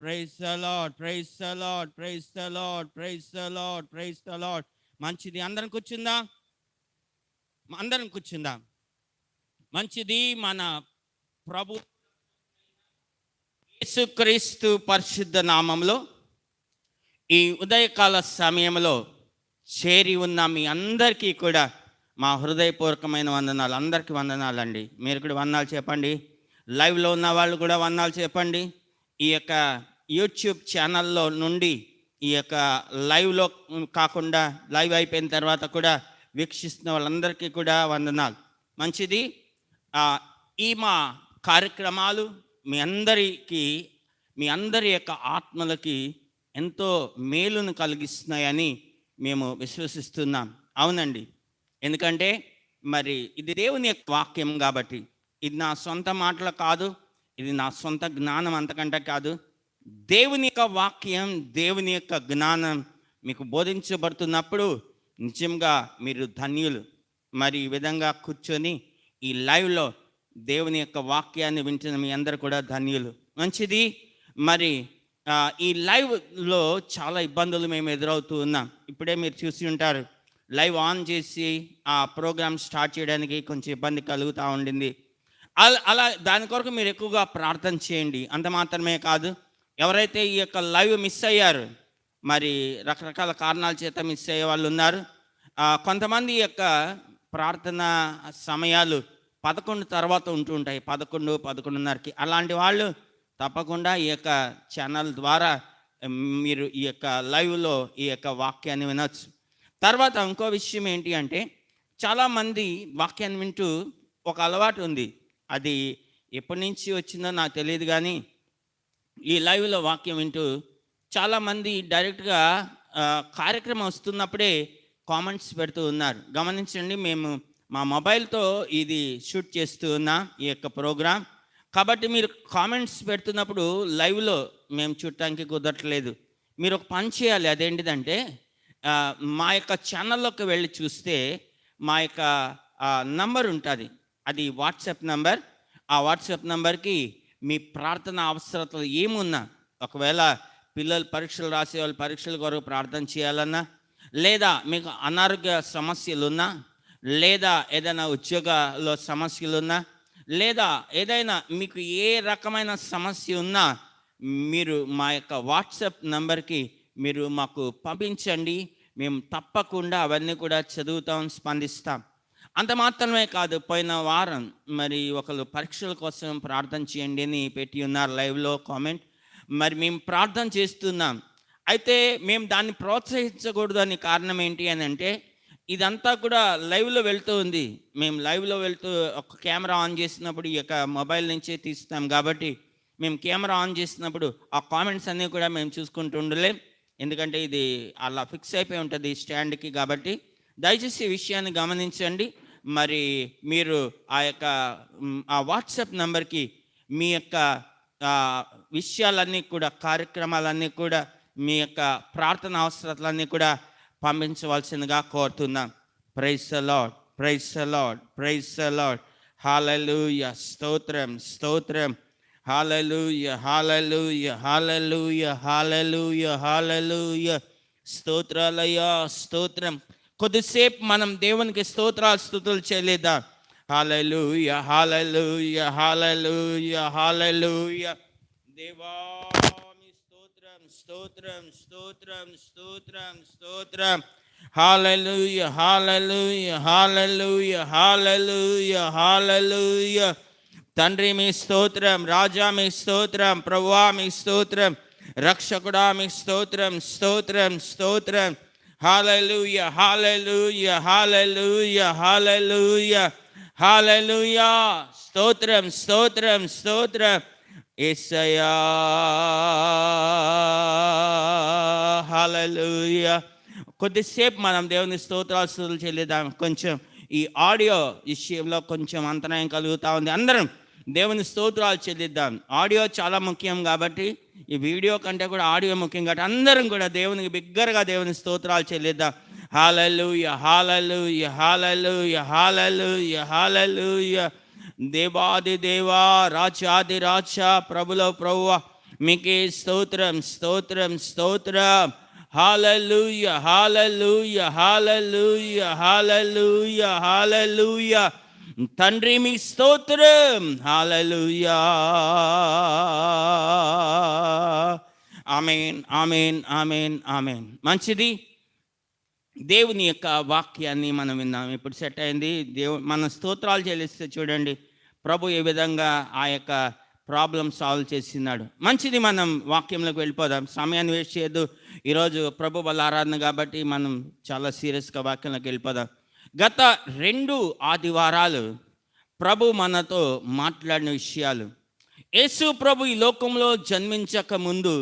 Praise the lord, praise the lord, praise the lord, praise the lord, praise the Lord. మంచిది. అందరం కూర్చుందా? అందరం కూర్చుందా? మంచిది. మన ప్రభు యేసుక్రీస్తు పరిశుద్ధ నామంలో ఈ ఉదయకాల సమయంలో చేరి ఉన్న మీ అందరికీ కూడా మా హృదయపూర్వకమైన వందనాలు. అందరికీ వందనాలండి. మీరు కూడా వందనాలు చెప్పండి. లైవ్లో ఉన్న వాళ్ళు కూడా వందనాలు చెప్పండి. ఈ యొక్క యూట్యూబ్ ఛానల్లో నుండి ఈ యొక్క లైవ్లో కాకుండా లైవ్ అయిపోయిన తర్వాత కూడా వీక్షిస్తున్న వాళ్ళందరికీ కూడా వందనాలు. మంచిది. ఈ మా కార్యక్రమాలు మీ అందరి యొక్క ఆత్మలకి ఎంతో మేలును కలిగిస్తున్నాయని మేము విశ్వసిస్తున్నాం. అవునండి. ఎందుకంటే మరి ఇది దేవుని యొక్క వాక్యం కాబట్టి, ఇది నా సొంత మాటలు కాదు, ఇది నా సొంత జ్ఞానం అంతకంటే కాదు. దేవుని యొక్క వాక్యం, దేవుని యొక్క జ్ఞానం మీకు బోధించబడుతున్నప్పుడు నిజంగా మీరు ధన్యులు. మరి ఈ విధంగా కూర్చొని ఈ లైవ్లో దేవుని యొక్క వాక్యాన్ని వింటున్న మీ అందరూ కూడా ధన్యులు. మంచిది. మరి ఈ లైవ్లో చాలా ఇబ్బందులు మేము ఎదురవుతూ ఉన్నాం. ఇప్పుడే మీరు చూసి ఉంటారు, లైవ్ ఆన్ చేసి ఆ ప్రోగ్రామ్ స్టార్ట్ చేయడానికి కొంచెం ఇబ్బంది కలుగుతూ ఉండింది. అలా దాని కొరకు మీరు ఎక్కువగా ప్రార్థన చేయండి. అంత మాత్రమే కాదు, ఎవరైతే ఈ యొక్క లైవ్ మిస్ అయ్యారు, మరి రకరకాల కారణాల చేత మిస్ అయ్యే వాళ్ళు ఉన్నారు. కొంతమంది యొక్క ప్రార్థన సమయాలు 11 తర్వాత ఉంటూ ఉంటాయి, 11, 11:30కి. అలాంటి వాళ్ళు తప్పకుండా ఈ యొక్క ఛానల్ ద్వారా మీరు ఈ యొక్క లైవ్లో ఈ యొక్క వాక్యాన్ని వినొచ్చు. తర్వాత ఇంకో విషయం ఏంటి అంటే, చాలామంది వాక్యాన్ని వింటూ ఒక అలవాటు ఉంది. అది ఎప్పటి నుంచి వచ్చిందో నాకు తెలియదు, కానీ ఈ లైవ్లో వాక్యం వింటూ చాలామంది డైరెక్ట్గా కార్యక్రమం వస్తున్నప్పుడే కామెంట్స్ పెడుతూ ఉన్నారు. గమనించండి, మేము మా మొబైల్తో ఇది షూట్ చేస్తూ ఉన్నాం ఈ యొక్క ప్రోగ్రాం. కాబట్టి మీరు కామెంట్స్ పెడుతున్నప్పుడు లైవ్లో మేము చూడటానికి కుదరట్లేదు. మీరు ఒక పని చేయాలి. అదేంటిదంటే, మా యొక్క ఛానల్లోకి వెళ్ళి చూస్తే మా యొక్క నంబర్ ఉంటుంది. అది వాట్సాప్ నంబర్. ఆ వాట్సాప్ నంబర్కి మీ ప్రార్థన అవసరతలు ఏమున్నా, ఒకవేళ పిల్లలు పరీక్షలు రాసే వాళ్ళు పరీక్షల కొరకు ప్రార్థన చేయాలన్నా, లేదా మీకు అనారోగ్య సమస్యలున్నా, లేదా ఏదైనా ఉద్యోగాల్లో సమస్యలున్నా, లేదా ఏదైనా మీకు ఏ రకమైన సమస్య ఉన్నా మీరు మా యొక్క వాట్సాప్ నంబర్కి మీరు మాకు పంపించండి. మేము తప్పకుండా అవన్నీ కూడా చదువుతాం, స్పందిస్తాం. అంత మాత్రమే కాదు, పోయిన వారం మరి ఒకరు పరీక్షల కోసం ప్రార్థన చేయండి అని పెట్టి ఉన్నారు లైవ్లో కామెంట్. మరి మేము ప్రార్థన చేస్తున్నాం. అయితే మేము దాన్ని ప్రోత్సహించకూడదు అని కారణం ఏంటి అని అంటే, ఇదంతా కూడా లైవ్లో వెళ్తూ ఉంది. మేము లైవ్లో వెళ్తూ ఒక కెమెరా ఆన్ చేసినప్పుడు ఈ యొక్క మొబైల్ నుంచే తీస్తాం కాబట్టి, మేము కెమెరా ఆన్ చేసినప్పుడు ఆ కామెంట్స్ అన్నీ కూడా మేము చూసుకుంటూ ఉండలేం. ఎందుకంటే ఇది అలా ఫిక్స్ అయిపోయి ఉంటుంది స్టాండ్కి. కాబట్టి దయచేసి ఈ విషయాన్ని గమనించండి. మరి మీరు ఆ వాట్సాప్ నెంబర్కి మీ యొక్క విషయాలన్నీ కూడా, కార్యక్రమాలన్నీ కూడా, మీ యొక్క ప్రార్థన అవసరాలన్నీ కూడా పంపించవలసిందిగా కోరుతున్నాం. Praise the lord, praise the lord, praise the lord. Hallelujah. స్తోత్రం, స్తోత్రం. హల్లెలూయా, హల్లెలూయా, హల్లెలూయా, హల్లెలూయా, హల్లెలూయా. స్తోత్రాలయ్యా, స్తోత్రం. కొద్దిసేపు మనం దేవునికి స్తోత్రాలు, స్తుతులు చేయలేదా? హల్లెలూయా, హల్లెలూయా, హల్లెలూయా, హల్లెలూయా. దేవా స్తోత్రం, స్తోత్రం, స్తోత్రం, స్తోత్రం, స్తోత్రం. హల్లెలూయా, హల్లెలూయా, హల్లెలూయా, హల్లెలూయా, హల్లెలూయా. తండ్రి మీ స్తోత్రం, రాజా మీ స్తోత్రం, ప్రభువా మీ స్తోత్రం, రక్షకుడా మీ స్తోత్రం, స్తోత్రం, స్తోత్రం. హల్లెలూయా, హల్లెలూయా, హల్లెలూయా, హల్లెలూయా, హల్లెలూయా. స్తోత్రం, స్తోత్రం, స్తోత్రం. యేసయ్యా, హల్లెలూయా. కొద్దిసేపు మనం దేవుని స్తోత్రాలు చెల్లిద్దాం. కొంచెం ఈ ఆడియో విషయంలో కొంచెం అంతరాయం కలుగుతూ ఉంది. అందరం దేవుని స్తోత్రాలు చెల్లిద్దాం. ఆడియో చాలా ముఖ్యం కాబట్టి, ఈ వీడియో కంటే కూడా ఆడియో ముఖ్యం కాబట్టి అందరం కూడా దేవునికి బిగ్గరగా దేవుని స్తోత్రాలు చెల్లిద్దాం. హల్లెలూయా, హల్లెలూయా, హల్లెలూయా, హల్లెలూయా, హల్లెలూయా. దేవాది దేవా, రాజాది రాజా, ప్రభులో ప్రభువా, మీకే స్తోత్రం, స్తోత్రం, స్తోత్రం. హల్లెలూయా, హల్లెలూయా, హల్లెలూయా, హల్లెలూయా, హల్లెలూయా. తండ్రి మీ స్తోత్రం. హల్లెలూయా. ఆమేన్, ఆమేన్, ఆమేన్, ఆమేన్. మంచిది. దేవుని యొక్క వాక్యాన్ని మనం విన్నాం. ఇప్పుడు సెట్ అయింది. మన స్తోత్రాలు చెల్లిస్తే చూడండి ప్రభు ఏ విధంగా ఆ యొక్క ప్రాబ్లం సాల్వ్ చేస్తున్నాడు. మంచిది, మనం వాక్యంలోకి వెళ్ళిపోదాం. సమయాన్ని వేస్ట్ చేయొద్దు. ఈరోజు ప్రభు వాళ్ళ ఆరాధన కాబట్టి మనం చాలా సీరియస్గా వాక్యంలోకి వెళ్ళిపోదాం. గత 2 ఆదివారాలు ప్రభు మనతో మాట్లాడిన విషయాలు, యేసు ప్రభు ఈ లోకంలో జన్మించక ముందు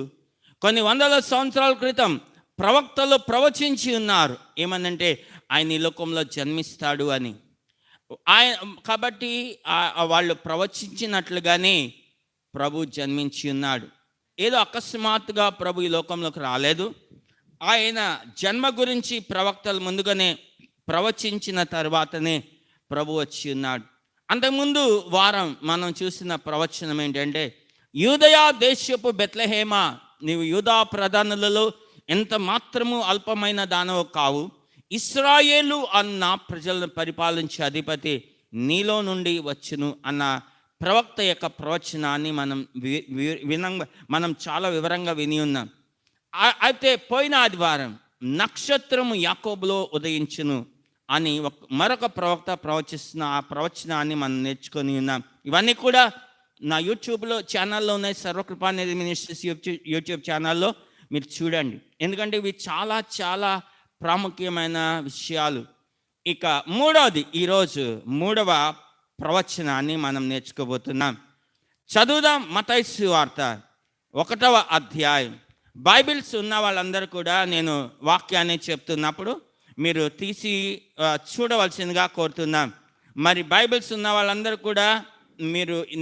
కొన్ని వందల సంవత్సరాల క్రితం ప్రవక్తలు ప్రవచించి ఉన్నారు. ఏమనంటే ఆయన ఈ లోకంలో జన్మిస్తాడు అని. ఆయన కాబట్టి వాళ్ళు ప్రవచించినట్లుగానే ప్రభు జన్మించి ఉన్నాడు. ఏదో అకస్మాత్తుగా ప్రభు ఈ లోకంలోకి రాలేదు. ఆయన జన్మ గురించి ప్రవక్తలు ముందుగానే ప్రవచించిన తర్వాతనే ప్రభు వచ్చి ఉన్నాడు. అంతకుముందు వారం మనం చూసిన ప్రవచనం ఏంటంటే, యూదయా దేశపు బెత్లెహేమ, నీవు యూదా ప్రధానులలో ఎంత మాత్రము అల్పమైన దానవు కావు. ఇశ్రాయేలు అన్న ప్రజలను పరిపాలించే అధిపతి నీలో నుండి వచ్చును అన్న ప్రవక్త యొక్క ప్రవచనాన్ని మనం చాలా వివరంగా విని ఉన్నాం. అయితే పోయిన ఆదివారం నక్షత్రము యాకోబులో ఉదయించును అని మరొక ప్రవక్త ప్రవచిస్తున్న ఆ ప్రవచనాన్ని మనం నేర్చుకొని ఉన్నాం. ఇవన్నీ కూడా నా యూట్యూబ్లో ఛానల్లో ఉన్నాయి. సర్వకృపానిధి మినిస్ట్రీస్ యూట్యూబ్ ఛానల్లో మీరు చూడండి. ఎందుకంటే ఇవి చాలా చాలా ప్రాముఖ్యమైన విషయాలు. ఇక మూడవది, ఈరోజు 3వ ప్రవచనాన్ని మనం నేర్చుకోబోతున్నాం. చదువుదాం. మత్తయి సువార్త 1వ అధ్యాయం. బైబిల్స్ ఉన్న వాళ్ళందరూ కూడా నేను వాక్యాన్ని చెప్తున్నప్పుడు మీరు తీసి చూడవలసిందిగా కోరుతున్నాం. మరి బైబిల్స్ ఉన్న వాళ్ళందరూ కూడా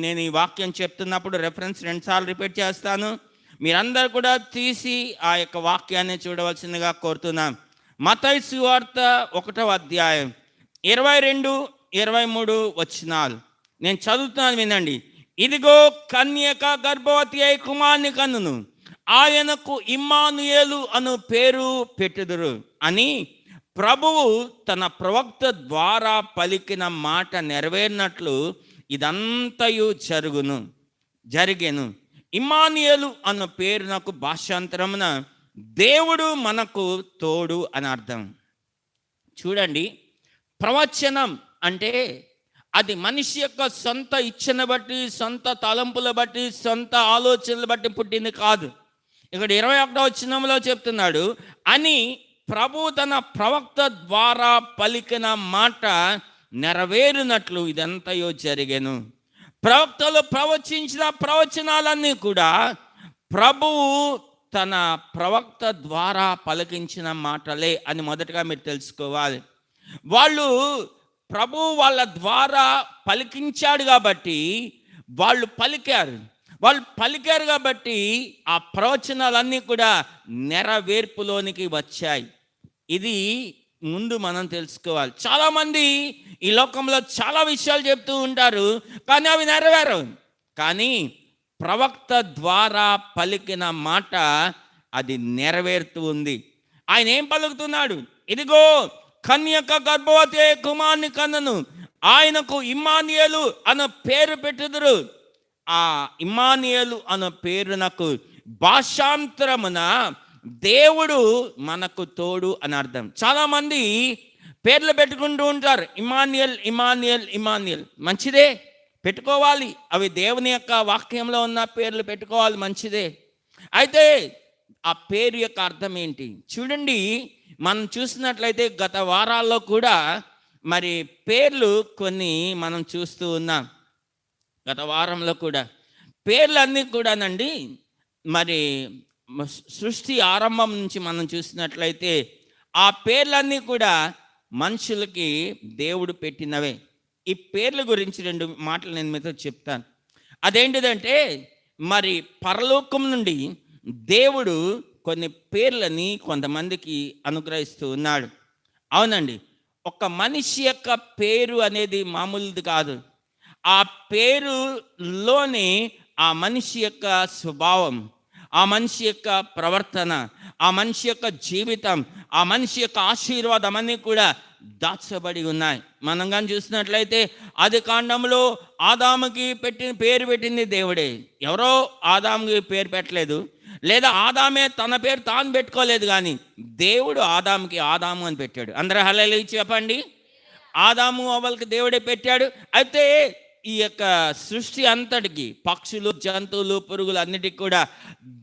నేను ఈ వాక్యం చెప్తున్నప్పుడు రెఫరెన్స్ 2 సార్లు రిపీట్ చేస్తాను. మీరందరూ కూడా తీసి ఆ యొక్క వాక్యాన్ని చూడవలసిందిగా కోరుతున్నాం. మత్తయి సువార్త 1వ అధ్యాయం 22, 23 వచనాలు నేను చదువుతున్నాను, వినండి. ఇదిగో కన్యక గర్భవతి అయి కుమారుని కన్నును, ఆయనకు ఇమ్మానుయేలు అను పేరు పెట్టుదురు అని ప్రభువు తన ప్రవక్త ద్వారా పలికిన మాట నెరవేరినట్లు ఇదంతయు జరిగెను. ఇమ్మానుయేలు అన్న పేరు నాకు భాషాంతరమున దేవుడు మనకు తోడు అని అర్థం. చూడండి, ప్రవచనం అంటే అది మనిషి యొక్క సొంత ఇచ్చను బట్టి, సొంత తలంపుల బట్టి, సొంత ఆలోచనలు బట్టి పుట్టింది కాదు. ఇక్కడ 21వ వచనంలో చెప్తున్నాడు, అని ప్రభు తన ప్రవక్త ద్వారా పలికిన మాట నెరవేరినట్లు ఇదంతయో జరిగెను. ప్రవక్తలు ప్రవచించిన ప్రవచనాలన్నీ కూడా ప్రభువు తన ప్రవక్త ద్వారా పలికించిన మాటలే అని మొదటగా మీరు తెలుసుకోవాలి. వాళ్ళు ప్రభువు వాళ్ళ ద్వారా పలికించాడు కాబట్టి వాళ్ళు పలికారు కాబట్టి ఆ ప్రవచనాలన్నీ కూడా నెరవేర్పులోనికి వచ్చాయి. ఇది ముందు మనం తెలుసుకోవాలి. చాలామంది ఈ లోకంలో చాలా విషయాలు చెప్తూ ఉంటారు, కానీ అవి నెరవేరవు. కానీ ప్రవక్త ద్వారా పలికిన మాట అది నెరవేరుతూ ఉంది. ఆయన ఏం పలుకుతున్నాడు? ఇదిగో కన్యక గర్భవతి కుమారుని కన్నును, ఆయనకు ఇమ్మానుయేలు అన్న పేరు పెట్టుదురు. ఆ ఇమ్మానుయేలు అన్న పేరునకు భాషాంతరమున దేవుడు మనకు తోడు అని అర్థం. చాలామంది పేర్లు పెట్టుకుంటూ ఉంటారు, ఇమ్మానుయేల్ ఇమ్మానుయేల్ ఇమ్మానుయేల్. మంచిదే, పెట్టుకోవాలి. అవి దేవుని యొక్క వాక్యంలో ఉన్న పేర్లు పెట్టుకోవాలి, మంచిదే. అయితే ఆ పేరు యొక్క అర్థం ఏంటి? చూడండి, మనం చూసినట్లయితే గత వారాల్లో కూడా మరి పేర్లు కొన్ని మనం చూస్తూ ఉన్నాం. గత వారంలో కూడా పేర్లన్నీ కూడానండి, మరి సృష్టి ఆరంభం నుంచి మనం చూసినట్లయితే ఆ పేర్లన్నీ కూడా మనుషులకి దేవుడు పెట్టినవే. ఈ పేర్ల గురించి 2 మాటలు నేను మీతో చెప్తాను. అదేంటిదంటే, మరి పరలోకం నుండి దేవుడు కొన్ని పేర్లని కొంతమందికి అనుగ్రహిస్తూ ఉన్నాడు. అవునండి, ఒక మనిషి యొక్క పేరు అనేది మామూలుది కాదు. ఆ పేరులోని ఆ మనిషి యొక్క స్వభావం, ఆ మనిషి యొక్క ప్రవర్తన, ఆ మనిషి యొక్క జీవితం, ఆ మనిషి యొక్క ఆశీర్వాదం అన్నీ కూడా దాచబడి ఉన్నాయి. మనం కానీ చూసినట్లయితే ఆది కాండంలో ఆదాముకి పేరు పెట్టింది దేవుడే. ఎవరో ఆదాముకి పేరు పెట్టలేదు, లేదా ఆదామే తన పేరు తాను పెట్టుకోలేదు, కానీ దేవుడు ఆదాముకి ఆదాము అని పెట్టాడు. అందరూ హల్లెలూయా చెప్పండి. ఆదాము అవ్వలకి దేవుడే పెట్టాడు. అయితే ఈ యొక్క సృష్టి అంతటికి, పక్షులు, జంతువులు, పురుగులు అన్నిటికీ కూడా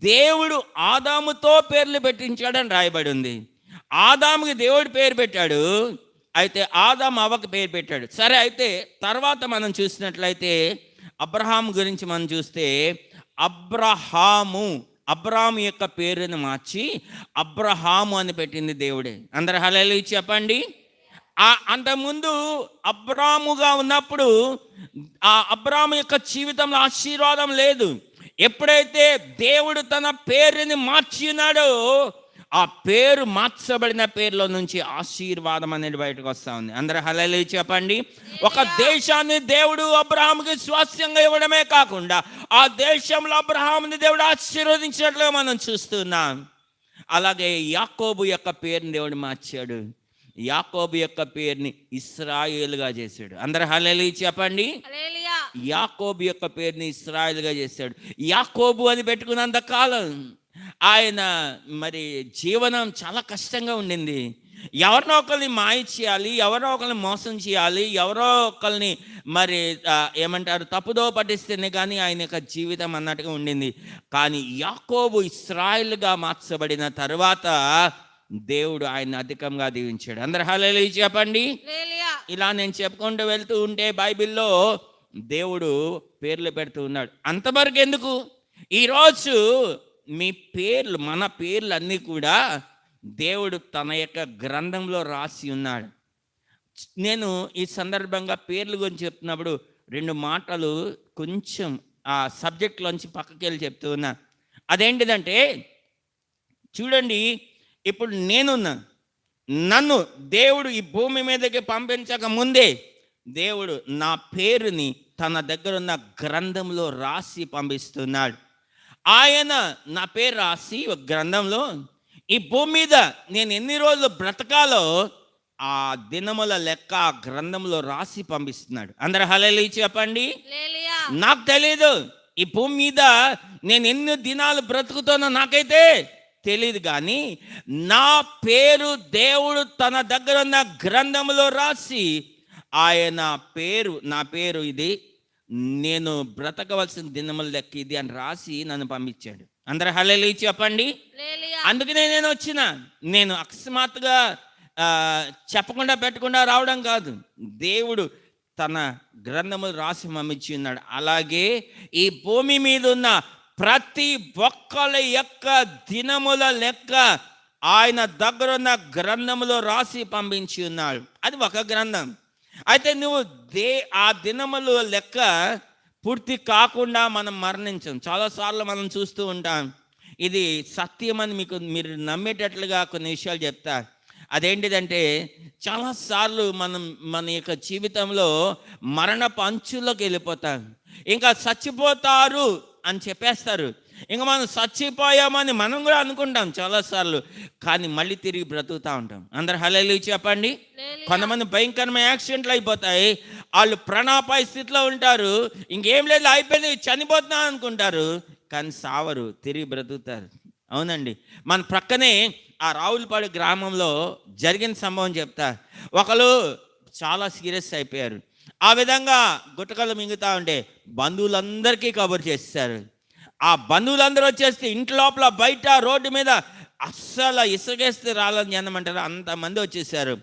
దేవుడు ఆదాముతో పేర్లు పెట్టించాడని రాయబడి ఉంది. ఆదాముకి దేవుడు పేరు పెట్టాడు, అయితే ఆదాము అవ్వకి పేరు పెట్టాడు. సరే, అయితే తర్వాత మనం చూసినట్లయితే అబ్రహాం గురించి మనం చూస్తే అబ్రాహాము యొక్క పేరుని మార్చి అబ్రహాము అని పెట్టింది దేవుడే. అందరు హల్లెలూయా చెప్పండి. అంతకుముందు అబ్రాముగా ఉన్నప్పుడు ఆ అబ్రాము యొక్క జీవితంలో ఆశీర్వాదం లేదు. ఎప్పుడైతే దేవుడు తన పేరుని మార్చి ఉన్నాడో, ఆ పేరు మార్చబడిన పేరులో నుంచి ఆశీర్వాదం అనేది బయటకు వస్తూ ఉంది. అందరూ హల్లెలూయా చెప్పండి. ఒక దేశాన్ని దేవుడు అబ్రహాముకి స్వాస్థ్యంగా ఇవ్వడమే కాకుండా ఆ దేశంలో అబ్రహాముని దేవుడు ఆశీర్వదించినట్లుగా మనం చూస్తున్నాం. అలాగే యాకోబు యొక్క పేరుని దేవుడు మార్చాడు. యాకోబు యొక్క పేరుని ఇశ్రాయేలుగా చేశాడు. అందరు హల్లెలూయా చెప్పండి. యాకోబు యొక్క పేరుని ఇశ్రాయేలుగా చేశాడు. యాకోబు అని పెట్టుకున్నంత కాలం ఆయన మరి జీవనం చాలా కష్టంగా ఉండింది. ఎవరినో ఒకరిని మాయ చేయాలి, ఎవరో ఒకరిని మోసం చేయాలి, ఎవరో ఒకరిని మరి ఏమంటారు తప్పుదో పట్టిస్తేనే కానీ ఆయన యొక్క జీవితం అన్నట్టుగా ఉండింది. కానీ యాకోబు ఇశ్రాయేలుగా మార్చబడిన తర్వాత దేవుడు ఆయన అధికంగా దీవించాడు. అందరు హల్లెలూయా చెప్పండి. ఇలా నేను చెప్పుకుంటూ వెళ్తూ ఉంటే బైబిల్లో దేవుడు పేర్లు పెడుతూ ఉన్నాడు. అంతవరకు ఎందుకు, ఈరోజు మీ పేర్లు, మన పేర్లు అన్నీ కూడా దేవుడు తన యొక్క గ్రంథంలో రాసి ఉన్నాడు. నేను ఈ సందర్భంగా పేర్ల గురించి చెప్తున్నప్పుడు 2 మాటలు కొంచెం ఆ సబ్జెక్ట్లోంచి పక్కకి వెళ్ళి చెప్తూ ఉన్నా. అదేంటిదంటే, చూడండి, ఇప్పుడు నన్ను దేవుడు ఈ భూమి మీదకి పంపించక ముందే దేవుడు నా పేరుని తన దగ్గర ఉన్న గ్రంథంలో రాసి పంపిస్తున్నాడు. ఆయన నా పేరు రాసి ఒక గ్రంథంలో ఈ భూమి మీద నేను ఎన్ని రోజులు బ్రతకాలో ఆ దినముల లెక్క ఆ గ్రంథంలో రాసి పంపిస్తున్నాడు. అందరు హల్లెలూయా చెప్పండి. నాకు తెలియదు ఈ భూమి మీద నేను ఎన్ని దినాలు బ్రతుకుతానో నాకైతే తెలియదు, కానీ నా పేరు దేవుడు తన దగ్గర ఉన్న గ్రంథంలో రాసి ఆయన పేరు, నా పేరు ఇది, నేను బ్రతకవలసిన దినముల లెక్క ఇది అని రాసి నన్ను పంపించాడు. అందరూ హల్లెలూయా చెప్పండి. అందుకనే నేను వచ్చిన, నేను అకస్మాత్తుగా చెప్పకుండా పెట్టకుండా రావడం కాదు, దేవుడు తన గ్రంథములు రాసి పంపించి ఉన్నాడు. అలాగే ఈ భూమి మీద ఉన్న ప్రతి ఒక్కరి యొక్క దినముల లెక్క ఆయన దగ్గర ఉన్న గ్రంథములో రాసి పంపించి ఉన్నాడు. అది ఒక గ్రంథం. అయితే నువ్వు ఆ దినముల లెక్క పూర్తి కాకుండా మనం మరణించాం. చాలాసార్లు మనం చూస్తూ ఉంటాం. ఇది సత్యమని మీరు నమ్మేటట్లుగా కొన్ని విషయాలు చెప్తా. అదేంటిదంటే, చాలాసార్లు మన యొక్క జీవితంలో మరణపు అంచుల్లోకి వెళ్ళిపోతాం. ఇంకా చచ్చిపోతారు అని చెప్పేస్తారు, ఇంకా మనం చచ్చిపోయామని మనం కూడా అనుకుంటాం చాలాసార్లు, కానీ మళ్ళీ తిరిగి బ్రతుకుతూ ఉంటాం. అందరు హల్లెలూయా చెప్పండి. కొంతమంది భయంకరమైన యాక్సిడెంట్లు అయిపోతాయి, వాళ్ళు ప్రాణాపాయ స్థితిలో ఉంటారు, ఇంకేం లేదు అయిపోయింది చనిపోతున్నా అనుకుంటారు, కానీ సావరు, తిరిగి బ్రతుకుతారు. అవునండి, మన ప్రక్కనే ఆ రావులపాడు గ్రామంలో జరిగిన సంభవం చెప్తా. ఒకరు చాలా సీరియస్ అయిపోయారు. ఆ విధంగా గుట్టకలు మింగుతూ ఉంటే బంధువులందరికీ కబురు చేస్తారు. ఆ బంధువులందరూ వచ్చేస్తే ఇంటి లోపల బయట రోడ్డు మీద అస్సలు ఇసుకేస్తే రాలని జనమంటారు, అంతమంది వచ్చేసారు.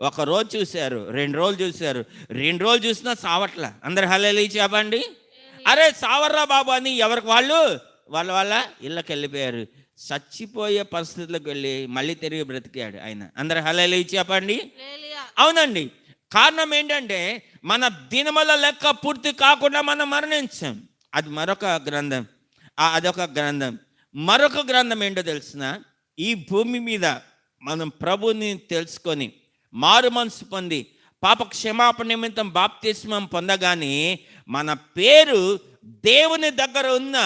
1 రోజు చూశారు, 2 రోజులు చూశారు, 2 రోజులు చూసినా సావట్ల. అందరు హల్లెలూయా చెప్పండి. అరే సావర్రా బాబు అని ఎవరికి వాళ్ళ ఇళ్ళకి వెళ్ళిపోయారు. చచ్చిపోయే పరిస్థితులకు వెళ్ళి మళ్ళీ తిరిగి బ్రతికాడు ఆయన. అందరు హల్లెలూయా చెప్పండి. అవునండి, కారణం ఏంటంటే మన దినముల లెక్క పూర్తి కాకుండా మనం మరణించాం. అది మరొక గ్రంథం. అదొక గ్రంథం. మరొక గ్రంథం ఏంటో తెలిసిన, ఈ భూమి మీద మనం ప్రభుని తెలుసుకొని మారు మనసు పొంది పాప క్షమాపణ నిమిత్తం బాప్తిస్మం పొందగానే మన పేరు దేవుని దగ్గర ఉన్న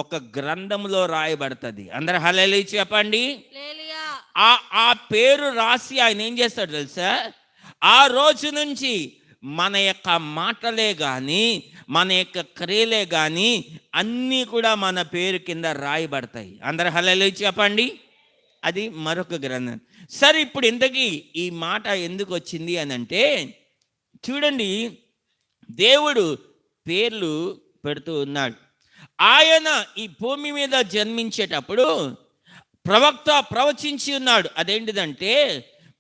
ఒక గ్రంథంలో రాయబడుతుంది. అందరు హల్లెలూయా చెప్పండి. ఆ పేరు రాసి ఆయన ఏం చేస్తాడు తెలుసా? ఆ రోజు నుంచి మన యొక్క మాటలే కానీ, మన యొక్క క్రియలే కానీ అన్నీ కూడా మన పేరు కింద రాయబడతాయి. అందరు హల్లెలూయా చెప్పండి. అది మరొక గ్రంథం. సరే, ఇప్పుడు ఇంతకీ ఈ మాట ఎందుకు వచ్చింది అని అంటే, చూడండి, దేవుడు పేర్లు పెడుతూ ఉన్నాడు. ఆయన ఈ భూమి మీద జన్మించేటప్పుడు ప్రవక్త ప్రవచించి ఉన్నాడు. అదేంటిదంటే,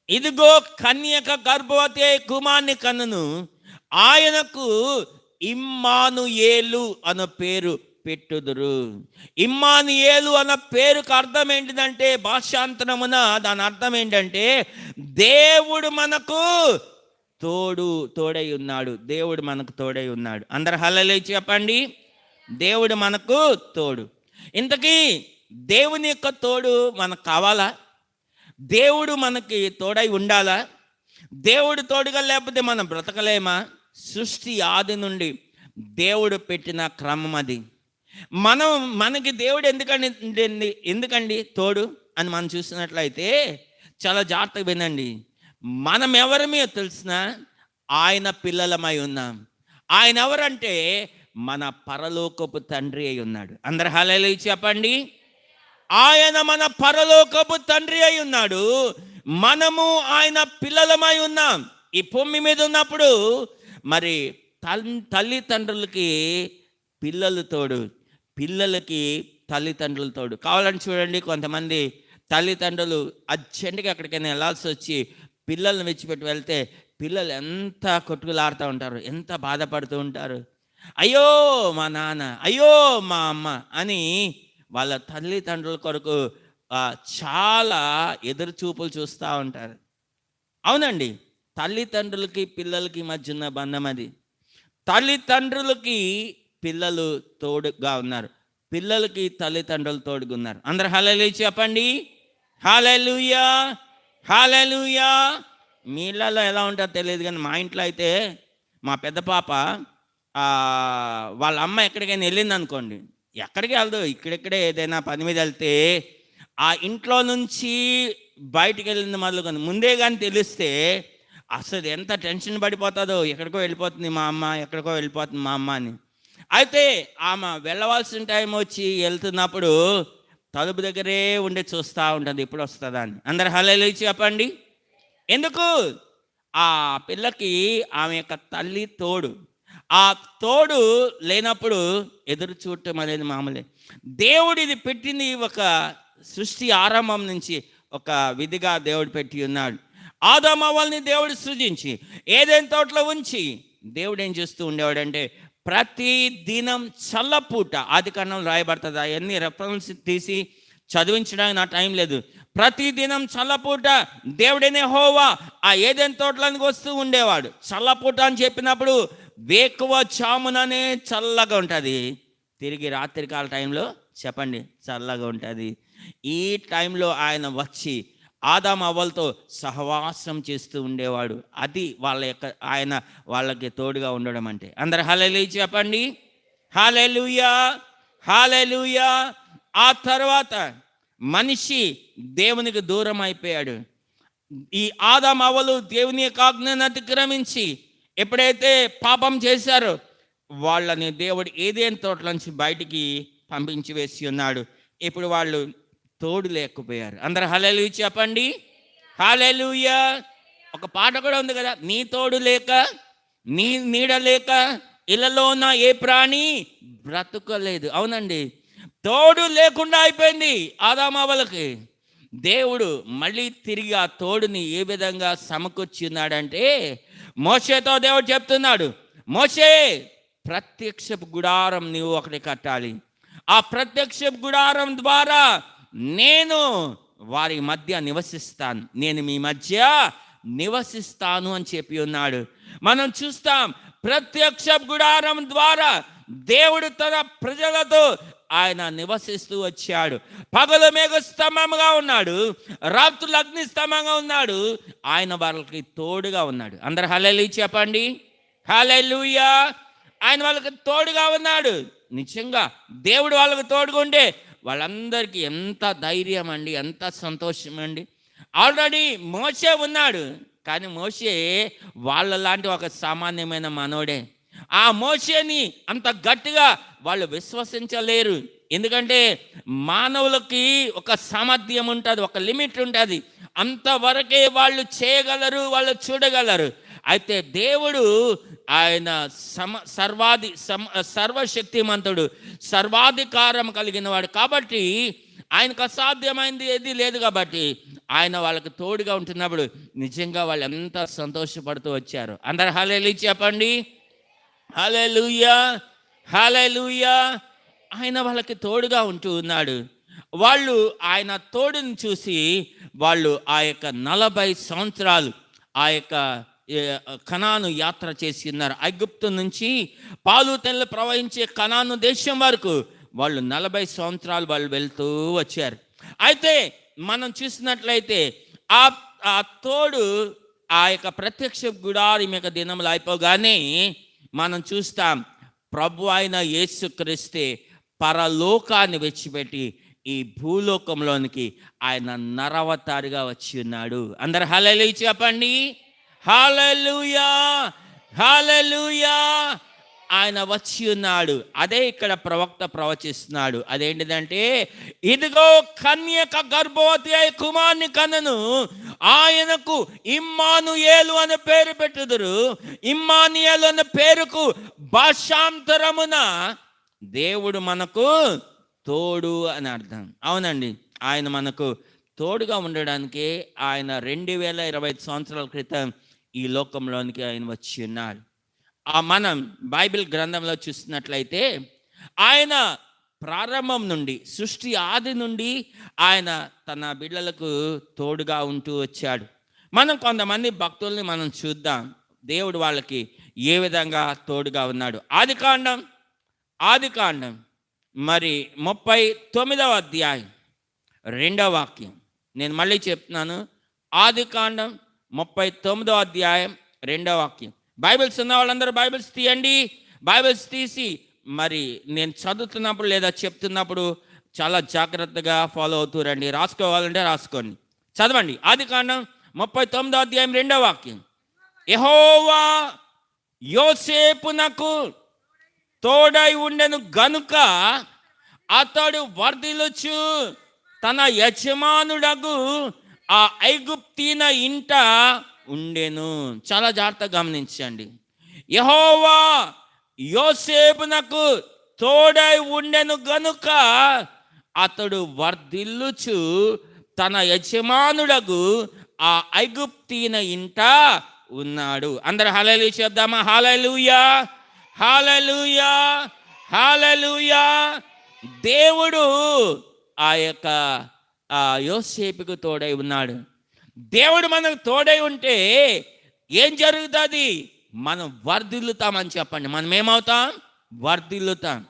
ఇదిగో కన్యక గర్భవతి కుమార్ని కన్నును, ఆయనకు ఇమ్మానుయేలు అన్న పేరు పెట్టుదురు. ఇమ్మానుయేలు అన్న పేరుకు అర్థం ఏంటిదంటే, భాషాంతరమున దాని అర్థం ఏంటంటే, దేవుడు మనకు తోడై ఉన్నాడు. దేవుడు మనకు తోడై ఉన్నాడు. అందరు హల్లెలూయా చెప్పండి. దేవుడు మనకు తోడు. ఇంతకీ దేవుని యొక్క తోడు మనకు కావాలా? దేవుడు మనకి తోడై ఉండాలా? దేవుడు తోడుగా లేకపోతే మనం బ్రతకలేమా? సృష్టి ఆది నుండి దేవుడు పెట్టిన క్రమం అది. మనకి దేవుడు ఎందుకండి తోడు అని మనం చూసినట్లయితే చాలా జాగ్రత్తగా వినండి. మనం ఎవరమే తెలిసిన ఆయన పిల్లలమై ఉన్నాం. ఆయన ఎవరంటే మన పరలోకపు తండ్రి అయి ఉన్నాడు. అందరు హల్లెలూయా చెప్పండి. ఆయన మన పరలోకపు తండ్రి అయి ఉన్నాడు. మనము ఆయన పిల్లలమై ఉన్నాం. ఈ భూమి మీద ఉన్నప్పుడు మరి తల్లిదండ్రులకి పిల్లలు తోడు, పిల్లలకి తల్లిదండ్రులు తోడు. కావాలని చూడండి, కొంతమంది తల్లిదండ్రులు అర్జెంటుగా ఎక్కడికైనా వెళ్ళాల్సి వచ్చి పిల్లల్ని విడిచిపెట్టి వెళ్తే పిల్లలు ఎంత కొట్టుకులాడుతూ ఉంటారు, ఎంత బాధపడుతూ ఉంటారు. అయ్యో మా నాన్న, అయ్యో మా అమ్మ అని వాళ్ళ తల్లిదండ్రుల కొరకు చాలా ఎదురు చూపులు చూస్తూ ఉంటారు. అవునండి, తల్లిదండ్రులకి పిల్లలకి మధ్య ఉన్న బంధం అది. తల్లిదండ్రులకి పిల్లలు తోడుగా ఉన్నారు, పిల్లలకి తల్లిదండ్రులు తోడుగా ఉన్నారు. అందరు హల్లెలూయా చెప్పండి. హల్లెలూయా, హల్లెలూయా. మీ ఇళ్ళలో ఎలా ఉంటుందో తెలియదు, కానీ మా ఇంట్లో అయితే మా పెద్ద పాప వాళ్ళ అమ్మ ఎక్కడికైనా వెళ్ళింది అనుకోండి, ఎక్కడికి వెళ్దు, ఇక్కడెక్కడే ఏదైనా పని మీద వెళ్తే ఆ ఇంట్లో నుంచి బయటికి వెళ్ళింది మొదలుకొని ముందే కానీ తెలిస్తే అసలు ఎంత టెన్షన్ పడిపోతుందో, ఎక్కడికో వెళ్ళిపోతుంది మా అమ్మ, ఎక్కడికో వెళ్ళిపోతుంది మా అమ్మ అని. అయితే ఆమె వెళ్ళవలసిన టైం వచ్చి వెళ్తున్నప్పుడు తలుపు దగ్గరే ఉండి చూస్తూ ఉంటుంది, ఎప్పుడు వస్తుందా అని. అందరు హల్లెలూయా చెప్పండి. ఎందుకు? ఆ పిల్లకి ఆమె యొక్క తల్లి తోడు. ఆ తోడు లేనప్పుడు ఎదురు చూడటం అనేది మామూలే. దేవుడు ఇది పెట్టింది ఒక సృష్టి ఆరంభం నుంచి ఒక విధిగా దేవుడు పెట్టి ఉన్నాడు. ఆదాము అవ్వల్ని దేవుడు సృజించి ఏదైనా తోటలో ఉంచి దేవుడు ఏం చేస్తూ ఉండేవాడంటే, ప్రతి దినం చల్లపూట, ఆది కాండంలో రాయబడుతుంది, అవన్నీ రెఫరెన్స్ తీసి చదివించడానికి నా టైం లేదు. ప్రతి దినం చల్లపూట దేవుడనే యెహోవా ఆ ఏదైనా తోటలోనికి వస్తూ ఉండేవాడు. చల్లపూట అని చెప్పినప్పుడు వేకువ చాముననే చల్లగా ఉంటుంది, తిరిగి రాత్రికాల టైంలో చెప్పండి చల్లగా ఉంటుంది. ఈ టైంలో ఆయన వచ్చి ఆదాము అవ్వలతో సహవాసం చేస్తూ ఉండేవాడు. అది ఆయన వాళ్ళకి తోడుగా ఉండడం అంటే. అందరు హల్లెలూయా చెప్పండి. హల్లెలూయా, హల్లెలూయా. ఆ తర్వాత మనిషి దేవునికి దూరం అయిపోయాడు. ఈ ఆదాము అవ్వలు దేవుని యొక్క ఆజ్ఞను అతిక్రమించి ఎప్పుడైతే పాపం చేశారో వాళ్ళని దేవుడు ఏదైనా తోటలోంచి బయటికి పంపించి వేసి ఉన్నాడు. ఇప్పుడు వాళ్ళు తోడు లేకపోయారు. అందరు హల్లెలూయా చెప్పండి. హల్లెలూయా. ఒక పాట కూడా ఉంది కదా, నీ తోడు లేక, నీ నీడ లేక ఇళ్ళలో ఉన్న ఏ ప్రాణి బ్రతుకలేదు. అవునండి, తోడు లేకుండా అయిపోయింది ఆదాము అవ్వలకి. దేవుడు మళ్ళీ తిరిగి ఆ తోడుని ఏ విధంగా సమకూర్చి ఉన్నాడంటే, మోషేతో దేవుడు చెప్తున్నాడు, మోషే ప్రత్యక్షపు గుడారం నీవు ఒకటి కట్టాలి. ఆ ప్రత్యక్షపు గుడారం ద్వారా నేను వారి మధ్య నివసిస్తాను, నేను మీ మధ్య నివసిస్తాను అని చెప్పి ఉన్నాడు. మనం చూస్తాం, ప్రత్యక్ష గుడారం ద్వారా దేవుడు తన ప్రజలతో ఆయన నివసిస్తూ వచ్చాడు. పగలు మేఘ స్తంభంగా ఉన్నాడు, రాత్రులు అగ్ని స్తంభంగా ఉన్నాడు. ఆయన వాళ్ళకి తోడుగా ఉన్నాడు. అందరు హల్లెలూయా చెప్పండి. హల్లెలూయా. ఆయన వాళ్ళకి తోడుగా ఉన్నాడు. నిజంగా దేవుడు వాళ్ళకి తోడుగా ఉంటే వాళ్ళందరికీ ఎంత ధైర్యం అండి, ఎంత సంతోషం అండి. ఆల్రెడీ మోషే ఉన్నాడు, కానీ మోషే వాళ్ళలాంటి ఒక సామాన్యమైన మనోడే. ఆ మోషేని అంత గట్టిగా వాళ్ళు విశ్వసించలేరు. ఎందుకంటే మానవులకి ఒక సామర్థ్యం ఉంటుంది, ఒక లిమిట్ ఉంటుంది. అంతవరకే వాళ్ళు చేయగలరు, వాళ్ళు చూడగలరు. అయితే దేవుడు ఆయన సర్వశక్తిమంతుడు, సర్వాధికారం కలిగిన వాడు. కాబట్టి ఆయనకు అసాధ్యమైంది ఏది లేదు. కాబట్టి ఆయన వాళ్ళకి తోడుగా ఉంటున్నప్పుడు నిజంగా వాళ్ళు ఎంత సంతోషపడుతూ వచ్చారు. అందరు హల్లెలూయా చెప్పండి. హల్లెలూయా, హల్లెలూయా. ఆయన వాళ్ళకి తోడుగా ఉంటూ ఉన్నాడు. వాళ్ళు ఆయన తోడుని చూసి వాళ్ళు ఆ యొక్క 40 సంవత్సరాలు ఆ యొక్క కనాను యాత్ర చేసి ఉన్నారు. ఐగుప్తు నుంచి పాలు తెల్ల ప్రవహించే కనాను దేశం వరకు వాళ్ళు 40 సంవత్సరాలు వాళ్ళు వెళ్తూ వచ్చారు. అయితే మనం చూసినట్లయితే ఆ తోడు ఆ యొక్క ప్రత్యక్ష గుడారం యొక్క దినములు అయిపోగానే మనం చూస్తాం, ప్రభు అయిన యేసుక్రీస్తే పరలోకాన్ని విడిచిపెట్టి ఈ భూలోకంలోనికి ఆయన నరవతారిగా వచ్చి ఉన్నాడు. అందరు హల్లెలూయా చెప్పండి. హల్లెలూయా, హల్లెలూయా. ఆయన వచ్చి ఉన్నాడు. అదే ఇక్కడ ప్రవక్త ప్రవచిస్తున్నాడు. అదేంటిదంటే, ఇదిగో కన్యక గర్భవతి అయి కుమారుని కనను, ఆయనకు ఇమ్మానుయేలు అనే పేరు పెట్టుదురు. ఇమ్మానుయేలు అనే పేరుకు భాషాంతరమున దేవుడు మనకు తోడు అని అర్థం. అవునండి, ఆయన మనకు తోడుగా ఉండడానికి ఆయన 2025 సంవత్సరాల క్రితం ఈ లోకంలోనికి ఆయన వచ్చి ఉన్నాడు. మనం బైబిల్ గ్రంథంలో చూసినట్లయితే ఆయన ప్రారంభం నుండి, సృష్టి ఆది నుండి ఆయన తన బిడ్డలకు తోడుగా ఉంటూ వచ్చాడు. మనం కొంతమంది భక్తుల్ని మనం చూద్దాం, దేవుడు వాళ్ళకి ఏ విధంగా తోడుగా ఉన్నాడు. ఆదికాండం మరి 39వ అధ్యాయం 2వ వాక్యం. నేను మళ్ళీ చెప్తున్నాను, ఆదికాండం 39వ అధ్యాయం 2వ వాక్యం. బైబిల్స్ ఉన్న వాళ్ళందరూ బైబిల్స్ తీయండి. బైబిల్స్ తీసి మరి నేను చదువుతున్నప్పుడు లేదా చెప్తున్నప్పుడు చాలా జాగ్రత్తగా ఫాలో అవుతూరండి. రాసుకోవాలంటే రాసుకోండి, చదవండి. ఆదికాండం 39వ అధ్యాయం 2వ వాక్యం. యెహోవా యోసేపునకు తోడై ఉండెను గనుక అతడు వర్ధిల్లుచు తన యజమానుడగు ఆ ఐగుప్తీన ఇంట ఉండెను. చాలా జాగ్రత్తగా గమనించండి. యెహోవా యోసేపునకు తోడై ఉండెను గనుక అతడు వర్ధిల్లుచు తన యజమానుడగు ఆ ఐగుప్తీన ఇంట ఉన్నాడు. అందరు హల్లెలూయా చెప్దామా? హల్లెలూయా, హల్లెలూయా, హల్లెలూయా. దేవుడు ఆ యొక్క యోసేపుకు తోడై ఉన్నాడు. దేవుడు మనకు తోడై ఉంటే ఏం జరుగుతుంది? మనం వర్ధిల్లుతామని చెప్పండి. మనం ఏమవుతాం? వర్ధిల్లుతాం.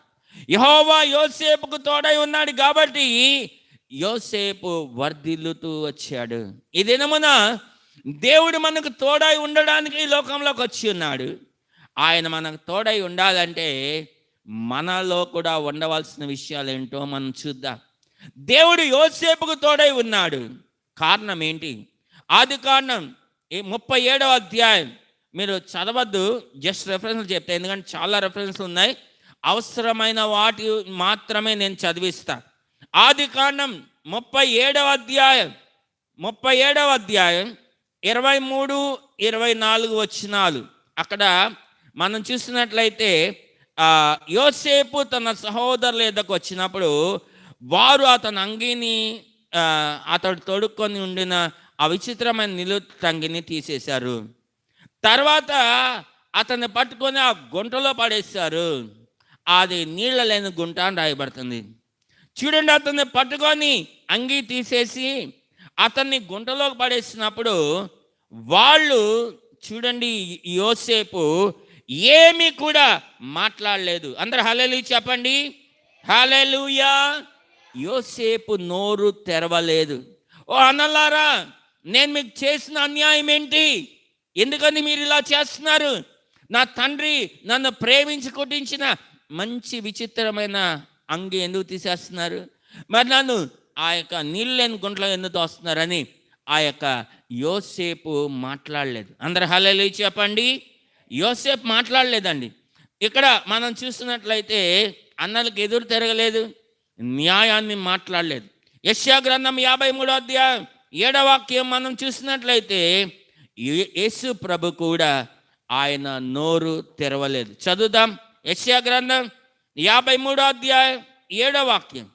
యెహోవా యోసేపుకు తోడై ఉన్నాడు కాబట్టి యోసేపు వర్ధిల్లుతూ వచ్చాడు. ఈ దినమున దేవుడు మనకు తోడై ఉండడానికి ఈ లోకంలోకి వచ్చి ఉన్నాడు. ఆయన మనకు తోడై ఉండాలంటే మనలో కూడా ఉండవలసిన విషయాలు ఏంటో మనం చూద్దాం. దేవుడు యోసేపుకు తోడై ఉన్నాడు. కారణం ఏంటి? ఆదికాండం 37వ అధ్యాయం మీరు చదవద్దు, జస్ట్ రెఫరెన్స్లు చెప్తా, ఎందుకంటే చాలా రెఫరెన్స్లు ఉన్నాయి. అవసరమైన వాటి మాత్రమే నేను చదివిస్తా. ఆదికాండం 37వ అధ్యాయం 23, 24 వచనాలు. అక్కడ మనం చూసినట్లయితే యోసేపు తన సహోదరుల ఎద్దకు వచ్చినప్పుడు వారు అతని అంగీని, అతడు తొడుక్కొని ఉండిన ఆ విచిత్రమైన నిలుటంగిని తీసేశారు. తర్వాత అతన్ని పట్టుకొని ఆ గుంటలో పడేశారు. అది నీళ్ళ లేని గుంట అని రాయబడుతుంది. చూడండి, అతన్ని పట్టుకొని అంగీ తీసేసి అతన్ని గుంటలోకి పడేసినప్పుడు వాళ్ళు చూడండి, యోసేపు ఏమీ కూడా మాట్లాడలేదు. అందరు హల్లెలూయా చెప్పండి. హల్లెలూయా. యోసేపు నోరు తెరవలేదు. ఓ అన్నలారా, నేను మీకు చేసిన అన్యాయం ఏంటి? ఎందుకని మీరు ఇలా చేస్తున్నారు? నా తండ్రి నన్ను ప్రేమించి కుట్టించిన మంచి విచిత్రమైన అంగి ఎందుకు తీసేస్తున్నారు? మరి నన్ను ఆ యొక్క నీళ్ళు లేని గుంటలో ఎందుకు తోస్తున్నారని ఆ యొక్క యోసేపు మాట్లాడలేదు. అందరు హల్లెలూయా చెప్పండి. యోసేపు మాట్లాడలేదండి. ఇక్కడ మనం చూస్తున్నట్లయితే అన్నలకు ఎదురు తిరగలేదు, న్యాయాన్ని మాట్లాడలేదు. యెషయా గ్రంథం 53వ అధ్యాయం 7వ వాక్యం మనం చూసినట్లయితే యేసు ప్రభు కూడా ఆయన నోరు తెరవలేదు. చదువుదాం. యెషయా గ్రంథం 53వ అధ్యాయం 7వ వాక్యం.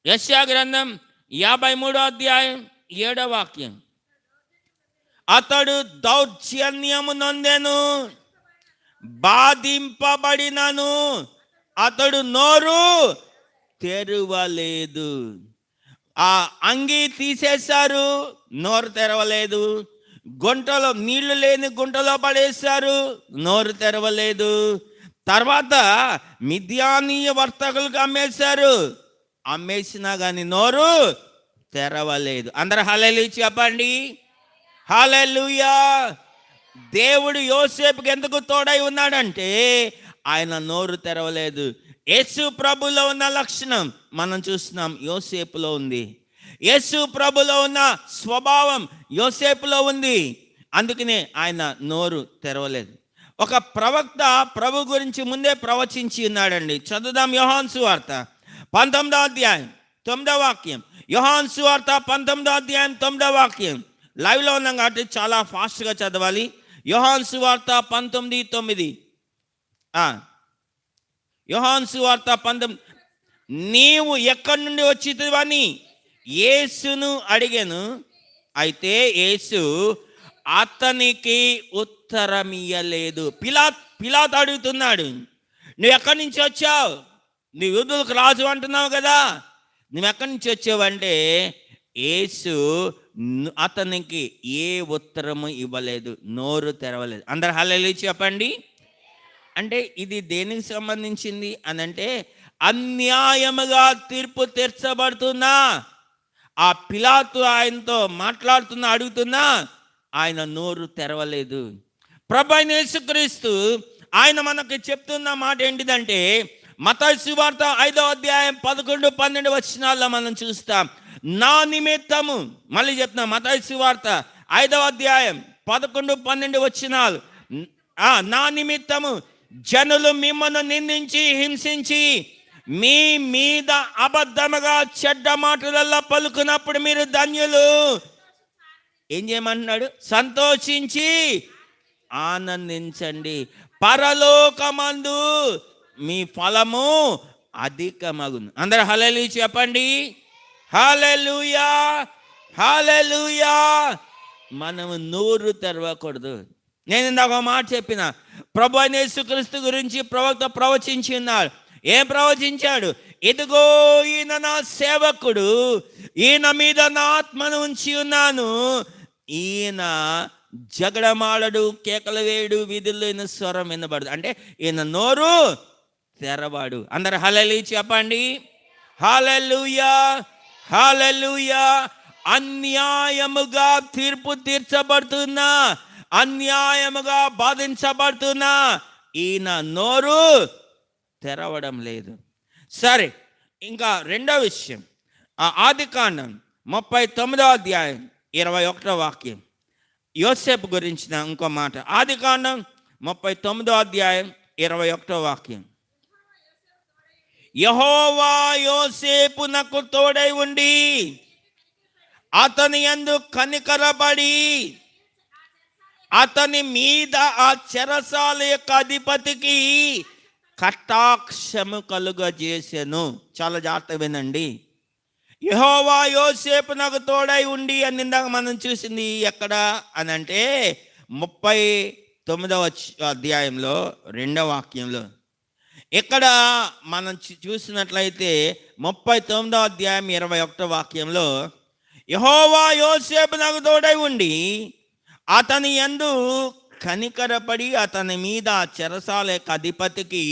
యెషయా గ్రంథం 53వ అధ్యాయం 7వ వాక్యం. అతడు దౌర్జన్యము నొందెను, బాధింపబడినను అతడు నోరు తెరవలేదు. ఆ అంగి తీసేశారు, నోరు తెరవలేదు. గుంటలో నీళ్లు లేని గుంటలో పడేశారు, నోరు తెరవలేదు. తర్వాత మిద్యానీయ వర్తకులకు అమ్మేశారు, అమ్మేసినా కానీ నోరు తెరవలేదు. అందరు హల్లెలూయా చెప్పండి. హల్లెలూయా. దేవుడు యోసేపుకి ఎందుకు తోడై ఉన్నాడంటే ఆయన నోరు తెరవలేదు. యేసు ప్రభులో ఉన్న లక్షణం మనం చూస్తున్నాం, యోసేపులో ఉంది. యేసు ప్రభులో ఉన్న స్వభావం యోసేపులో ఉంది. అందుకనే ఆయన నోరు తెరవలేదు. ఒక ప్రవక్త ప్రభు గురించి ముందే ప్రవచించి ఉన్నాడండి. చదువుదాం. యోహాను సువార్త 19వ అధ్యాయం 9వ వాక్యం. యోహాను సువార్త 19వ అధ్యాయం 9వ వాక్యం. లైవ్లో ఉన్నాం కాబట్టి చాలా ఫాస్ట్గా చదవాలి. యోహాను సువార్త 19:9. యోహాను సువార్త 19. నీవు ఎక్కడి నుండి వచ్చితివని యేసును అడిగాను. అయితే యేసు అతనికి ఉత్తరమియ్యలేదు. పిలాతు అడుగుతున్నాడు, నువ్వు ఎక్కడి నుంచి వచ్చావు? నువ్వు యూదులకు రాజు అంటున్నావు కదా, నువ్వు ఎక్కడి నుంచి వచ్చావంటే యేసు అతనికి ఏ ఉత్తరము ఇవ్వలేదు, నోరు తెరవలేదు. అందరు హల్లెలూయా చెప్పండి. అంటే ఇది దేనికి సంబంధించింది అని అంటే అన్యాయముగా తీర్పు తీర్చబడుతున్నా ఆ పిలాతు ఆయనతో మాట్లాడుతున్నా, అడుగుతున్నా, ఆయన నోరు తెరవలేదు. ప్రభువైన యేసుక్రీస్తు ఆయన మనకు చెప్తున్న మాట ఏంటిదంటే మత్తయి సువార్త 5వ అధ్యాయం 11, 12 వచనాల్లో మనం చూస్తాం. నా నిమిత్తము, మళ్ళీ చెప్తున్నా, మత్తయి సువార్త 5వ అధ్యాయం 11, 12 వచనాలు. నా నిమిత్తము జనులు మిమ్మల్ని నిందించి హింసించి మీ మీద అబద్ధముగా చెడ్డ మాటలల్లా పలుకున్నప్పుడు మీరు ధన్యులు. ఏం చేయమంటున్నాడు? సంతోషించి ఆనందించండి, పరలోకమందు మీ ఫలము అధికమగును. అందరు హల్లెలూయా చెప్పండి. హల్లెలూయా, హల్లెలూయా. మనము నోరు తెరవకూడదు. నేను ఇందాక మాట చెప్పిన ప్రభువైన యేసుక్రీస్తు గురించి ప్రవక్త ప్రవచించి ఉన్నాడు. ఏం ప్రవచించాడు? ఇదిగో ఈయన నా సేవకుడు, ఈయన మీద నా ఆత్మను ఉంచి ఉన్నాను, ఈయన జగడమాడడు, కేకలు వేడు, విధులైన స్వరం వినబడదు. అంటే ఈయన నోరు తెరవాడు. అందరు హల్లెలూయా చెప్పండి. హల్లెలూయా, హల్లెలూయా. అన్యాయముగా తీర్పు తీర్చబడుతున్నా, అన్యాయముగా బాధించబడుతున్నా ఈయన నోరు తెరవడం లేదు. సరే, ఇంకా రెండో విషయం, ఆదికాండం 39వ అధ్యాయం 21వ వాక్యం. యోసేపు గురించిన ఇంకో మాట. ఆదికాండం 39వ అధ్యాయం 21వ వాక్యం. యెహోవా యోసేపునకు తోడై ఉండి అతని యందు కనికరపడి అతని మీద ఆ చెరసాల యొక్క అధిపతికి కటాక్షము కలుగజేసెను. చాలా జాగ్రత్త వినండి. యెహోవా యోసేపునకు తోడై ఉండి అని ఇందాక మనం చూసింది ఎక్కడ అని అంటే 39వ అధ్యాయంలో 2వ వాక్యంలో. ఇక్కడ మనం చూసినట్లయితే 39వ అధ్యాయం 21వ వాక్యంలో యెహోవా యోసేపునకు తోడై ఉండి అతని యందు కనికరపడి అతని మీద చెరసాల యొక్క అధిపతికి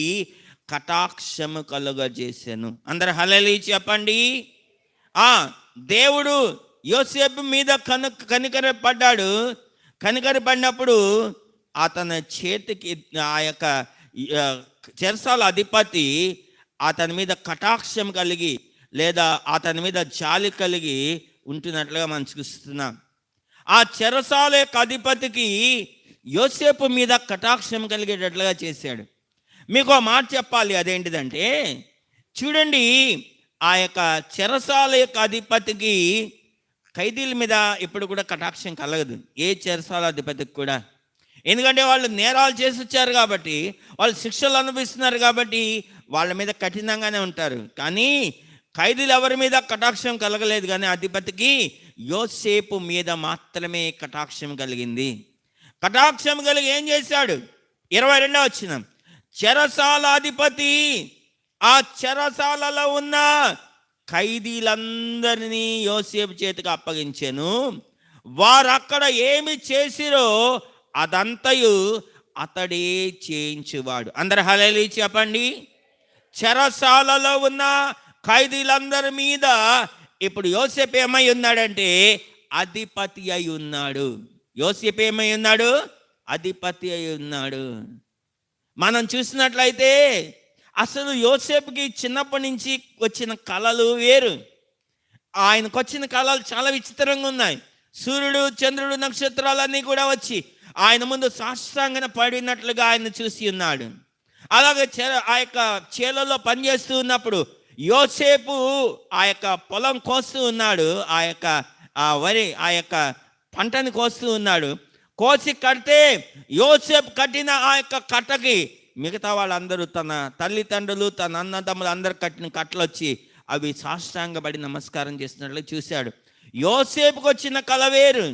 కటాక్షము కలుగజేసెను. అందరు హల్లెలూయా చెప్పండి. దేవుడు యోసేపు మీద కనికరపడ్డాడు. కనికరపడినప్పుడు అతని చేతికి ఆ యొక్క ఆ, చెరసాల అధిపతి అతని మీద కటాక్షం కలిగి లేదా అతని మీద జాలి కలిగి ఉంటున్నట్లుగా మనం చూస్తున్నాం. ఆ చెరసాల యొక్క అధిపతికి యోసేపు మీద కటాక్షం కలిగేటట్లుగా చేశాడు. మీకు ఒక మాట చెప్పాలి, అదేంటిదంటే చూడండి, ఆ యొక్క చెరసాల యొక్క అధిపతికి ఖైదీల మీద ఇప్పుడు కూడా కటాక్షం కలగదు, ఏ చెరసాల అధిపతికి కూడా. ఎందుకంటే వాళ్ళు నేరాలు చేసి వచ్చారు కాబట్టి, వాళ్ళు శిక్షలు అనుభవిస్తున్నారు కాబట్టి వాళ్ళ మీద కఠినంగానే ఉంటారు. కానీ ఖైదీలు ఎవరి మీద కటాక్షం కలగలేదు, కానీ అధిపతికి యోసేపు మీద మాత్రమే కటాక్షం కలిగింది. కటాక్షం కలిగి ఏం చేశాడు? 22వ వచనం, చెరసాల అధిపతి ఆ చెరసాలలో ఉన్న ఖైదీలందరినీ యోసేపు చేతికి అప్పగించెను. వారు అక్కడ ఏమి చేసిరో అదంతయు అతడే చేయించువాడు. అందరు హల్లెలూయా చెప్పండి. చెరసాలలో ఉన్న ఖైదీలందరి మీద ఇప్పుడు యోసేపు ఏమై ఉన్నాడంటే అధిపతి అయి ఉన్నాడు. యోసేపు ఏమై ఉన్నాడు? అధిపతి అయి ఉన్నాడు. మనం చూసినట్లయితే అసలు యోసేపుకి చిన్నప్పటి నుంచి వచ్చిన కళలు వేరు. ఆయనకు వచ్చిన కళలు చాలా విచిత్రంగా ఉన్నాయి. సూర్యుడు, చంద్రుడు, నక్షత్రాలన్నీ కూడా వచ్చి ఆయన ముందు సాష్టాంగన పడినట్లుగా ఆయన చూసి ఉన్నాడు. అలాగే ఆ యొక్క చేలలో పనిచేస్తూ ఉన్నప్పుడు యోసేపు ఆ యొక్క పొలం కోస్తూ ఉన్నాడు, ఆ యొక్క వరి ఆ యొక్క పంటని కోస్తూ ఉన్నాడు. కోసి కడితే యోసేపు కట్టిన ఆ యొక్క కట్టకి మిగతా వాళ్ళందరూ, తన తల్లిదండ్రులు, తన అన్నదమ్ములు అందరు కట్టిన కట్టలు వచ్చి అవి సాష్టాంగపడి నమస్కారం చేస్తున్నట్లు చూశాడు. యోసేపుకి వచ్చిన కళ వేరు,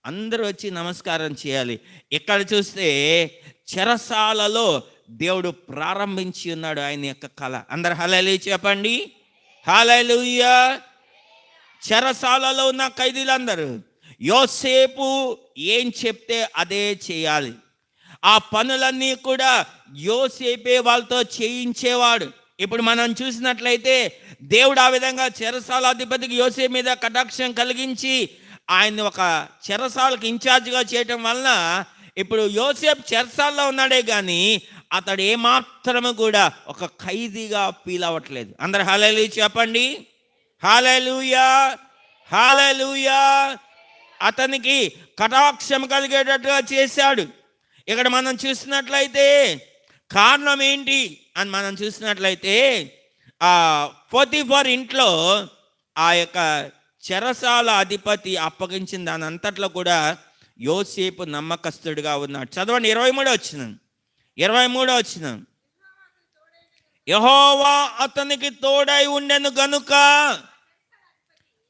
అందరూ వచ్చి నమస్కారం చేయాలి. ఇక్కడ చూస్తే చెరసాలలో దేవుడు ప్రారంభించి ఉన్నాడు ఆయన యొక్క కళ. అందరు హల్లెలూయా చెప్పండి. హల్లెలూయా. చెరసాలలో ఉన్న ఖైదీలందరూ యోసేపు ఏం చెప్తే అదే చేయాలి. ఆ పనులన్నీ కూడా యోసేపే వాళ్ళతో చేయించేవాడు. ఇప్పుడు మనం చూసినట్లయితే దేవుడు ఆ విధంగా చెరసాల అధిపతికి యోసేపు మీద కటాక్షం కలిగించి ఆయన్ని ఒక చెరసాలకు ఇన్ఛార్జిగా చేయటం వలన ఇప్పుడు యోసేపు చెరసాల్లో ఉన్నాడే కానీ అతడు ఏమాత్రము కూడా ఒక ఖైదీగా ఫీల్ అవ్వట్లేదు. అందరు హల్లెలూయా చెప్పండి. హల్లెలూయా, హల్లెలూయా. అతనికి కటాక్షం కలిగేటట్టుగా చేశాడు. ఇక్కడ మనం చూసినట్లయితే కారణం ఏంటి అని మనం చూసినట్లయితే పోతీఫర్ ఇంట్లో ఆ యొక్క చెరసాల అధిపతి అప్పగించిన దాని అంతట్లో కూడా యోసేపు నమ్మకస్తుడిగా ఉన్నాడు. చదవండి 23వ వచనం. 23వ వచనం, యెహోవా అతనికి తోడై ఉండెను గనుక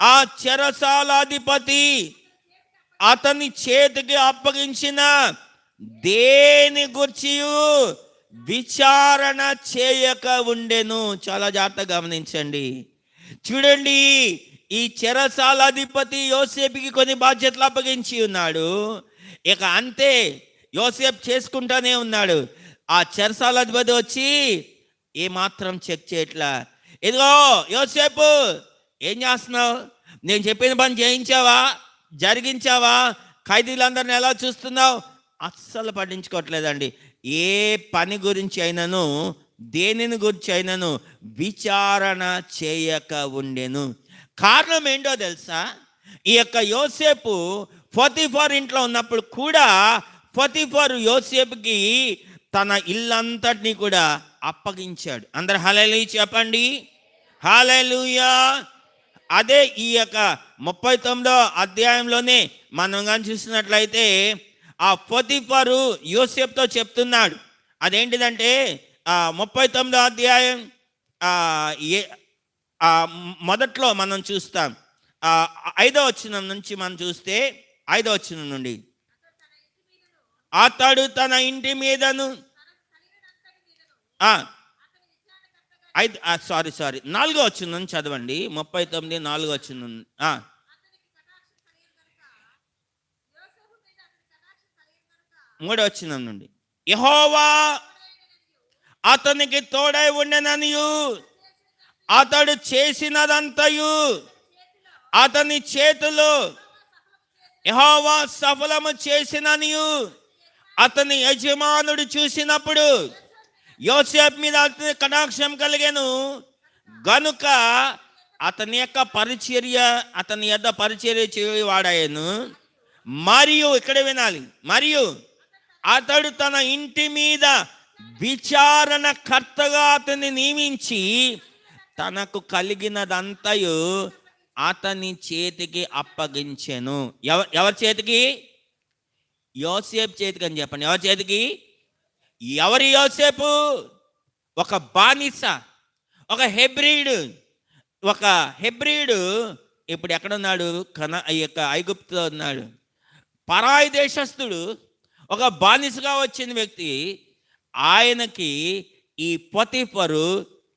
ఆ చెరసాల అధిపతి అతని చేతికి అప్పగించిన దేని గుర్చియు విచారణ చేయక ఉండెను. చాలా జాగ్రత్తగా గమనించండి. చూడండి, ఈ చెరసాల అధిపతి యోసేపుకి కొన్ని బాధ్యతలు అప్పగించి ఉన్నాడు. ఇక అంతే, యోసేపు చేసుకుంటానే ఉన్నాడు. ఆ చెరసాల అధిపతి వచ్చి ఏమాత్రం చెక్ చేయట్లా. ఇదిగో యోసేపు, ఏం చేస్తున్నావు? నేను చెప్పిన పని చేయించావా? జరిగించావా? ఖైదీలందరిని ఎలా చూస్తున్నావు? అస్సలు పట్టించుకోవట్లేదండి. ఏ పని గురించి అయినను, దేనిని గురించి అయినను విచారణ చేయక ఉండెను. కారణం ఏంటో తెలుసా? ఈ యొక్క యోసేపు పోతీఫర్ ఇంట్లో ఉన్నప్పుడు కూడా పోతీఫర్ యోసేపుకి తన ఇల్లంతటినీ కూడా అప్పగించాడు. అందరు హల్లెలూయా చెప్పండి. హల్లెలూయా. అదే ఈ యొక్క 39వ అధ్యాయంలోనే మనం కానీ చూసినట్లయితే ఆ పోతీఫరు యోసేపుతో చెప్తున్నాడు. అదేంటిదంటే 39వ అధ్యాయం మొదట్లో మనం చూస్తాం. 5వ వచనం నుంచి మనం చూస్తే 5వ వచనం నుండి, అతడు తన ఇంటి మీదను 4వ వచనం చదవండి. 39 4వ వచనం. 3వ వచనం నుండి, యెహోవా అతనికి తోడై ఉండెననియు అతడు చేసినదంతయు అతని చేతిలో యెహోవా సఫలము చేసిననియు అతని యజమానుడు చూసినప్పుడు యోసేపు మీద అతని కటాక్షం కలిగెను గనుక అతని యొక్క పరిచర్య అతని యొద్ద పరిచర్య చేయవాడాయను. మరియు ఇక్కడ వినాలి, మరియు అతడు తన ఇంటి మీద విచారణకర్తగా అతన్ని నియమించి తనకు కలిగినదంతయు అతని చేతికి అప్పగించెను. ఎవరి చేతికి? యోసేపు చేతికి అని చెప్పండి. ఎవరి చేతికి? ఎవరి యోసేపు? ఒక బానిస, ఒక హెబ్రీడు ఇప్పుడు ఎక్కడున్నాడు? ఈ యొక్క ఐగుప్తులో ఉన్నాడు. పరాయి దేశస్థుడు, ఒక బానిసగా వచ్చిన వ్యక్తి. ఆయనకి ఈ పొతిఫరు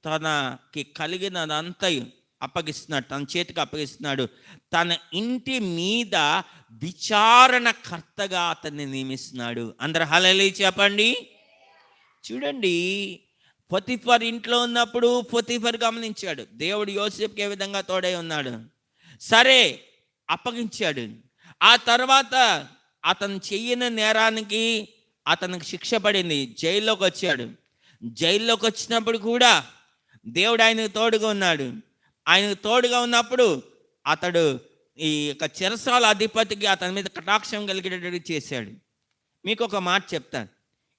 తనకి కలిగినదంతయు అప్పగిస్తున్నాడు, తన చేతికి అప్పగిస్తున్నాడు. తన ఇంటి మీద విచారణకర్తగా అతన్ని నియమిస్తున్నాడు. అందరు హల్లెలూయా చెప్పండి. చూడండి, పొతిఫర్ ఇంట్లో ఉన్నప్పుడు పొతిఫర్ గమనించాడు దేవుడు యోసేపుకి ఏ విధంగా తోడై ఉన్నాడు. సరే, అప్పగించాడు. ఆ తర్వాత అతను చెయ్యని నేరానికి అతనికి శిక్ష పడింది, జైల్లోకి వచ్చాడు. జైల్లోకి వచ్చినప్పుడు కూడా దేవుడు ఆయనకు తోడుగా ఉన్నాడు. ఆయనకు తోడుగా ఉన్నప్పుడు అతడు ఈ యొక్క చెరసాల అధిపతికి అతని మీద కటాక్షం కలిగేటట్టు చేశాడు. మీకు ఒక మాట చెప్తాను,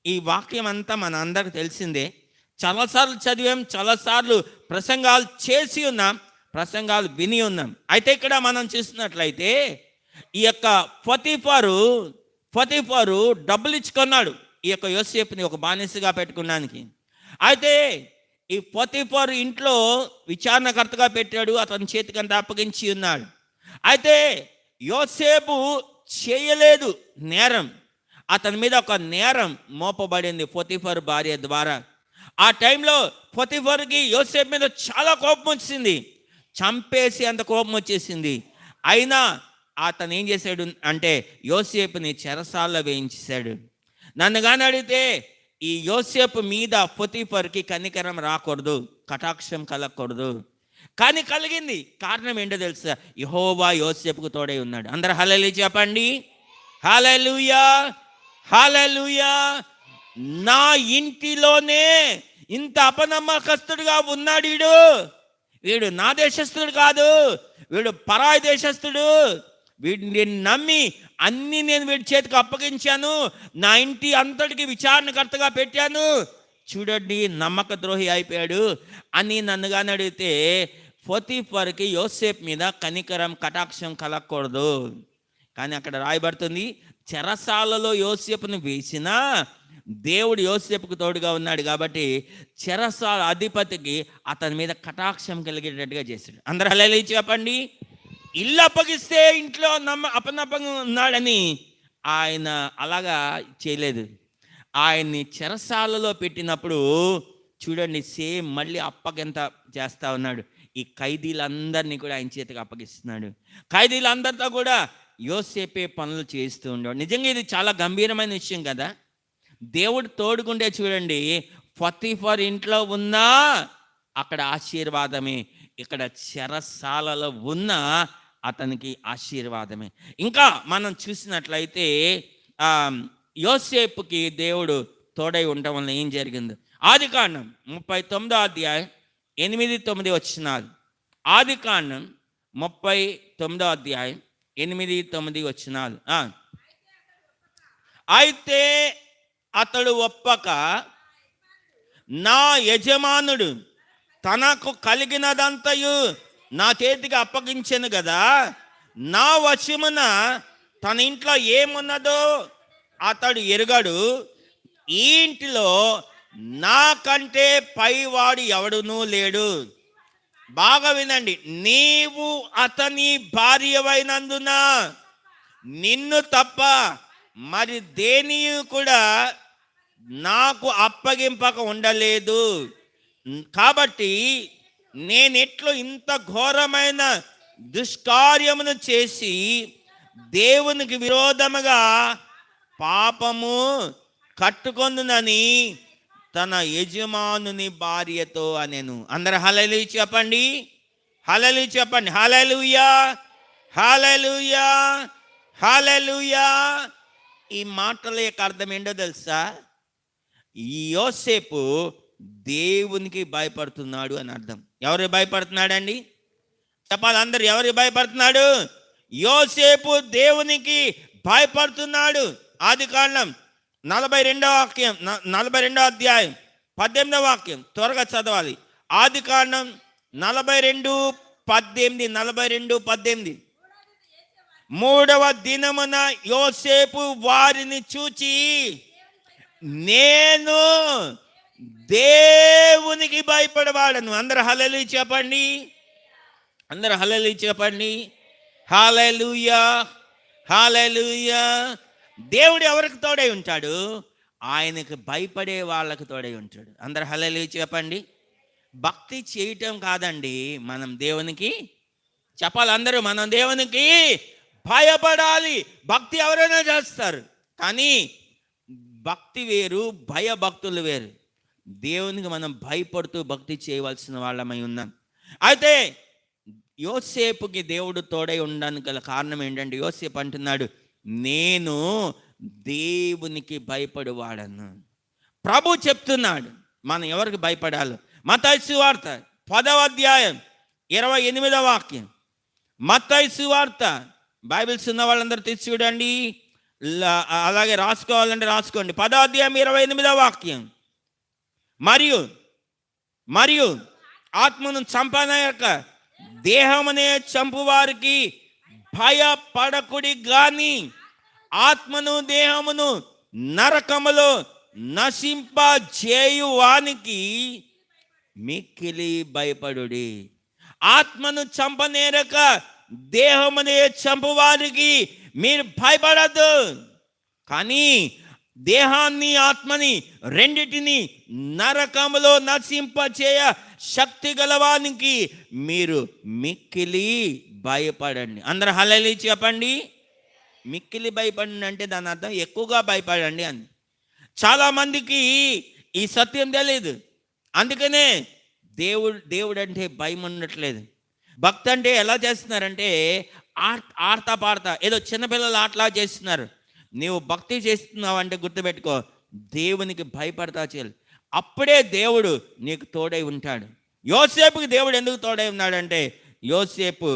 ఈ వాక్యం అంతా మన అందరికి తెలిసిందే, చాలాసార్లు చదివాం, చాలాసార్లు ప్రసంగాలు చేసి ఉన్నాం, ప్రసంగాలు విని ఉన్నాం. అయితే ఇక్కడ మనం చూసినట్లయితే ఈ యొక్క పొతిఫరు డబ్బులు ఇచ్చుకున్నాడు ఈ యొక్క యోసేపుని ఒక బానిసగా పెట్టుకున్నానికి. అయితే ఈ పొతిఫరు ఇంట్లో విచారణకర్తగా పెట్టాడు, అతని చేతికంతా అప్పగించి ఉన్నాడు. అయితే యోసేపు చేయలేదు నేరం, అతని మీద ఒక నేరం మోపబడింది పొతిఫరు భార్య ద్వారా. ఆ టైంలో పొతిఫరుకి యోసేపు మీద చాలా కోపం వచ్చింది, చంపేసి అంత కోపం వచ్చేసింది. అయినా అతను ఏం చేశాడు అంటే యోసేపుని చెరసాల్లో వేయించేశాడు. నన్ను కానీ అడిగితే ఈ యోసేపు మీద పొతిఫర్కి కనికరం రాకూడదు, కటాక్షం కలగకూడదు. కానీ కలిగింది. కారణం ఏంటో తెలుసా? యెహోవా యోసేపుకు తోడై ఉన్నాడు. అందరూ హల్లెలూయా చెప్పండి. హల్లెలూయా, హల్లెలూయా. నా ఇంటిలోనే ఇంత అపనమ్మకస్తుడుగా ఉన్నాడు వీడు నా దేశస్థుడు కాదు, వీడు పరాయి దేశస్థుడు, వీడిని నమ్మి అన్నీ నేను వీడి చేతికి అప్పగించాను, నా ఇంటి అంతటికి విచారణకర్తగా పెట్టాను, చూడండి నమ్మక ద్రోహి అయిపోయాడు అని నన్ను కానీ అడిగితే పొతిఫర్కి యోసేపు మీద కనికరం కటాక్షం కలగకూడదు. కానీ అక్కడ రాయబడుతుంది, చెరసాలలో యోసేపును వేసినా దేవుడు యోసేపుకు తోడుగా ఉన్నాడు కాబట్టి చెరసాల అధిపతికి అతని మీద కటాక్షం కలిగేటట్టుగా చేశాడు. అందరూ హల్లెలూయా చెప్పండి. ఇల్లు అప్పగిస్తే ఇంట్లో అపనమ్మకంగా ఉన్నాడని ఆయన అలాగా చేయలేదు. ఆయన్ని చెరసాలలో పెట్టినప్పుడు చూడండి సేమ్ మళ్ళీ అప్పగింత చేస్తూ ఉన్నాడు. ఈ ఖైదీలందరినీ కూడా ఆయన చేతికి అప్పగిస్తున్నాడు. ఖైదీలందరితో కూడా యోసేపే పనులు చేస్తూ ఉన్నాడు. నిజంగా ఇది చాలా గంభీరమైన విషయం కదా. దేవుడు తోడుకుంటే చూడండి, పొతిఫర్ ఇంట్లో ఉన్నా అక్కడ ఆశీర్వాదమే, ఇక్కడ చెరసాలలో ఉన్నా అతనికి ఆశీర్వాదమే. ఇంకా మనం చూసినట్లయితే యోసేపుకి దేవుడు తోడై ఉండటం వల్ల ఏం జరిగింది? ఆదికాండం 39వ అధ్యాయం 8-9 వచనాలు. ఆదికాండం 39వ అధ్యాయం 8-9 వచనాలు. అయితే అతడు ఒప్పక, నా యజమానుడు తనకు కలిగినదంతయు నా చేతికి అప్పగించెను కదా, నా వశమున తన ఇంట్లో ఏమున్నదో అతడు ఎరుగడు, ఈ ఇంటిలో నాకంటే పైవాడు ఎవడునూ లేడు. బాగా వినండి, నీవు అతని భార్యవైనందున నిన్ను తప్ప మరి దేని కూడా నాకు అప్పగింపక ఉండలేదు. కాబట్టి నేనెట్లు ఇంత ఘోరమైన దుష్కార్యమును చేసి దేవునికి విరోధముగా పాపము కట్టుకొందునని తన యజమానుని భార్యతో అనెను. అందరూ హల్లెలూయా చెప్పండి. హల్లెలూయా చెప్పండి. హల్లెలూయా, హల్లెలూయా, హల్లెలూయా. ఈ మాటల యొక్క అర్థం ఏంటో తెలుసా? ఈ యోసేపు దేవునికి భయపడుతున్నాడు అని అర్థం. ఎవరు భయపడుతున్నాడండి? చెప్పాలి అందరు, ఎవరికి భయపడుతున్నాడు? యోసేపు దేవునికి భయపడుతున్నాడు. ఆదికాండం 42 అధ్యాయం 18వ వాక్యం త్వరగా చదవాలి. ఆదికాండం 42:18. 3వ దినమున యోసేపు వారిని చూచి, నేను దేవునికి భయపడవాడను. అందరు హల్లెలూయా చెప్పండి. అందరు హల్లెలూయా చెప్పండి. హల్లెలూయా, హల్లెలూయా. దేవుడు ఎవరికి తోడై ఉంటాడు? ఆయనకు భయపడే వాళ్ళకి తోడై ఉంటాడు. అందరు హల్లెలూయా చెప్పండి. భక్తి చేయటం కాదండి, మనం దేవునికి చెప్పాలి. అందరూ మనం దేవునికి భయపడాలి. భక్తి ఎవరైనా చేస్తారు, కానీ భక్తి వేరు, భయభక్తులు వేరు. దేవునికి మనం భయపడుతూ భక్తి చేయవలసిన వాళ్ళమై ఉన్నాం. అయితే యోసేపుకి దేవుడు తోడై ఉండడానికి గల కారణం ఏంటంటే, యోసేపు అంటున్నాడు, నేను దేవునికి భయపడువాడను. ప్రభు చెప్తున్నాడు మనం ఎవరికి భయపడాలి. మత్తయి సువార్త 10వ అధ్యాయం 28వ వాక్యం. మత్తయి సువార్త, బైబిల్స్ ఉన్న వాళ్ళందరూ తెచ్చి చూడండి, అలాగే రాసుకోవాలంటే రాసుకోండి. 10వ అధ్యాయం 28వ వాక్యం. మరియు ఆత్మను చంపనయక దేహమనే చంపువారికి భయపడకుడి గాని ఆత్మను దేహమును నరకములో నశింపజేయువానికి మిక్కిలి భయపడుడి. ఆత్మను చంపనేరక దేహమునే చంపువారికి మీరు భయపడద్దు, కానీ దేహాన్ని ఆత్మని రెండిటిని నరకములో నశింపచేయ శక్తి గలవానికి మీరు మిక్కిలి భయపడండి. అందరూ హల్లెలూయా చెప్పండి. మిక్కిలి భయపడండి అంటే దాని అర్థం ఎక్కువగా భయపడండి అని. చాలామందికి ఈ సత్యం తెలియదు, అందుకనే దేవుడు అంటే భయం ఉండట్లేదు. భక్తి అంటే ఎలా చేస్తున్నారంటే ఆడతా పాడతా ఏదో చిన్నపిల్లలు ఆటలా చేస్తున్నారు. నీవు భక్తి చేస్తున్నావు అంటే గుర్తుపెట్టుకో, దేవునికి భయపడతా చేయాలి, అప్పుడే దేవుడు నీకు తోడై ఉంటాడు. యోసేపుకి దేవుడు ఎందుకు తోడై ఉన్నాడంటే, యోసేపు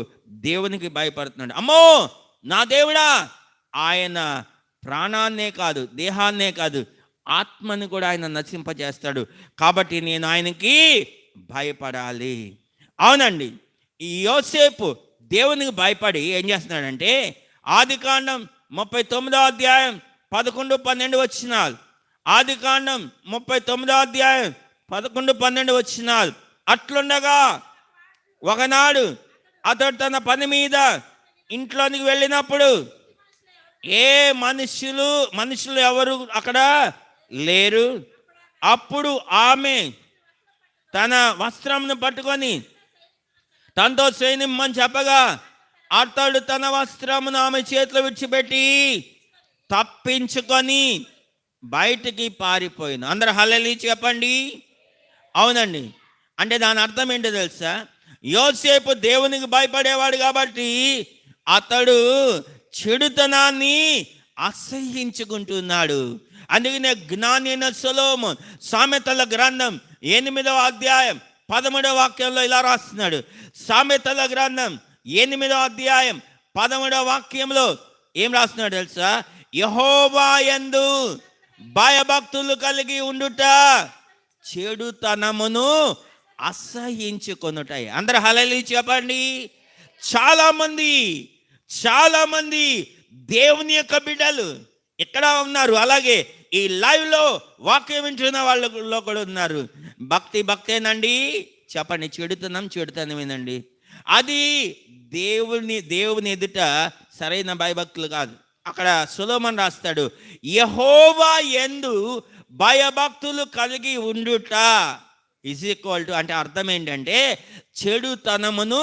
దేవునికి భయపడుతున్నాడు. అమ్మో నా దేవుడా, ఆయన ప్రాణాన్నే కాదు, దేహాన్నే కాదు, ఆత్మని కూడా ఆయన నశింపజేస్తాడు, కాబట్టి నేను ఆయనకి భయపడాలి. అవునండి, ఈ యోసేపు దేవునికి భయపడి ఏం చేస్తున్నాడంటే, ఆదికాండం 39వ అధ్యాయం 11-12 వచనాలు. ఆదికాండం 39వ అధ్యాయం 11-12 వచనాలు. అట్లుండగా ఒకనాడు అతడు తన పని మీద ఇంట్లోనికి వెళ్ళినప్పుడు ఏ మనుషులు ఎవరు అక్కడ లేరు. అప్పుడు ఆమె తన వస్త్రంను పట్టుకొని తనతో శ్రేణిమ్మని చెప్పగా అతడు తన వస్త్రమును ఆమె చేతిలో విడిచిపెట్టి తప్పించుకొని బయటికి పారిపోయిన. అందరూ హల్లెలూయా చెప్పండి. అవునండి, అంటే దాని అర్థం ఏంటో తెలుసా? యోసేపు దేవునికి భయపడేవాడు కాబట్టి అతడు చెడుతనాన్ని అసహ్యించుకుంటున్నాడు. అందుకనే జ్ఞాని అయిన సొలొమోను సామెతల గ్రంథం 8వ అధ్యాయం 13వ వాక్యంలో ఇలా రాస్తున్నాడు. సామెతల గ్రంథం 8వ అధ్యాయం 13వ వాక్యంలో ఏం రాస్తున్నాడు తెలుసా? యెహోవా యందు భయభక్తులు కలిగి ఉండుట చెడుతనమును అసహ్యించుకొనుటాయి. అందరూ హల్లెలూయా చెప్పండి. చాలా మంది దేవుని యొక్క బిడ్డలు ఇక్కడ ఉన్నారు, అలాగే ఈ లైవ్లో వాక్యం వింటున్న వాళ్ళలో కూడా ఉన్నారు. భక్తేనండి చెప్పండి. చెడుతనమేనండి. అది దేవుని ఎదుట సరైన భయభక్తులు కాదు. అక్కడ సొలొమోను రాస్తాడు, యెహోవా యందు భయభక్తులు కలిగి ఉండుట = అంటే అర్థం ఏంటంటే చెడుతనమును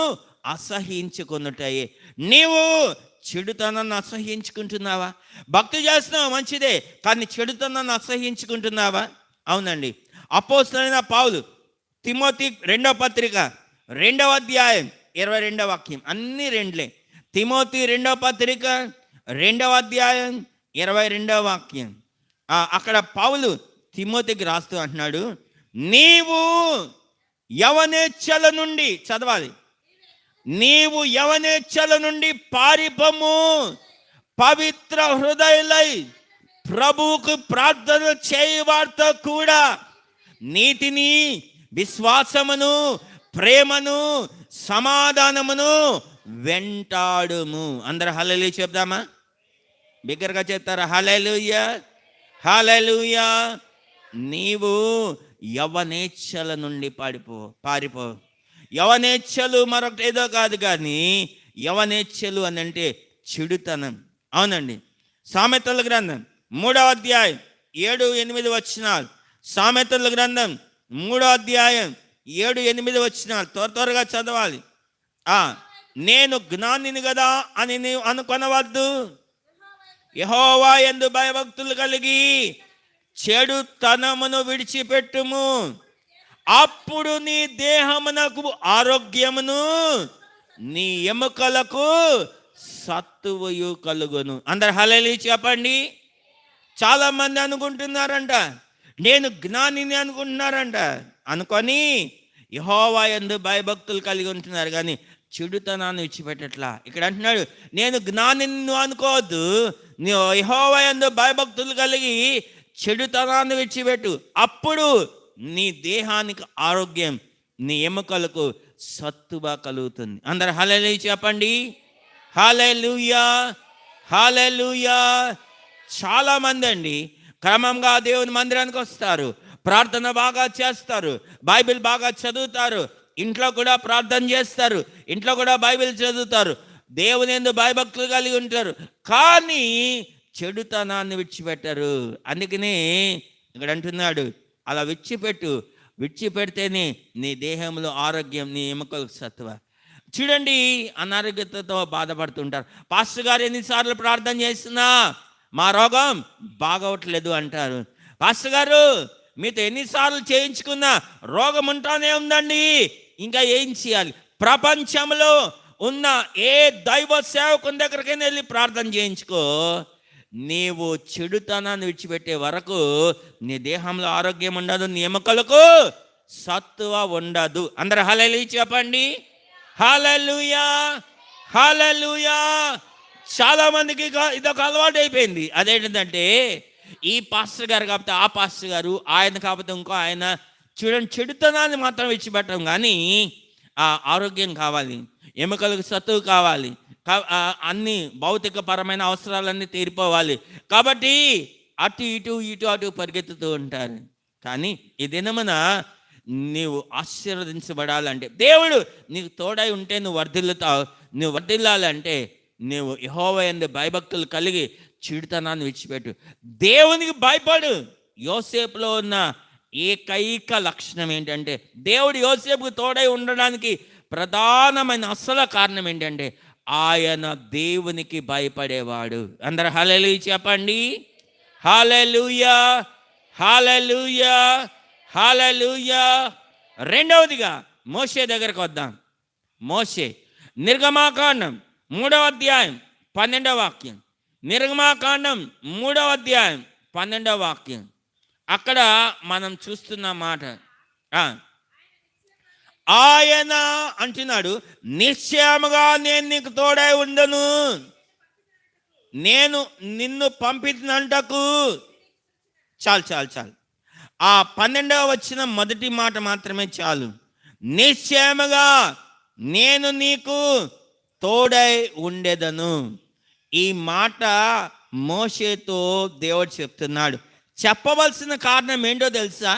అసహ్యించుకొనుటయే. నీవు చెడుతనాన్ని అసహ్యించుకుంటున్నావా? భక్తి చేస్తున్నావు మంచిదే, కానీ చెడుతనాన్ని అసహ్యించుకుంటున్నావా? అవునండి. అపోస్తలుడైన పౌలు తిమోతి 2వ పత్రిక 2వ అధ్యాయం 22వ వాక్యం, అన్ని రెండులే. తిమోతి 2వ పత్రిక 2వ అధ్యాయం 22వ వాక్యం. అక్కడ పౌలు తిమోతికి రాస్తూ అంటున్నాడు, నీవు యవనేచ్ఛల నుండి, చదవాలి, నీవు యవనేచ్ఛల నుండి పారిపము, పవిత్ర హృదయులై ప్రభువుకు ప్రార్థన చేయవారితో కూడా నీతిని, విశ్వాసమును, ప్రేమను, సమాధానమును వెంటాడుము. అందరు హల్లెలూయా చెప్దామా? బిగ్గరగా చెప్తారా? హల్లెలూయా, హల్లెలూయా. నీవు యవనేచ్ఛల నుండి పారిపో. యవనేచ్ఛలు మరొకటి ఏదో కాదు, కానీ యవనేచ్ఛలు అని అంటే చెడుతనం. అవునండి. సామెతల గ్రంథం 3వ అధ్యాయం 7-8 వచనాలు. సామెతల గ్రంథం 3వ అధ్యాయం 7-8 వచనాలు త్వరగా చదవాలి. నేను జ్ఞానిని కదా అని నీవు అనుకొనవద్దు. యెహోవా యందు భయభక్తులు కలిగి చెడుతనమును విడిచిపెట్టుము, అప్పుడు నీ దేహమునకు ఆరోగ్యమును, నీ ఎముకలకు సత్తువయు కలుగును. అందరు హల్లెలూయా చెప్పండి. చాలా మంది అనుకుంటున్నారంట, నేను జ్ఞానిని అనుకుంటున్నారంట. అనుకొని యెహోవా యందు భయభక్తులు కలిగి ఉంటున్నారు, కానీ చెడుతనాన్ని విడిచిపెట్టట్లా. ఇక్కడ అంటున్నాడు, నేను జ్ఞానిని నువ్వు అనుకోవద్దు, నువ్వు యెహోవా యందు భయభక్తులు కలిగి చెడుతనాన్ని విడిచిపెట్టు, అప్పుడు నీ దేహానికి ఆరోగ్యం, నీ ఎముకలకు సత్తువ కలుగుతుంది. అందరు హల్లెలూయా చెప్పండి. హల్లెలూయా, హల్లెలూయా. చాలా మంది అండి క్రమంగా దేవుని మందిరానికి వస్తారు, ప్రార్థన బాగా చేస్తారు, బైబిల్ బాగా చదువుతారు, ఇంట్లో కూడా ప్రార్థన చేస్తారు, ఇంట్లో కూడా బైబిల్ చదువుతారు, దేవుని యందు భయభక్తులు కలిగి ఉంటారు, కానీ చెడుతనాన్ని విడిచిపెట్టరు. అందుకనే ఇక్కడ అంటున్నాడు, అలా విడిచిపెడితేనే నీ దేహంలో ఆరోగ్యం, నీ ఎముకలకు సత్తువ. చూడండి, అనారోగ్యతతో బాధపడుతుంటారు. పాస్టర్ గారు ఎన్నిసార్లు ప్రార్థన చేసినా మా రోగం బాగవట్లేదు అంటారు. పాస్టర్ గారు మీతో ఎన్నిసార్లు చేయించుకున్నా రోగం ఉంటానే ఉందండి, ఇంకా ఏం చేయాలి? ప్రపంచంలో ఉన్న ఏ దైవ సేవకుని దగ్గరికైనా వెళ్ళి ప్రార్థన చేయించుకో, నీవు చెడుతనాన్ని విడిచిపెట్టే వరకు నీ దేహంలో ఆరోగ్యం ఉండదు, నీ ఎముకలకు సత్తువ ఉండదు. అందరు హల్లెలూయా చెప్పండి. హల్లెలూయా, హల్లెలూయా. చాలా మందికి ఇదొక అలవాటు అయిపోయింది. అదేంటంటే, ఈ పాస్టర్ గారు కాకపోతే ఆ పాస్టర్ గారు, ఆయన కాకపోతే ఇంకో ఆయన, చూడండి, చెడుతనాన్ని మాత్రం విడిచిపెట్టడం, కానీ ఆరోగ్యం కావాలి, ఎముకలకు సత్తువ కావాలి, అన్ని భౌతిక పరమైన అవసరాలన్నీ తీరిపోవాలి. కాబట్టి ఇటు అటు పరిగెత్తుతూ ఉంటారు. కానీ ఈ దినమున నీవు ఆశీర్వదించబడాలంటే, దేవుడు నీకు తోడై ఉంటే నువ్వు వర్ధిల్లుతావు. నువ్వు వర్ధిల్లాలంటే నువ్వు యెహోవా యందు భయభక్తులు కలిగి చెడుతనాన్ని విడిచిపెట్టు, దేవునికి భయపడు. యోసేపులో ఉన్న ఏకైక లక్షణం ఏంటంటే, దేవుడు యోసేపుకు తోడై ఉండడానికి ప్రధానమైన అసలు కారణం ఏంటంటే, ఆయన దేవునికి భయపడేవాడు. అందరు హల్లెలూయా చెప్పండి. హల్లెలూయా, హల్లెలూయా, హల్లెలూయా. రెండవదిగా మోషే దగ్గరకు వద్దాం. మోషే నిర్గమాకాండం 3వ అధ్యాయం 12వ వాక్యం. నిర్గమాకాండం 3వ అధ్యాయం 12వ వాక్యం. అక్కడ మనం చూస్తున్న మాట, ఆయన అంటున్నాడు, నిశ్చయముగా నేను నీకు తోడై ఉండను, నేను నిన్ను పంపినంటకు. చాలు. ఆ 12వ వచనం మొదటి మాట మాత్రమే చాలు. నిశ్చయముగా నేను నీకు తోడై ఉండేదను. ఈ మాట మోషేతో దేవుడు చెప్తున్నాడు. చెప్పవలసిన కారణం ఏంటో తెలుసా?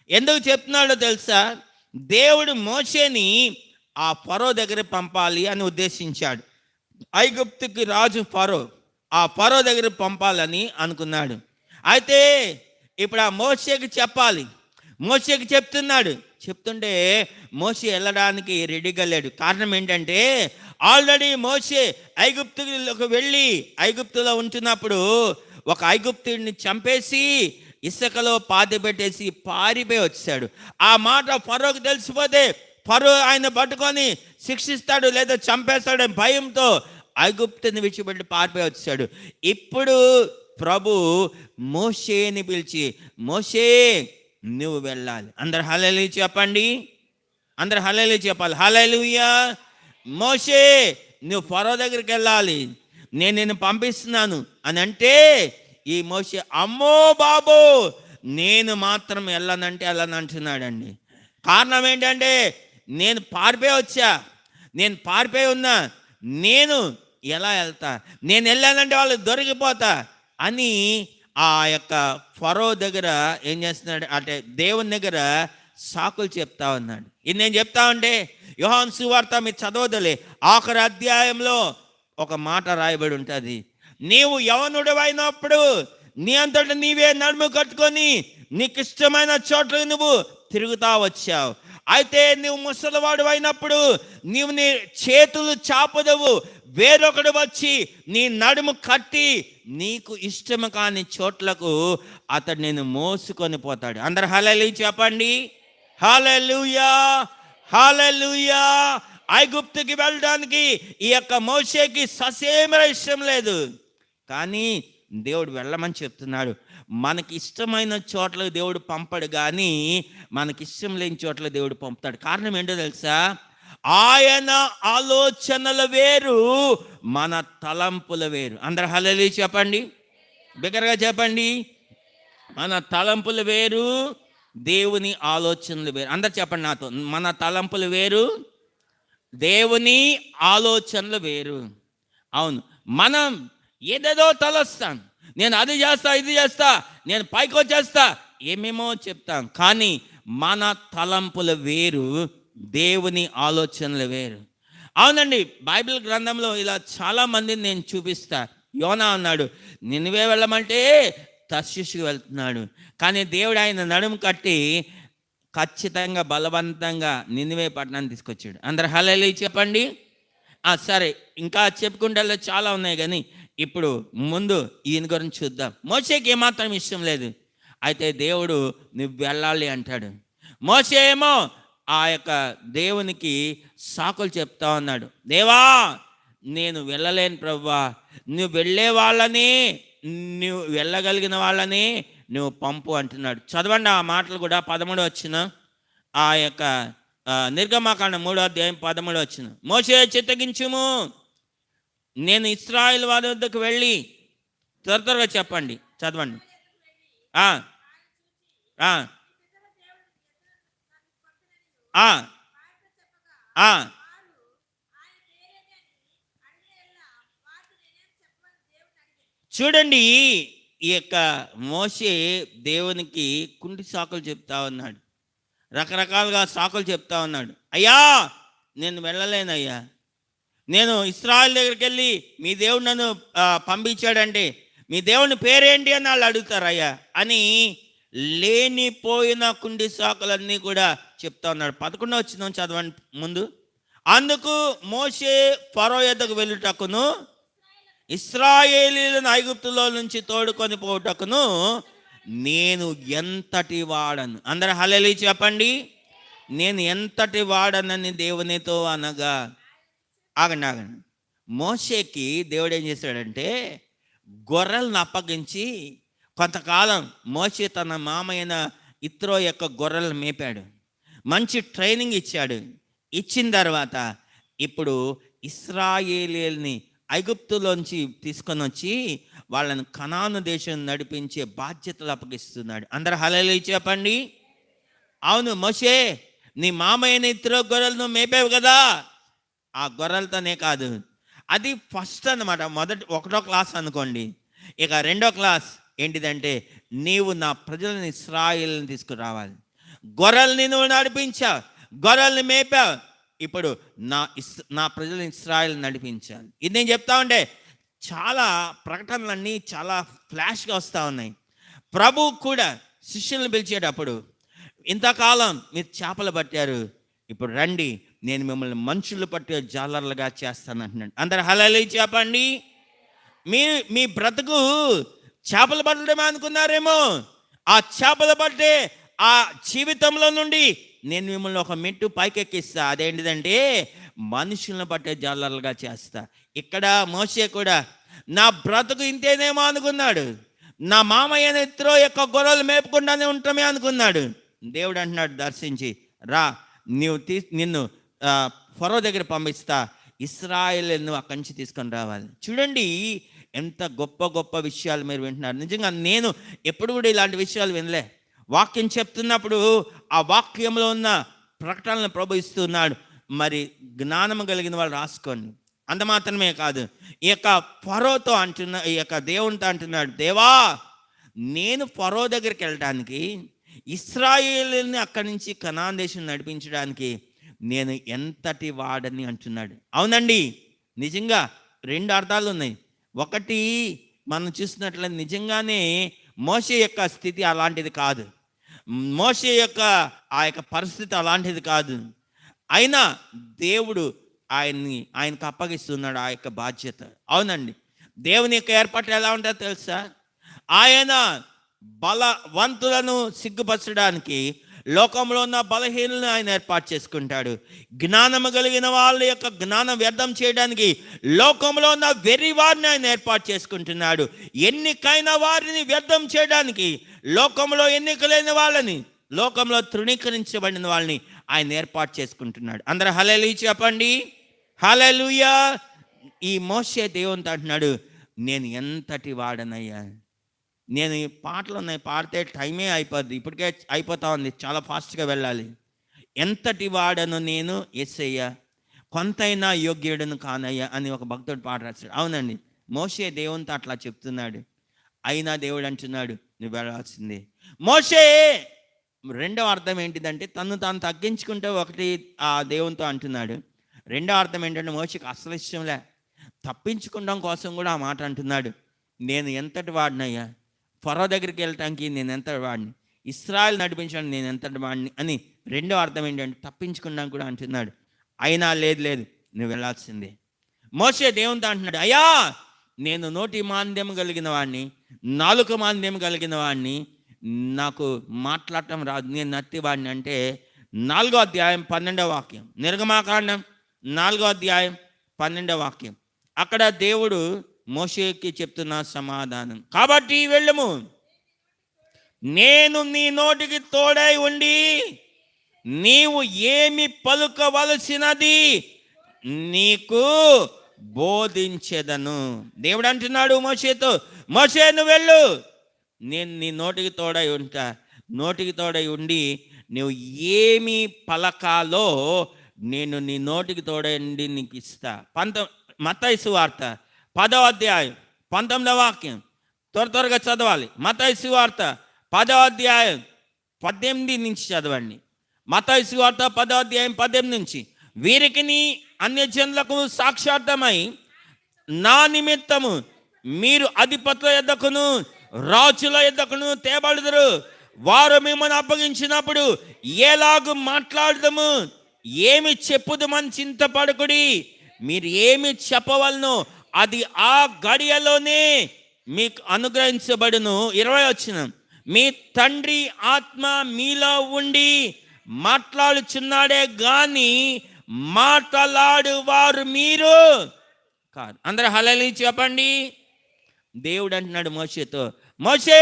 ఎందుకు చెప్తున్నాడో తెలుసా? దేవుడు మోషేని ఆ ఫరో దగ్గర పంపాలి అని ఉద్దేశించాడు. ఐగుప్తుకి రాజు ఫరో, ఆ ఫరో దగ్గర పంపాలని అనుకున్నాడు. అయితే ఇప్పుడు ఆ మోషేకి చెప్పాలి. మోషేకి చెప్తుంటే మోషే వెళ్ళడానికి రెడీగా లేడు. కారణం ఏంటంటే, ఆల్రెడీ మోషే ఐగుప్తులోకి వెళ్ళి ఐగుప్తులో ఉంటున్నప్పుడు ఒక ఐగుప్తుడిని చంపేసి ఇసుకలో పాతి పెట్టేసి పారిపోయి వచ్చాడు. ఆ మాట ఫరోకి తెలిసిపోతే ఫరో ఆయన పట్టుకొని శిక్షిస్తాడు లేదా చంపేస్తాడు భయంతో ఐగుప్తుని విడిచిపెట్టి పారిపోయి వచ్చాడు. ఇప్పుడు ప్రభు మోషేని పిలిచి, మోషే నువ్వు వెళ్ళాలి. అందరు హల్లెలూయా చెప్పండి. అందరు హల్లెలూయా చెప్పాలి. హల్లెలూయా. మోషే నువ్వు ఫరో దగ్గరికి వెళ్ళాలి, నేను నిన్ను పంపిస్తున్నాను అని అంటే, ఈ మోషే అమ్మో బాబో నేను మాత్రం వెళ్ళనంటే వెళ్ళనంటున్నాడండి. కారణం ఏంటంటే, నేను పారిపోయి వచ్చా, నేను పారిపోయి ఉన్నా, నేను ఎలా వెళ్తా, నేను వెళ్ళానంటే వాళ్ళు దొరికిపోతా అని ఆ యొక్క ఫరో దగ్గర ఏం చేస్తున్నాడు అంటే దేవుని దగ్గర సాకులు చెప్తా ఉన్నాడు. ఇది నేను చెప్తా ఉంటే యోహాను సువార్త మీరు చదవదులే, ఆఖరి అధ్యాయంలో ఒక మాట రాయబడి ఉంటుంది, నీవు యవనుడివైనప్పుడు నీ అంతటా నీవే నడుము కట్టుకొని నీకు ఇష్టమైన చోట్లకు నువ్వు తిరుగుతా వచ్చావు. అయితే నువ్వు ముసలివాడు అయినప్పుడు నీవు నీ చేతులు చాపదవు, వేరొకడు వచ్చి నీ నడుము కట్టి నీకు ఇష్టము కాని చోట్లకు అతడు నేను మోసుకొని పోతాడు. అందరు హల్లెలూయా చెప్పండి. హల్లెలూయా, హల్లెలూయా. ఐగుప్తుకి వెళ్ళడానికి ఈ యొక్క మోషేకి ససేమిరా ఇష్టం లేదు, కానీ దేవుడు వెళ్ళమని చెప్తున్నాడు. మనకి ఇష్టమైన చోట్లకు దేవుడు పంపడు, కానీ మనకి ఇష్టం లేని చోట్ల దేవుడు పంపుతాడు. కారణం ఏంటో తెలుసా? ఆయన ఆలోచనలు వేరు, మన తలంపులు వేరు. అందరు హల్లెలూయా చెప్పండి, బిగ్గరగా చెప్పండి. మన తలంపులు వేరు, దేవుని ఆలోచనలు వేరు. అందరు చెప్పండి నాతో, మన తలంపులు వేరు, దేవుని ఆలోచనలు వేరు. అవును, మనం ఏదేదో తలస్తాం, నేను అది చేస్తా, ఇది చేస్తా, నేను పైకి వచ్చేస్తా, ఏమేమో చెప్తాం, కానీ మన తలంపులు వేరు, దేవుని ఆలోచనలు వేరు. అవునండి, బైబిల్ గ్రంథంలో ఇలా చాలా మందిని నేను చూపిస్తా. యోనా అన్నాడు, నినివే వెళ్ళమంటే తర్షీషుకు వెళ్తున్నాడు, కానీ దేవుడు ఆయన నడుము కట్టి ఖచ్చితంగా బలవంతంగా నినివే పట్టణాన్ని తీసుకొచ్చాడు. అందరు హల్లెలూయా చెప్పండి. సరే, ఇంకా చెప్పుకుంటే చాలా ఉన్నాయి, కానీ ఇప్పుడు ముందు ఈయన గురించి చూద్దాం. మోషేకి ఏమాత్రం ఇష్టం లేదు, అయితే దేవుడు నువ్వు వెళ్ళాలి అంటాడు. మోషే ఏమో ఆ యొక్క దేవునికి సాకులు చెప్తా ఉన్నాడు, దేవా నేను వెళ్ళలేను ప్రభువా, నువ్వు వెళ్ళే వాళ్ళని, నువ్వు వెళ్ళగలిగిన వాళ్ళని నువ్వు పంపు అంటున్నాడు. చదవండి ఆ మాటలు కూడా. 13 వచ్చిన ఆ యొక్క నిర్గమకాండం 3వ అధ్యాయం 13 వచ్చిన, మోషే చిత్తగించుము, నేను ఇశ్రాయేలు వారి వద్దకు వెళ్ళి, త్వరగా చెప్పండి, చదవండి. ఆ ఆ ఆ ఆ చూడండి, ఈ యొక్క మోషే దేవునికి కుంటి సాకులు చెప్తా ఉన్నాడు, రకరకాలుగా సాకులు చెప్తా ఉన్నాడు. అయ్యా నేను వెళ్ళలేనయ్యా, నేను ఇశ్రాయేలు దగ్గరికి వెళ్ళి మీ దేవుడు నన్ను పంపించాడంటే మీ దేవుని పేరేంటి అని వాళ్ళు అడుగుతారయ్యా అని లేనిపోయిన కుండి సాకులన్నీ కూడా చెప్తా ఉన్నాడు. 11 వచ్చిన చదవండి ముందు. అందుకు మోషే ఫరో యొద్దకు వెళ్ళుటకును ఇశ్రాయేలీయులను ఐగుప్తులో నుంచి తోడుకొని పోవుటకును నేను ఎంతటి వాడను. అందరూ హల్లెలూయా చెప్పండి. నేను ఎంతటి వాడనని దేవునితో అనగా, ఆగండి. మోషేకి దేవుడు ఏం చేశాడంటే గొర్రెలను అప్పగించి కొంతకాలం మోషే తన మామయ్యన ఇత్రో యొక్క గొర్రెలను మేపాడు, మంచి ట్రైనింగ్ ఇచ్చాడు. ఇచ్చిన తర్వాత ఇప్పుడు ఇశ్రాయేలీయుల్ని ఐగుప్తులోంచి తీసుకొని వచ్చి వాళ్ళని కనాను దేశం నడిపించే బాధ్యతలు అప్పగిస్తున్నాడు. అందరు హల్లెలూయా చెప్పండి. అవును, మోషే నీ మామయ్యని ఇతర గొర్రెలను మేపేవు కదా, ఆ గొర్రెలతోనే కాదు, అది ఫస్ట్ అన్నమాట. మొదటి 1వ క్లాస్ అనుకోండి. ఇక 2వ క్లాస్ ఏంటిదంటే, నీవు నా ప్రజలను ఇశ్రాయేలుని తీసుకురావాలి. గొర్రెల్ని నువ్వు నడిపించావు, గొర్రెల్ని మేపావు, ఇప్పుడు నా ప్రజలను ఇశ్రాయేలు నడిపించాలి. ఇది నేను చెప్తా ఉంటే చాలా ప్రకటనలన్నీ చాలా ఫ్లాష్గా వస్తూ ఉన్నాయి. ప్రభు కూడా శిష్యులను పిలిచేటప్పుడు, ఇంతకాలం మీరు చేపలు పట్టారు, ఇప్పుడు రండి నేను మిమ్మల్ని మనుషులు పట్టే జాలర్లుగా చేస్తాను అంటున్నాడు. అందరు హల్లెలూయా చెప్పండి. మీ బ్రతుకు చేపలు పట్టడమే అనుకున్నారేమో, ఆ చేపలు పట్టే ఆ జీవితంలో నుండి నేను మిమ్మల్ని ఒక మెట్టు పైకెక్కిస్తా. అదేంటిదంటే మనుషులను పట్టే జాలర్లుగా చేస్తా. ఇక్కడ మోషే కూడా నా బ్రతుకు ఇంతేనేమో అనుకున్నాడు, నా మామయ్యన ఎత్తులో యొక్క గొర్రెలు మేపుకుండానే ఉంటామే అనుకున్నాడు. దేవుడు అంటున్నాడు దర్శించి, రా, నిన్ను ఫరో దగ్గర పంపిస్తా, ఇశ్రాయేలును అక్కడి నుంచి తీసుకొని రావాలి. చూడండి ఎంత గొప్ప గొప్ప విషయాలు మీరు వింటున్నారు. నిజంగా నేను ఎప్పుడు కూడా ఇలాంటి విషయాలు వినలే. వాక్యం చెప్తున్నప్పుడు ఆ వాక్యంలో ఉన్న ప్రకటనలను ప్రభు ఇస్తున్నాడు. మరి జ్ఞానము కలిగిన వాళ్ళు రాసుకోండి. అంత మాత్రమే కాదు, ఈ యొక్క ఫరోతో ఈ యొక్క దేవునితో అంటున్నాడు, దేవా, నేను ఫరో దగ్గరికి వెళ్ళడానికి, ఇశ్రాయేలుని అక్కడి నుంచి కనాన్ దేశం నడిపించడానికి నేను ఎంతటి వాడని అంటున్నాడు. అవునండి, నిజంగా రెండు అర్థాలు ఉన్నాయి. ఒకటి, మనం చూసినట్లయితే నిజంగానే మోషే యొక్క స్థితి అలాంటిది కాదు, మోషే యొక్క ఆ యొక్క పరిస్థితి అలాంటిది కాదు. అయినా దేవుడు ఆయనకు అప్పగిస్తున్నాడు ఆ యొక్క బాధ్యత. అవునండి, దేవుని యొక్క ఏర్పాటు ఎలా ఉంటుందో తెలుసా? ఆయన బలవంతులను సిగ్గుపరచడానికి లోకంలో ఉన్న బలహీనులను ఆయన ఏర్పాటు చేసుకుంటాడు. జ్ఞానము కలిగిన వాళ్ళ యొక్క జ్ఞానం వ్యర్థం చేయడానికి లోకంలో ఉన్న వెర్రి వారిని ఆయన ఏర్పాటు చేసుకుంటున్నాడు. ఎన్నికైన వారిని వ్యర్థం చేయడానికి లోకంలో ఎన్నికలైన వాళ్ళని, లోకంలో తృణీకరించబడిన వాళ్ళని ఆయన ఏర్పాటు చేసుకుంటున్నాడు. అందరూ హల్లెలూయా చెప్పండి. హల్లెలూయా. ఈ మోషే దేవునితో అంటున్నాడు, నేను ఎంతటి వాడనయ్యా. నేను ఈ పాటలు ఉన్నాయి, పాడితే టైమే అయిపోద్ది, ఇప్పటికే అయిపోతా ఉంది, చాలా ఫాస్ట్గా వెళ్ళాలి. ఎంతటి వాడను నేను యేసయ్యా, కొంతైనా యోగ్యుడను కానయ్యా అని ఒక భక్తుడు పాట రాశాడు. అవునండి, మోషే దేవునితో అట్లా చెప్తున్నాడు. అయినా దేవుడు అంటున్నాడు, నువ్వు వెళ్ళాల్సిందే. మోషే రెండవ అర్థం ఏంటిదంటే, తను తాను తగ్గించుకుంటే ఒకటి ఆ దేవునితో అంటున్నాడు. రెండవ అర్థం ఏంటంటే, మోషేకి అసలు ఇష్టంలే, తప్పించుకోవడం కోసం కూడా ఆ మాట అంటున్నాడు. నేను ఎంతటి వాడినయ్యా, ఫరో దగ్గరికి వెళ్ళటానికి నేను ఎంతటి వాడిని, ఇశ్రాయేలు నడిపించడానికి నేను ఎంతటి వాడిని అని రెండో అర్థం ఏంటంటే తప్పించుకున్నాను కూడా అంటున్నాడు. అయినా లేదు, నువ్వు వెళ్ళాల్సిందే. మోషే దేవునితో అంటున్నాడు, అయ్యా, నేను నోటి మాంద్యం కలిగిన వాడిని, నాలుక మాంద్యం కలిగిన వాడిని, నాకు మాట్లాడటం రాదు, నేను నత్తివాడిని అంటే 4వ అధ్యాయం 12వ వాక్యం, నిర్గమాకాండం 4వ అధ్యాయం 12వ వాక్యం. అక్కడ దేవుడు మోషేకి చెప్తున్న సమాధానం, కాబట్టి వెళ్ళము, నేను నీ నోటికి తోడై ఉండి నీవు ఏమి పలుకవలసినది నీకు బోధించెదను. దేవుడు అంటున్నాడు మోషేతో, మోషే నువ్వు వెళ్ళు, నేను నీ నోటికి తోడై ఉంటా, నోటికి తోడై ఉండి నువ్వు ఏమి పలకాలో నేను నీ నోటికి తోడై ఉండి నీకు ఇస్తా. మత్తయి సువార్త 10వ అధ్యాయం 19వ వాక్యం, త్వరగా చదవాలి. మత్తయి సువార్త 10వ అధ్యాయం 18 నుంచి చదవండి. మత్తయి సువార్త 10వ అధ్యాయం 18 నుంచి, వీరికి అన్యజనులకు సాక్షార్థమై నా నిమిత్తము మీరు అధిపతుల యొద్దకును రాజుల యొద్దకును తేబడుదురు, వారు మిమ్మల్ని అప్పగించినప్పుడు ఎలాగూ మాట్లాడదము, ఏమి చెప్పుదమని చింతపడకుడి, మీరు ఏమి చెప్పవలనో అది ఆ గడియలోనే మీకు అనుగ్రహించబడును. 20వ వచనం, మీ తండ్రి ఆత్మ మీలో ఉండి మాట్లాడుచున్నాడే గాని మాట్లాడు వారు మీరు కాదు. అందరూ హల్లెలూయా చెప్పండి. దేవుడు అంటున్నాడు మోషేతో, మోషే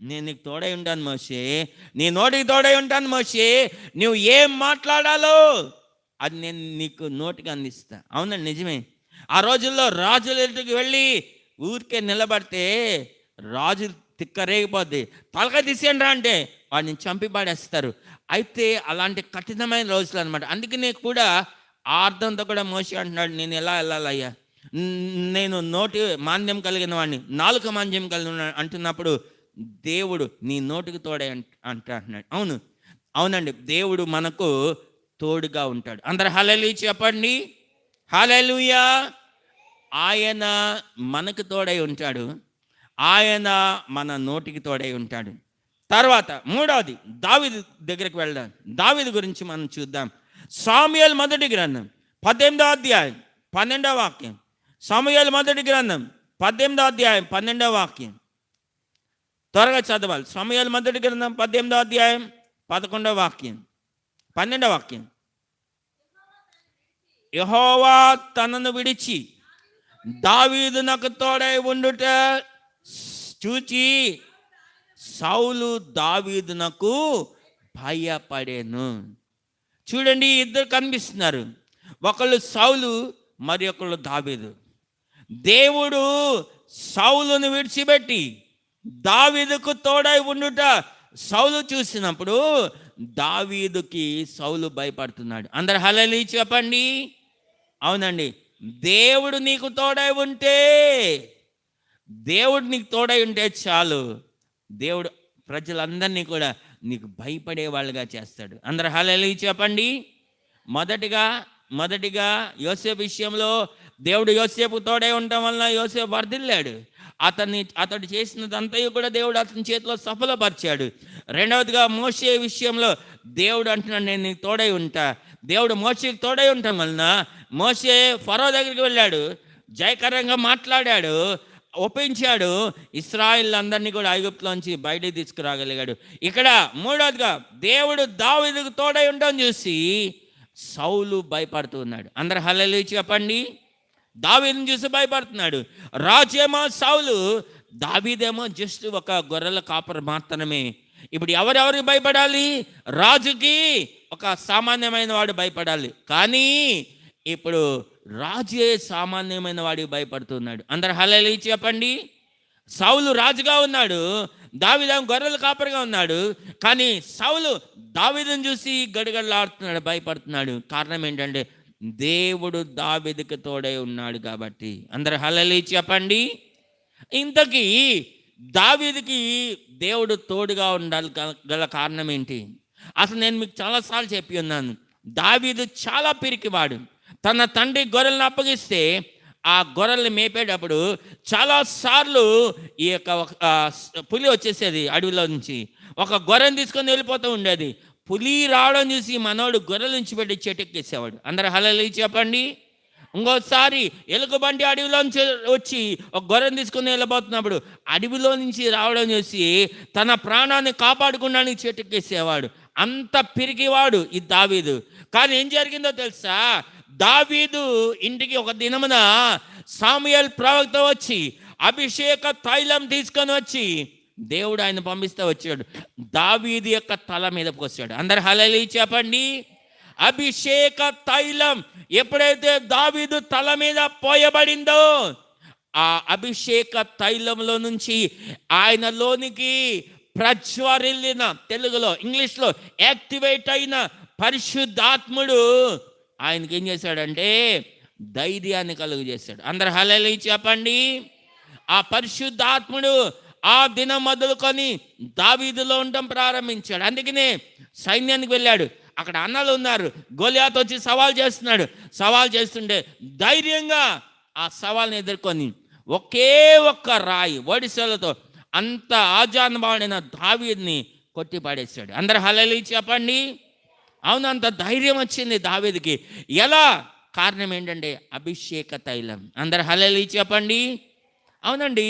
నేను నీకు తోడై ఉంటాను మోషే, నీ నోటికి తోడై ఉంటాను మోషే, నువ్వు ఏం మాట్లాడాలో అది నేను నీకు నోటికి అందిస్తా. అవునండి, నిజమే. ఆ రోజుల్లో రాజుల ఇంటికి వెళ్ళి ఊరికే నిలబడితే రాజు తిక్కరేగిపోద్ది, తలకాయ తీసేయండి రా అంటే వాడిని చంపి పడేస్తారు. అయితే అలాంటి కఠినమైన రోజులు అనమాట. అందుకనే కూడా ఆ అర్థంతో కూడా మోషే అంటున్నాడు, నేను ఎలా వెళ్ళాలయ్యా, నేను నోటి మాంద్యం కలిగిన వాడిని, నాలుక మాంద్యం కలిగిన అంటున్నప్పుడు దేవుడు నీ నోటికి తోడే అంటున్నాడు. అవునండి, దేవుడు మనకు తోడుగా ఉంటాడు. అందరు హల్లెలూయా చెప్పండి. హల్లెలూయా. ఆయన మనకు తోడై ఉంటాడు, ఆయన మన నోటికి తోడై ఉంటాడు. తర్వాత మూడవది, దావీదు దగ్గరికి వెళ్దాం. దావీదు గురించి మనం చూద్దాం. సాముయేలు మొదటి గ్రంథం 18వ అధ్యాయం 12వ వాక్యం. సాముయేలు మొదటి గ్రంథం 18వ అధ్యాయం 12వ వాక్యం. త్వరగా చదవాలి. సాముయేలు మొదటి గ్రంథం 18వ అధ్యాయం 11వ వాక్యం, 12వ వాక్యం. యెహోవా తనను విడిచి దావీదు నాకు తోడై ఉండుట చూచి సౌలు దావీదునకు భయపడెను. చూడండి, ఇద్దరు కనిపిస్తున్నారు. ఒకళ్ళు సౌలు, మరి ఒకళ్ళు దావీదు. దేవుడు సౌలును విడిచిపెట్టి దావీదుకు తోడై ఉండుట సౌలు చూసినప్పుడు దావీదుకి సౌలు భయపడుతున్నాడు. అందరు హల్లెలూయా చెప్పండి. అవునండి, దేవుడు నీకు తోడై ఉంటే, దేవుడు నీకు తోడై ఉంటే చాలు, దేవుడు ప్రజలందరినీ కూడా నీకు భయపడే వాళ్ళుగా చేస్తాడు. అందరు హల్లెలూయా చెప్పండి. మొదటిగా యోసేపు విషయంలో దేవుడు యోసేపు తోడై ఉండటం వలన యోసేపు వర్ధిల్లాడు. అతడు చేసినదంతా కూడా దేవుడు అతని చేతిలో సఫలపరిచాడు. రెండవదిగా మోషే విషయంలో దేవుడు అంటున్నాడు, నేను నీకు తోడై ఉంటా. దేవుడు మోషేకి తోడై ఉండటం వలన మోషే ఫరో దగ్గరికి వెళ్ళాడు, జయకరంగా మాట్లాడాడు, ఒప్పించాడు, ఇశ్రాయేల్ అందరినీ కూడా ఐగుప్తులోంచి బయటికి తీసుకురాగలిగాడు. ఇక్కడ మూడవదిగా దేవుడు దావీదుకు తోడై ఉండడం చూసి సౌలు భయపడుతూ ఉన్నాడు. అందరు హల్లెలూయా చెప్పండి. దావీదుని చూసి భయపడుతున్నాడు. రాజేమో సౌలు, దావీదేమో జస్ట్ ఒక గొర్రెల కాపరి మాత్రమే. ఇప్పుడు ఎవరెవరికి భయపడాలి? రాజుకి ఒక సామాన్యమైన వాడు భయపడాలి, కానీ ఇప్పుడు రాజే సామాన్యమైన వాడికి భయపడుతున్నాడు. అందరు హల్లెలూయా చెప్పండి. సౌలు రాజుగా ఉన్నాడు, దావీదు గొర్రెల కాపరిగా ఉన్నాడు, కానీ సౌలు దావీదుని చూసి గడగడలాడుతున్నాడు, భయపడుతున్నాడు. కారణం ఏంటంటే దేవుడు దావీదుకి తోడై ఉన్నాడు కాబట్టి. అందరు హల్లెలూయా చెప్పండి. ఇంతకీ దావీదుకి దేవుడు తోడుగా ఉండాలి గల కారణం ఏంటి? అసలు నేను మీకు చాలాసార్లు చెప్పి ఉన్నాను, దావీదు చాలా పిరికివాడు. తన తండ్రి గొర్రెలను అప్పగిస్తే ఆ గొర్రెల్ని మేపేటప్పుడు చాలాసార్లు ఈ యొక్క పులి వచ్చేసేది అడవిలో నుంచి, ఒక గొర్రెని తీసుకొని వెళ్ళిపోతూ ఉండేది. పులి రావడం చూసి మనోడు గొర్రెల నుంచి పెట్టి చెట్టెక్కేసేవాడు. అందరు హల్లెలూయా చెప్పండి. ఇంకోసారి ఎలుగుబంటి అడవిలో నుంచి వచ్చి ఒక గొర్రెని తీసుకుని వెళ్ళబోతున్నప్పుడు అడవిలో నుంచి రావడం చూసి తన ప్రాణాన్ని కాపాడుకోవడానికి చెట్టెక్కేసేవాడు. అంత పిరికివాడు ఈ దావీదు. కానీ ఏం జరిగిందో తెలుసా? దావీదు ఇంటికి ఒక దినమున సాముయేల్ ప్రవక్త వచ్చి అభిషేక తైలం తీసుకొని వచ్చి దేవుడు ఆయన పంపిస్తే వచ్చాడు, దావీదు యొక్క తల మీద పోసాడు. అందరు హల్లెలూయా చెప్పండి. అభిషేక తైలం ఎప్పుడైతే దావీదు తల మీద పోయబడిందో ఆ అభిషేక తైలంలో నుంచి ఆయనలోనికి ప్రజ్వరిల్లిన, తెలుగులో ఇంగ్లీష్లో యాక్టివేట్ అయిన పరిశుద్ధాత్ముడు ఆయనకి ఏం చేశాడంటే ధైర్యాన్ని కలుగు చేశాడు. అందరు హల్లెలూయా చెప్పండి. ఆ పరిశుద్ధాత్ముడు ఆ దినం మొదలుకొని దావీదులో ఉండడం ప్రారంభించాడు. అందుకనే సైన్యానికి వెళ్ళాడు. అక్కడ అన్నలు ఉన్నారు, గొలియాతు వచ్చి సవాల్ చేస్తున్నాడు. సవాల్ చేస్తుంటే ధైర్యంగా ఆ సవాల్ని ఎదుర్కొని ఒకే ఒక్క రాయి ఒడిసెలతో అంత ఆజానుభావుడైన దావీదుని కొట్టి పడేశాడు. అందరు హల్లెలూయా చెప్పండి. అవును, అంత ధైర్యం వచ్చింది దావీదుకి. ఎలా? కారణం ఏంటంటే అభిషేక తైలం. అందరు హల్లెలూయా చెప్పండి. అవునండి,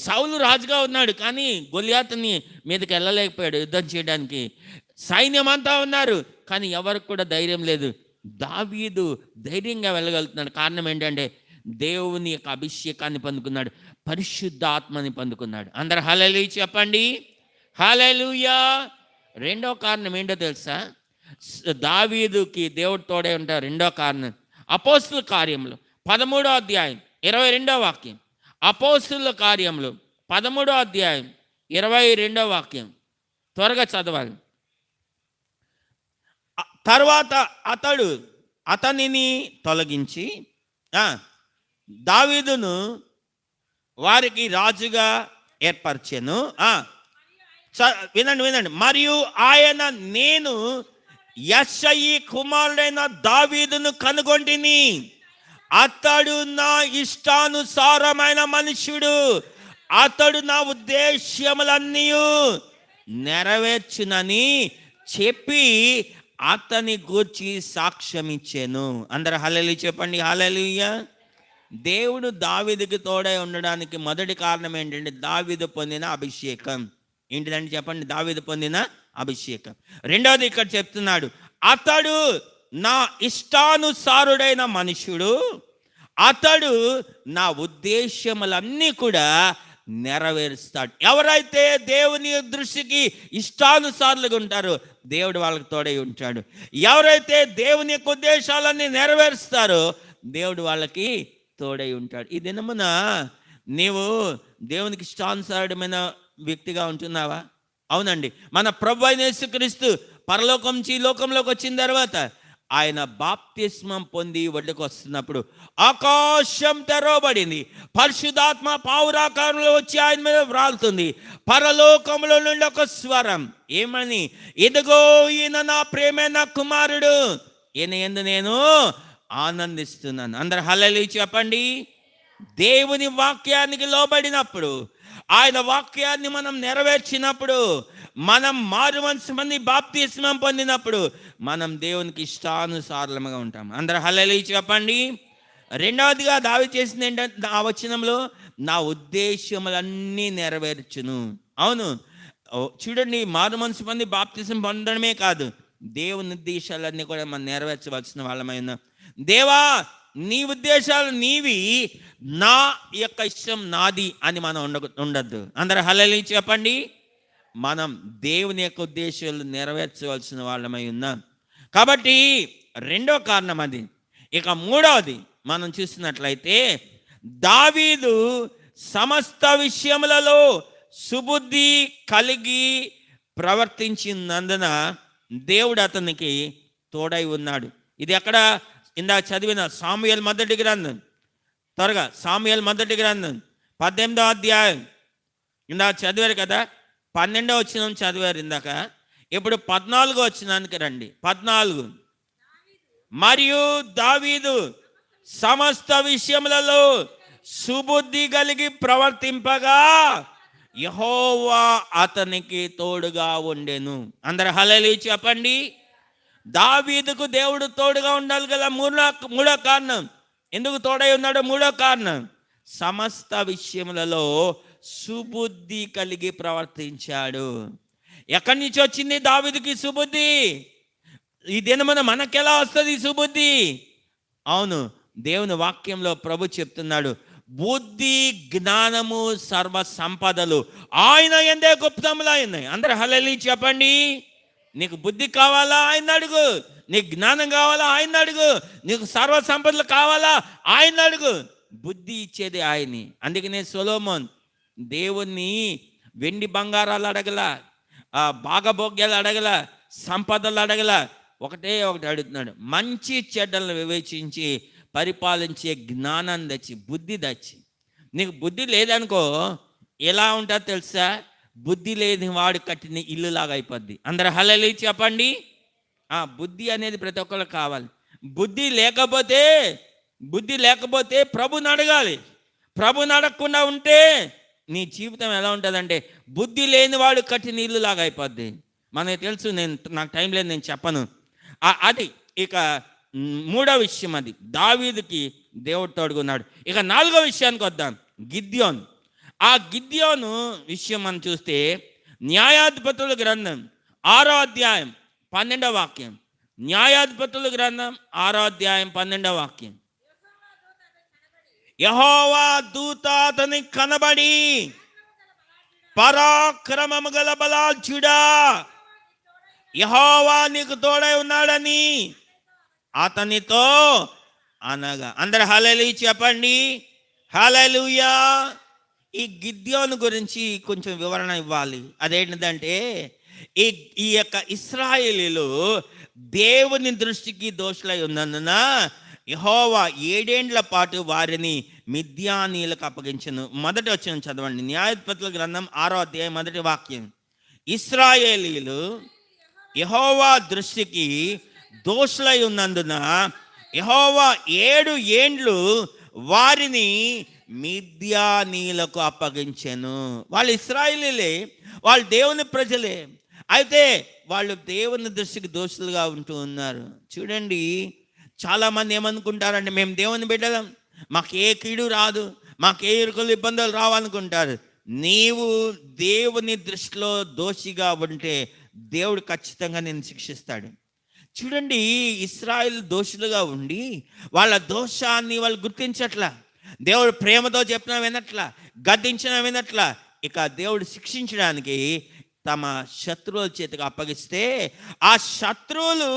సౌలు రాజుగా ఉన్నాడు, కానీ గొలియాతుని మీదకి వెళ్ళలేకపోయాడు యుద్ధం చేయడానికి. సైన్యం అంతా ఉన్నారు, కానీ ఎవరికి కూడా ధైర్యం లేదు. దావీదు ధైర్యంగా వెళ్ళగలుగుతున్నాడు. కారణం ఏంటంటే దేవుని యొక్క అభిషేకాన్ని పొందుకున్నాడు, పరిశుద్ధాత్మని పొందుకున్నాడు. అందరు హల్లెలూయా చెప్పండి. హల్లెలూయా. రెండో కారణం ఏంటో తెలుసా? దావీదుకి దేవుడు తోడే ఉంటారు. రెండో కారణం అపోస్తుల కార్యములు 13వ అధ్యాయం 22వ వాక్యం. అపోస్తుల కార్యములు 13వ అధ్యాయం 22వ వాక్యం. త్వరగా చదవాలి. తర్వాత అతనిని తొలగించి దావీదును వారికి రాజుగా ఏర్పరచెను. వినండి. మరియు ఆయన, నేను యెష్షయి కుమారుడైన దావీదును కనుగొంటిని, అతడు నా ఇష్టానుసారమైన మనుష్యుడు, అతడు నా ఉద్దేశ్యములన్నీ నెరవేర్చునని చెప్పి అతని గూర్చి సాక్ష్యం ఇచ్చాను. అందరు హల్లెలూయా చెప్పండి. హల్లెలూయా. దేవుడు దావీదుకి తోడై ఉండడానికి మొదటి కారణం ఏంటంటే దావీదు పొందిన అభిషేకం. ఏంటిదంటే చెప్పండి, దావీదు పొందిన అభిషేకం. రెండవది ఇక్కడ చెప్తున్నాడు, అతడు నా ఇష్టానుసారుడైన మనుషుడు, అతడు నా ఉద్దేశములన్నీ కూడా నెరవేరుస్తాడు. ఎవరైతే దేవుని దృష్టికి ఇష్టానుసారులుగా ఉంటారో దేవుడు వాళ్ళకి తోడై ఉంటాడు. ఎవరైతే దేవుని యొక్క ఉద్దేశాలన్నీ నెరవేరుస్తారో దేవుడు వాళ్ళకి తోడై ఉంటాడు. ఈ దినమున నీవు దేవునికి ఇష్టానుసారమైన వ్యక్తిగా ఉంటున్నావా? అవునండి. మన ప్రభు అయిన యేసుక్రీస్తు పరలోకం నుంచి ఈ లోకంలోకి వచ్చిన తర్వాత ఆయన బాప్తిస్మం పొంది ఒడ్డుకు వస్తున్నప్పుడు ఆకాశం తెరవబడింది. పరిశుద్ధాత్మ పావురాకారంలో వచ్చి ఆయన మీద వ్రాలుతుంది. పరలోకంలో నుండి ఒక స్వరం ఏమని, ఇదిగో ఈయన నా ప్రియమైన కుమారుడు, ఈయన యందు నేను ఆనందిస్తున్నాను. అందరు హల్లెలూయా చెప్పండి. దేవుని వాక్యానికి లోబడినప్పుడు, ఆయన వాక్యాన్ని మనం నెరవేర్చినప్పుడు, మనం మారు మనసు మంది బాప్తిస్మం పొందినప్పుడు మనం దేవునికి ఇష్టానుసారులుగా ఉంటాం. అందరు హల్లెలూయా చెప్పండి. రెండవదిగా దావీదు చేసింది ఏంటంటే ఆ వచనంలో, నా ఉద్దేశములన్నీ నెరవేర్చును. అవును, చూడండి, మారు మనసు మంది బాప్తిస్మం పొందడమే కాదు, దేవుని ఉద్దేశాలన్నీ కూడా మనం నెరవేర్చవలసిన వాళ్ళమై ఉన్నాం. దేవా, నీ ఉద్దేశాలు నీవి, నా యొక్క ఇష్టం నాది అని మనం ఉండద్దు. అందరు హల్లెలూయా చెప్పండి. మనం దేవుని యొక్క ఉద్దేశాలు నెరవేర్చవలసిన వాళ్ళమై ఉన్నాం. కాబట్టి రెండో కారణం అది. ఇక మూడవది మనం చూసినట్లయితే, దావీదు సమస్త విషయములలో సుబుద్ధి కలిగి ప్రవర్తించినందున దేవుడు అతనికి తోడై ఉన్నాడు. ఇది ఎక్కడ ఇందాక చదివిన సాముయేలు మొదటి గ్రంథం, త్వరగా సాముయేలు మొదటి గ్రంథం 18వ అధ్యాయం. ఇందాక చదివారు కదా, 12వ వచనం చదివారు ఇందాక. ఇప్పుడు 14వ వచనానికి రండి. 14. మరియు దావీదు సమస్త విషయములలో సుబుద్ధి కలిగి ప్రవర్తింపగా యెహోవా అతనికి తోడుగా ఉండెను. అందరు హల్లెలూయా చెప్పండి. దావీదుకు దేవుడు తోడుగా ఉండాలి కదా. మూడో కారణం, ఎందుకు తోడై ఉన్నాడో మూడో కారణం, సమస్త విషయములలో సుబుద్ధి కలిగి ప్రవర్తించాడు. ఎక్కడి నుంచి వచ్చింది దావీదుకి సుబుద్ధి? ఈ దినమున మనకెలా వస్తుంది ఈ సుబుద్ధి? అవును, దేవుని వాక్యంలో ప్రభు చెప్తున్నాడు, బుద్ధి జ్ఞానము సర్వ సంపదలు ఆయన యందే గుప్తములై ఉన్నాయి. అందరూ హల్లెలూయా చెప్పండి. నీకు బుద్ధి కావాలా? ఆయన అడుగు. నీకు జ్ఞానం కావాలా? ఆయన అడుగు. నీకు సర్వ సంపదలు కావాలా? ఆయన అడుగు. బుద్ధి ఇచ్చేది ఆయన్ని. అందుకనే సొలొమోన్ దేవుణ్ణి వెండి బంగారాలు అడగల, భాగభోగ్యాలు అడగల, సంపదలు అడగల. ఒకటే ఒకటి అడుగుతున్నాడు, మంచి చెడ్డలను వివేచించి పరిపాలించే జ్ఞానాన్ని తెచ్చి, బుద్ధి తెచ్చి. నీకు బుద్ధి లేదనుకో ఎలా ఉంటుందో తెలుసా? బుద్ధి లేని వాడు కట్టిన ఇల్లులాగా అయిపోద్ది. అందరు హల్లెలూయా చెప్పండి. బుద్ధి అనేది ప్రతి ఒక్కరికి కావాలి. బుద్ధి లేకపోతే ప్రభుని అడగాలి. ప్రభుని అడగకుండా ఉంటే నీ జీవితం ఎలా ఉంటుందంటే బుద్ధి లేని వాడు కట్టిన ఇల్లులాగా అయిపోద్ది. మనకు తెలుసు, నాకు టైం లేదు, నేను చెప్పను. అది ఇక మూడో విషయం, అది దావీదుకి దేవుడు తోడుగున్నాడు. ఇక నాలుగో విషయానికి వద్దాం, గిద్యోను. ఆ గిద్యోను విషయం మనం చూస్తే న్యాయాధిపతుల గ్రంథం 6వ అధ్యాయం 12వ వాక్యం. న్యాయాధిపతుల గ్రంథం 6వ అధ్యాయం 12వ వాక్యం. యెహోవా దూత అతనికి కనబడి, పరాక్రమము గల బలాఢ్యుడా, యెహోవా నీకు తోడై ఉన్నాడని అతనితో అనగా. అందరు హల్లెలూయా చెప్పండి. హల్లెలూయా. ఈ గిద్యోను గురించి కొంచెం వివరణ ఇవ్వాలి. అదేంటిదంటే, ఈ యొక్క ఇశ్రాయేలీలు దేవుని దృష్టికి దోషులై ఉన్నందున యెహోవా 7 ఏండ్ల పాటు వారిని మిద్యానీయులకు అప్పగించెను. మొదటి వచనం చదవండి, న్యాయాధిపతుల గ్రంథం 6వ అధ్యాయం 1వ వాక్యం. ఇశ్రాయేలీలు యెహోవా దృష్టికి దోషులై ఉన్నందున యెహోవా 7 ఏండ్లు వారిని మిద్యానీయులకు అప్పగించెను. వాళ్ళు ఇశ్రాయేలీలే, వాళ్ళు దేవుని ప్రజలే, అయితే వాళ్ళు దేవుని దృష్టికి దోషులుగా ఉంటూ ఉన్నారు. చూడండి, చాలామంది ఏమనుకుంటారంటే, మేము దేవుని బిడ్డలం, మాకు ఏ కీడు రాదు, మాకు ఏ ఇరుకులు ఇబ్బందులు రావనుకుంటారు. నీవు దేవుని దృష్టిలో దోషిగా ఉంటే దేవుడు ఖచ్చితంగా నిన్ను శిక్షిస్తాడు. చూడండి, ఇశ్రాయేలు దోషులుగా ఉండి వాళ్ళ దోషాన్ని వాళ్ళు గుర్తించట్లా. దేవుడు ప్రేమతో చెప్పినా వినట్లా, గద్దించినా వినట్లా. ఇక దేవుడు శిక్షించడానికి తమ శత్రువుల చేతికి అప్పగిస్తే ఆ శత్రువులు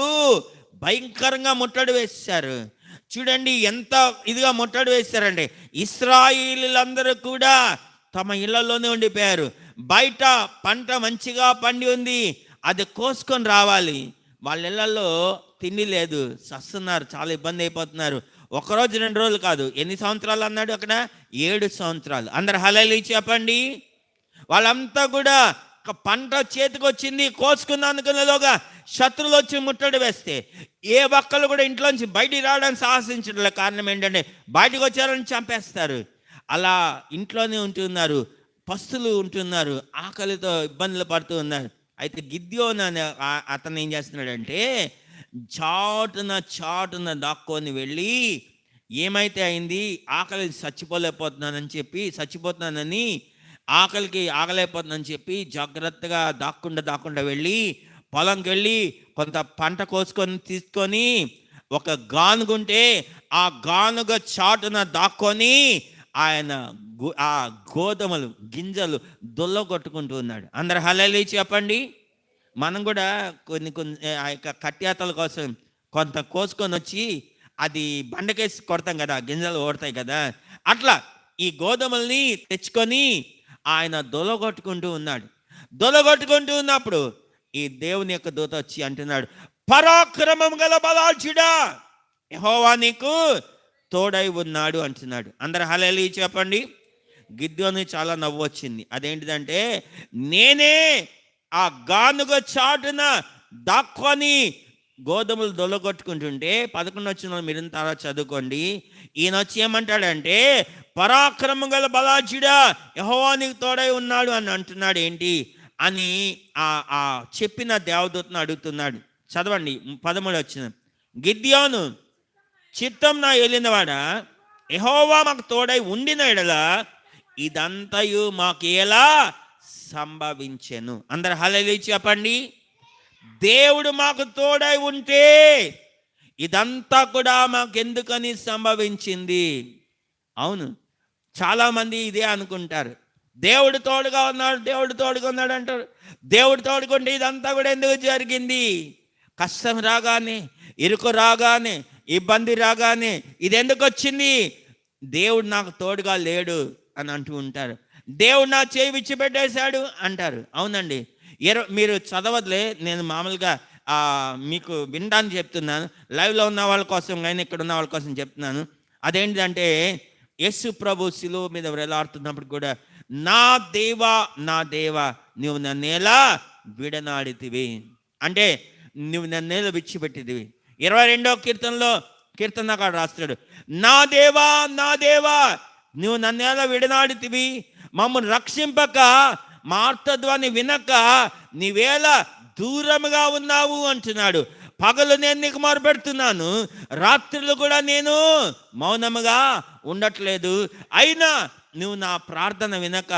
భయంకరంగా ముట్టడి వేశారు. చూడండి ఎంత ఇదిగా ముట్టడి వేశారండి. ఇశ్రాయేలీలందరూ కూడా తమ ఇళ్లలోనే ఉండిపోయారు. బయట పంట మంచిగా పండి ఉంది, అది కోసుకొని రావాలి. వాళ్ళ ఇళ్లలో తిండి లేదు, సస్తున్నారు, చాలా ఇబ్బంది అయిపోతున్నారు. ఒకరోజు 2 రోజులు కాదు, ఎన్ని సంవత్సరాలు అన్నాడు అక్కడ? 7 సంవత్సరాలు. అందరు హల్లెలూయా చెప్పండి. వాళ్ళంతా కూడా పంట చేతికి వచ్చింది, కోసుకుందానుకునేలోగా శత్రువులు వచ్చి ముట్టడి వేస్తే ఏ ఒక్కళ్ళు కూడా ఇంట్లోంచి బయటికి రావడానికి సాహసించడం. కారణం ఏంటంటే బయటకు వచ్చారని చంపేస్తారు. అలా ఇంట్లోనే ఉంటున్నారు, పస్తులు ఉంటున్నారు, ఆకలితో ఇబ్బందులు పడుతూ ఉన్నారు. అయితే గిద్యోను అనే అతను ఏం చేస్తున్నాడంటే చాటున దాక్కొని వెళ్ళి, ఏమైతే అయింది, ఆకలి చచ్చిపోతున్నానని ఆకలికి ఆగలేకపోతుందని చెప్పి జాగ్రత్తగా దాక్కుండా వెళ్ళి పొలంకి వెళ్ళి కొంత పంట తీసుకొని ఒక గానుగుంటే ఆ గానుగ చాటున దాక్కొని ఆయన ఆ గోధుమలు గింజలు దొల్లగొట్టుకుంటూ ఉన్నాడు. అందరు హల్లెలూయా చెప్పండి. మనం కూడా కొన్ని ఆ యొక్క కట్యాతల కోసం కొంత కోసుకొని వచ్చి అది బండకేసి కొడతాం కదా, గింజలు ఓడతాయి కదా. అట్లా ఈ గోధుమల్ని తెచ్చుకొని ఆయన దొలగొట్టుకుంటూ ఉన్నాడు. దొలగొట్టుకుంటూ ఉన్నప్పుడు ఈ దేవుని యొక్క దూత వచ్చి అంటున్నాడు, పరాక్రమం గల బలాఢ్యుడా, యెహోవా నీకు తోడై ఉన్నాడు అంటున్నాడు. అందరు హల్లెలూయా చెప్పండి. గిద్యోను చాలా నవ్వు వచ్చింది. అదేంటిదంటే, నేనే ఆ గానుగ చాటున దాక్కొని గోధుమలు దొల్లగొట్టుకుంటుంటే 11 వచ్చిన మీరు తర్వాత చదువుకోండి. ఈయన వచ్చి ఏమంటాడంటే, పరాక్రమం గల బలాఢ్యుడా, యెహోవా నీకు తోడై ఉన్నాడు అని అంటున్నాడు ఏంటి అని ఆ చెప్పిన దేవదూతను అడుగుతున్నాడు. చదవండి 13 వచ్చిన. గిద్యోను, చిత్తం నా ఏలినవాడా, యెహోవా మాకు తోడై ఉండిన ఎడల ఇదంతయు మాకు ఎలా సంభవించెను. అందరు హల్లెలూయా చెప్పండి. దేవుడు మాకు తోడై ఉంటే ఇదంతా కూడా మాకెందుకని సంభవించింది? అవును, చాలామంది ఇదే అనుకుంటారు. దేవుడు తోడుగా ఉన్నాడు అంటారు. దేవుడు తోడుకుంటే ఇదంతా కూడా ఎందుకు జరిగింది? కష్టం రాగానే, ఇరుకు రాగానే, ఇబ్బంది రాగానే ఇది ఎందుకు వచ్చింది? దేవుడు నాకు తోడుగా లేడు అని అంటూ ఉంటారు. దేవుడు నా చేయి విడిచిపెట్టేశాడు అంటారు. అవునండి, మీరు చదవదులే, నేను మామూలుగా మీకు వినడానికి చెప్తున్నాను. లైవ్లో ఉన్న వాళ్ళ కోసం కానీ ఇక్కడ ఉన్న వాళ్ళ కోసం చెప్తున్నాను. అదేంటిదంటే, యేసు ప్రభు శిలువ మీద వేలాడుతున్నప్పుడు కూడా, నా దేవా నువ్వు నన్నేలా విడనాడితివి అంటే, నువ్వు నన్నేలా విడిచిపెట్టిదివి. 22వ కీర్తనలో కీర్తనకాడు రాస్తాడు, నా దేవా నువ్వు నన్నేలా విడనాడితివి, మమ్మల్ని రక్షింపక మా ఆర్తధ్వని వినక నీవేళ దూరముగా ఉన్నావు అంటున్నాడు. పగలు నేను నీకు మొరపెడుతున్నాను, రాత్రులు కూడా నేను మౌనముగా ఉండట్లేదు. అయినా నువ్వు నా ప్రార్థన వినక,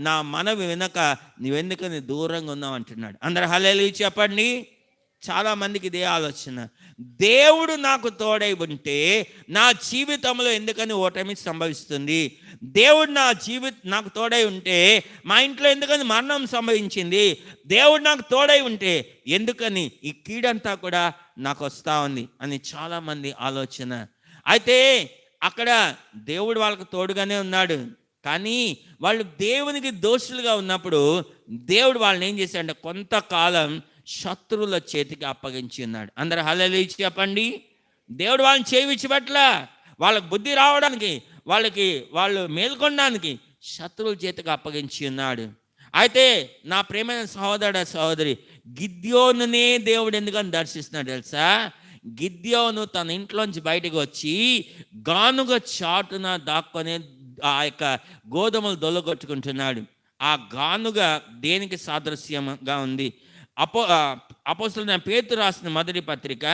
నా మనవి వినక నువ్వెందుకని దూరంగా ఉన్నావు అంటున్నాడు. అందరు హల్లెలూయా చెప్పండి. చాలామందికి ఇదే ఆలోచన, దేవుడు నాకు తోడై ఉంటే నా జీవితంలో ఎందుకని ఓటమి సంభవిస్తుంది? దేవుడు నాకు తోడై ఉంటే మా ఇంట్లో ఎందుకని మరణం సంభవించింది? దేవుడు నాకు తోడై ఉంటే ఎందుకని ఈ కీడంతా కూడా నాకు వస్తూ ఉంది అని చాలామంది ఆలోచన. అయితే అక్కడ దేవుడు వాళ్ళకు తోడుగానే ఉన్నాడు, కానీ వాళ్ళు దేవునికి దోషులుగా ఉన్నప్పుడు దేవుడు వాళ్ళని ఏం చేశాడంటే కొంతకాలం శత్రువుల చేతికి అప్పగించి ఉన్నాడు. అందరు హల్లెలూయా చెప్పండి. దేవుడు వాళ్ళని చేయి విడిచిపెట్ల, వాళ్ళకి బుద్ధి రావడానికి, వాళ్ళు మేల్కొనడానికి శత్రువుల చేతికి అప్పగించి ఉన్నాడు. అయితే నా ప్రియమైన సహోదరి, గిద్యోనునే దేవుడు ఎందుకని దర్శిస్తున్నాడు తెలుసా? గిద్యోను తన ఇంట్లోంచి బయటకు వచ్చి గానుగ చాటున దాక్కొని ఆ యొక్క గోధుమలు దొల్లగొట్టుకుంటున్నాడు. ఆ గానుగ దేనికి సాదృశ్యంగా ఉంది? అపోస్తలుడైన పేతురు రాసిన మొదటి పత్రిక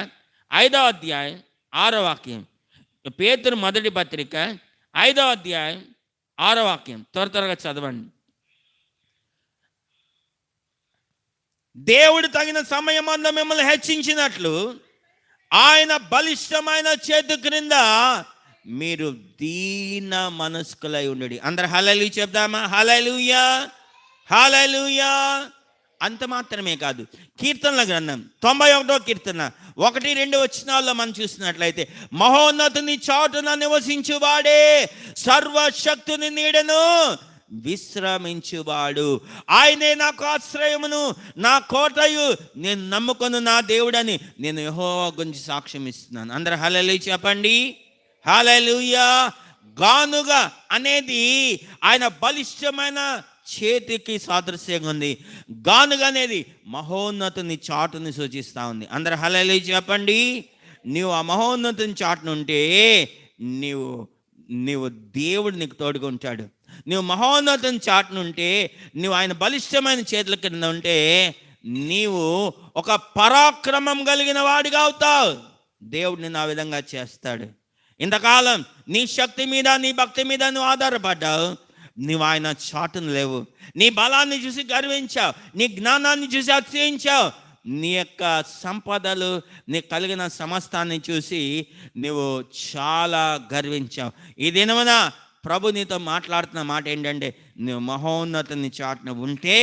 5వ అధ్యాయం 6వ వాక్యం. పేతురు మొదటి పత్రిక 5వ అధ్యాయం 6వ వాక్యం త్వరగా చదవండి. దేవుడు తగిన సమయమందు మిమ్మల్ని హెచ్చించినట్లు ఆయన బలిష్టమైన చేతు క్రింద మీరు దీన మనస్కులై ఉండు. అందరు హల్లెలూయా చెప్దామా? హల్లెలూయా, హల్లెలూయా. అంత మాత్రమే కాదు, కీర్తనల గ్రంథం 91వ కీర్తన 1-2 వచనాల్లో మనం చూసినట్లయితే, మహోన్నతుని చాటున నివసించువాడే, సర్వశక్తుని నీడను విశ్రమించువాడు, ఆయనే నాకు ఆశ్రయమును, నా కోటయు, నేను నమ్ముకొను నా దేవుడని నేను యెహోవా గురించి సాక్ష్యం ఇస్తున్నాను. అందరు హల్లెలూయా చెప్పండి. హల్లెలూయా. గానుగ అనేది ఆయన బలిష్టమైన చేతికి సాదృశ్యంగా ఉంది. గానుగ అనేది మహోన్నతుని చాటుని సూచిస్తూ ఉంది. అందరు హల్లెలూయా చెప్పండి. నీవు ఆ మహోన్నతుని చాటును ఉంటే నీవు దేవుడు నీకు తోడుగా ఉంటాడు. నువ్వు మహోన్నతుని చాటునుంటే, నువ్వు ఆయన బలిష్టమైన చేతుల కింద ఉంటే, నీవు ఒక పరాక్రమం కలిగిన వాడిగా అవుతావు. దేవుడు నిన్ను ఆ విధంగా చేస్తాడు. ఇంతకాలం నీ శక్తి మీద, నీ భక్తి మీద నువ్వు ఆధారపడ్డావు. నువ్వు ఆయన చాటును లేవు. నీ బలాన్ని చూసి గర్వించావు, నీ జ్ఞానాన్ని చూసి అతిశయించావు, నీ యొక్క సంపదలు, నీ కలిగిన సమస్తాన్ని చూసి నువ్వు చాలా గర్వించావు. ఈ దినమున ప్రభు నీతో మాట్లాడుతున్న మాట ఏంటంటే, నువ్వు మహోన్నతుని చాటున ఉంటే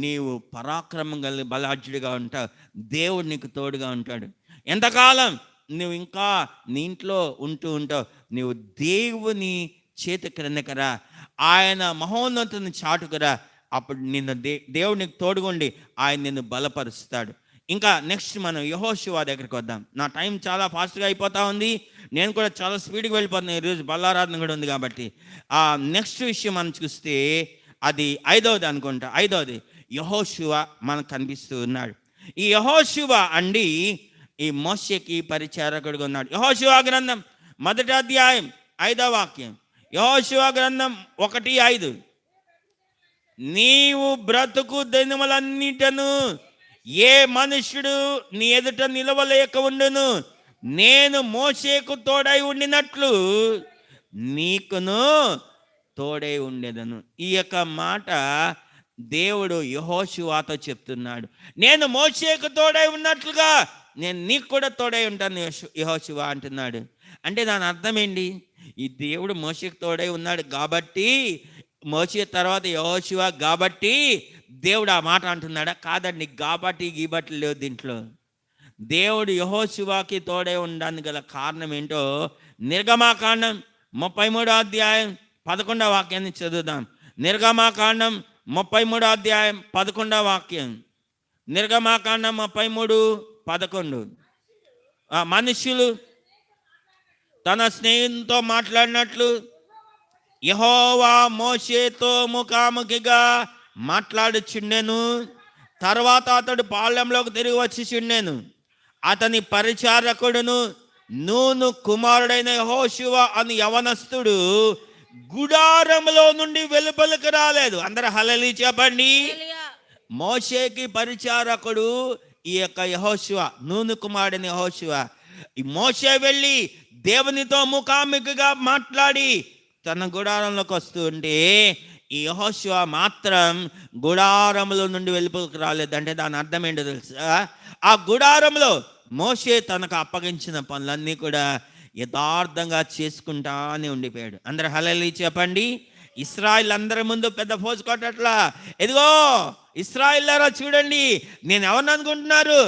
నీవు పరాక్రమం కలిగి బలాఢ్యుడిగా ఉంటావు. దేవుడు నీకు తోడుగా ఉంటాడు. ఎంతకాలం నువ్వు ఇంకా నీ ఇంట్లో ఉంటూ ఉంటావు, నువ్వు దేవుని చేతి క్రిందకరా, ఆయన మహోన్నతుని చాటుకురా. అప్పుడు నిన్ను దేవుడు నీకు తోడుగుండి ఆయన నిన్ను బలపరుస్తాడు. ఇంకా నెక్స్ట్ మనం యెహోషువ దగ్గరికి వద్దాం. నా టైం చాలా ఫాస్ట్గా అయిపోతూ ఉంది, నేను కూడా చాలా స్పీడ్గా వెళ్ళిపోతున్నాను. ఈరోజు బల్లారాధన కూడా ఉంది కాబట్టి ఆ నెక్స్ట్ విషయం మనం చూస్తే అది 5వది అనుకుంటా. 5వది యెహోషువ మనకు కనిపిస్తూ ఉన్నాడు. ఈ యెహోషువ అండి ఈ మోషేకి పరిచారకుడిగా ఉన్నాడు. యెహోషువ గ్రంథం 1వ అధ్యాయం 5వ వాక్యం. యెహోషువ గ్రంథం 1:5, నీవు బ్రతుకు దినములన్నిటను ఏ మనుష్యుడు నీ ఎదుట నిలవలేక ఉండును, నేను మోషేకు తోడై ఉండినట్లు నీకును తోడై ఉండేదను. ఈ యొక్క మాట దేవుడు యెహోషువతో చెప్తున్నాడు. నేను మోషేకు తోడై ఉన్నట్లుగా నేను నీకు కూడా తోడై ఉంటాను యెహోషువ అంటున్నాడు. అంటే దాని అర్థం ఏంటి? ఈ దేవుడు మోషేకు తోడై ఉన్నాడు కాబట్టి, మోషే తర్వాత యెహోషువ కాబట్టి దేవుడు ఆ మాట అంటున్నాడా? కాదండి, కాబట్టి గీబట్లు లేవు దీంట్లో. దేవుడు యెహోషువకి తోడై ఉండడానికి గల కారణం ఏంటో నిర్గమాకాండం 33వ అధ్యాయం 11వ వాక్యాన్ని చదువుదాం. నిర్గమాకాండం 33వ అధ్యాయం 11వ వాక్యం. నిర్గమాకాండం 33:11. మనుష్యులు తన స్నేహితుతో మాట్లాడినట్లు యెహోవా మోషేతో ముఖాముఖిగా మాట్లాడుచుండెను. తర్వాత అతడు పాళెంలోకి తిరిగి వచ్చి చుండెను. అతని పరిచారకుడును నూను కుమారుడైన యెహోషువ అని యవనస్తుడు గుడారంలో నుండి వెలుపలికి రాలేదు. అందరూ హల్లెలూయా చెప్పండి. మోషేకి పరిచారకుడు ఈ యొక్క యెహోషువ, నూను కుమారుడైన యెహోషువ. ఈ మోషే వెళ్ళి దేవునితో ముఖాముఖిగా మాట్లాడి తన గుడారంలోకి వస్తూ ఉంటే, ఈ యెహోషువ మాత్రం గుడారంలో నుండి వెలుపలికి రాలేదంటే దాని అర్థం ఏంటో తెలుసా? ఆ గుడారంలో మోషే తనకు అప్పగించిన పనులన్నీ కూడా యథార్థంగా చేసుకుంటానే ఉండిపోయాడు. అందరు హల్లెలూయా చెప్పండి. ఇశ్రాయేల్ అందరి ముందు పెద్ద ఫోజు కొట్టట్లా, ఎదిగో ఇశ్రాయేల్లారా చూడండి నేను ఎవరిని అనుకుంటున్నారు?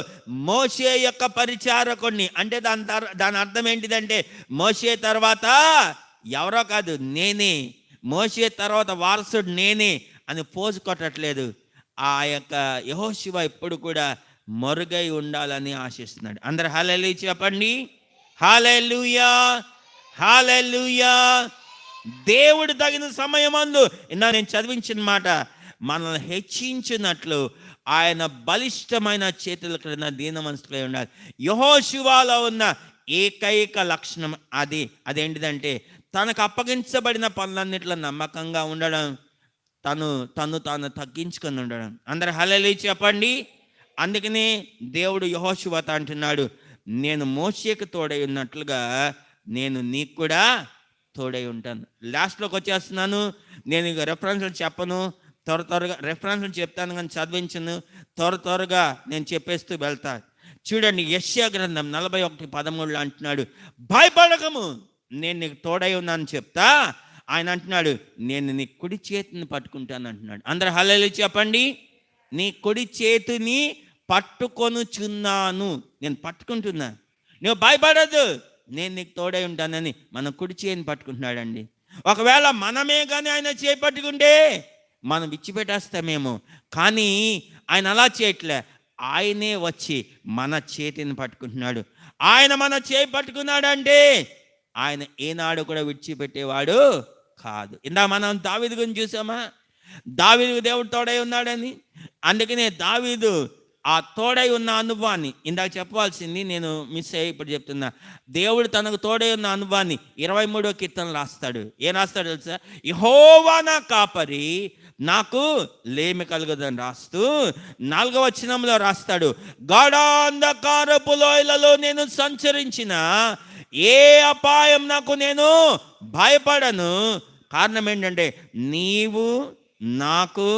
మోషే యొక్క పరిచారకుడిని. అంటే దాని అర్థం ఏంటిదంటే, మోషే తర్వాత ఎవరో కాదు, నేనే, మోషే తర్వాత వారసుడు నేనే అని పోజు కొట్టట్లేదు. ఆ యొక్క యెహోషువ ఇప్పుడు కూడా మరుగై ఉండాలని ఆశిస్తున్నాడు. అందరు హల్లెలూయా చెప్పండి. హల్లెలూయా, హల్లెలూయా. దేవుడు తగిన సమయమందు నేను చదివించిన మాట, మనల్ని హెచ్చించినట్లు ఆయన బలిష్టమైన చేతుల క్రింద దీన మనసులో ఉండాలి. యెహోషువలో ఉన్న ఏకైక లక్షణం అదేంటిదంటే, తనకు అప్పగించబడిన పనులన్నిట్లో నమ్మకంగా ఉండడం, తాను తగ్గించుకొని ఉండడం. అందరు హల్లెలూయా చెప్పండి. అందుకనే దేవుడు యెహోషువతో అంటున్నాడు, నేను మోషేకు తోడై ఉన్నట్లుగా నేను నీకు కూడా తోడై ఉంటాను. లాస్ట్లోకి వచ్చేస్తున్నాను. నేను ఇక రెఫరెన్స్లు చెప్పను, త్వరగా రెఫరెన్స్లు చెప్తాను కానీ చదివించను. త్వరగా నేను చెప్పేస్తూ వెళ్తాను. చూడండి, యెషయా గ్రంథం 41:13 అంటున్నాడు, భయపడకము, నేను నీకు తోడై ఉన్నాను చెప్తా. ఆయన అంటున్నాడు, నేను నీ కుడి చేతిని పట్టుకుంటాను అంటున్నాడు. అందరు హల్లెలూయా చెప్పండి. నీ కుడి చేతిని పట్టుకొనుచున్నాను, నేను పట్టుకుంటున్నా, నువ్వు భయపడద్దు, నేను నీకు తోడై ఉంటానని మన కుడి చేతిని పట్టుకుంటున్నాడండి. ఒకవేళ మనమే కానీ ఆయన చేయి పట్టుకుంటే మనం విచ్చిపెట్టేస్తామేమో, కానీ ఆయన అలా చేయట్లే. ఆయనే వచ్చి మన చేతిని పట్టుకుంటున్నాడు. ఆయన మన చేయి పట్టుకున్నాడంటే ఆయన ఏనాడు కూడా విడిచిపెట్టేవాడు కాదు. ఇందా మనం దావీదు గురించి చూసామా? దావీదు దేవుడు తోడై ఉన్నాడని. అందుకనే దావీదు ఆ తోడై ఉన్న అనుభవాన్ని, ఇందాక చెప్పవలసింది నేను మిస్ అయ్యి ఇప్పుడు చెప్తున్నా. దేవుడు తనకు తోడై ఉన్న అనుభవాన్ని 23వ కీర్తనలో రాస్తాడు. ఏం రాస్తాడు తెలుసా? యెహోవా నా కాపరి, నాకు లేమి కలుగదని రాస్తూ 4వ వచనంలో రాస్తాడు, గాఢాంధకారపు లోయలలో నేను సంచరించిన ఏ అపాయం నాకు నేను భయపడను. కారణం ఏంటంటే నీవు నాకు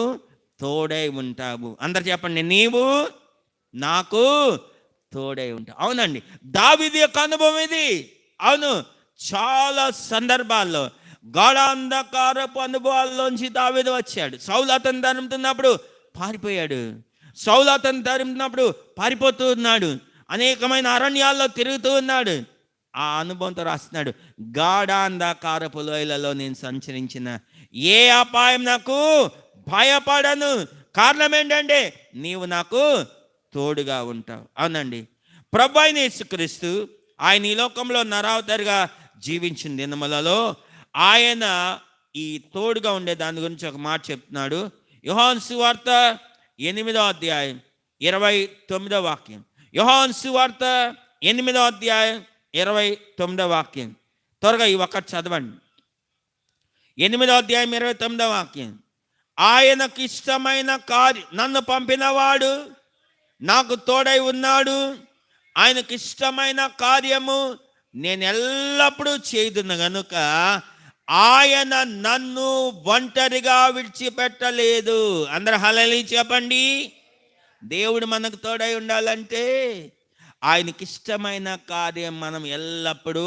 తోడై ఉంటావు. అందరు చెప్పండి, నీవు నాకు తోడై ఉంటావు. అవునండి, దావీదు యొక్క అనుభవం ఇది. అవును, చాలా సందర్భాల్లో గాఢాంధకారపు అనుభవాల్లోంచి దావీదు వచ్చాడు. సౌలు అతను తరుముతున్నప్పుడు పారిపోయాడు. సౌలు అతను తరుముతున్నప్పుడు పారిపోతూ ఉన్నాడు. అనేకమైన అరణ్యాల్లో తిరుగుతూ ఉన్నాడు. ఆ అనుభవంతో రాస్తున్నాడు, గాఢాంధకారపు లోయలలో నేను సంచరించిన ఏ అపాయం నాకు భయపడను. కారణం ఏంటంటే నీవు నాకు తోడుగా ఉంటావు. అవునండి, ప్రభువైన యేసుక్రీస్తు ఆయన ఈ లోకంలో నరావతారిగా జీవించిన దినములలో ఆయన ఈ తోడుగా ఉండే దాని గురించి ఒక మాట చెప్తున్నాడు. యోహాను సువార్త 8వ అధ్యాయం 29వ వాక్యం. యోహాను సువార్త 8వ అధ్యాయం 29వ వాక్యం. త్వరగా ఈ ఒక్కటి చదవండి. 8వ అధ్యాయం 29వ వాక్యం. ఆయనకు ఇష్టమైన కార్యం, నన్ను పంపినవాడు నాకు తోడై ఉన్నాడు, ఆయనకు ఇష్టమైన కార్యము నేను ఎల్లప్పుడూ చేయుదును గనుక ఆయన నన్ను ఒంటరిగా విడిచిపెట్టలేదు. అందరు హల్లెలూయా చెప్పండి. దేవుడు మనకు తోడై ఉండాలంటే ఆయనకి ఇష్టమైన కార్యం మనం ఎల్లప్పుడూ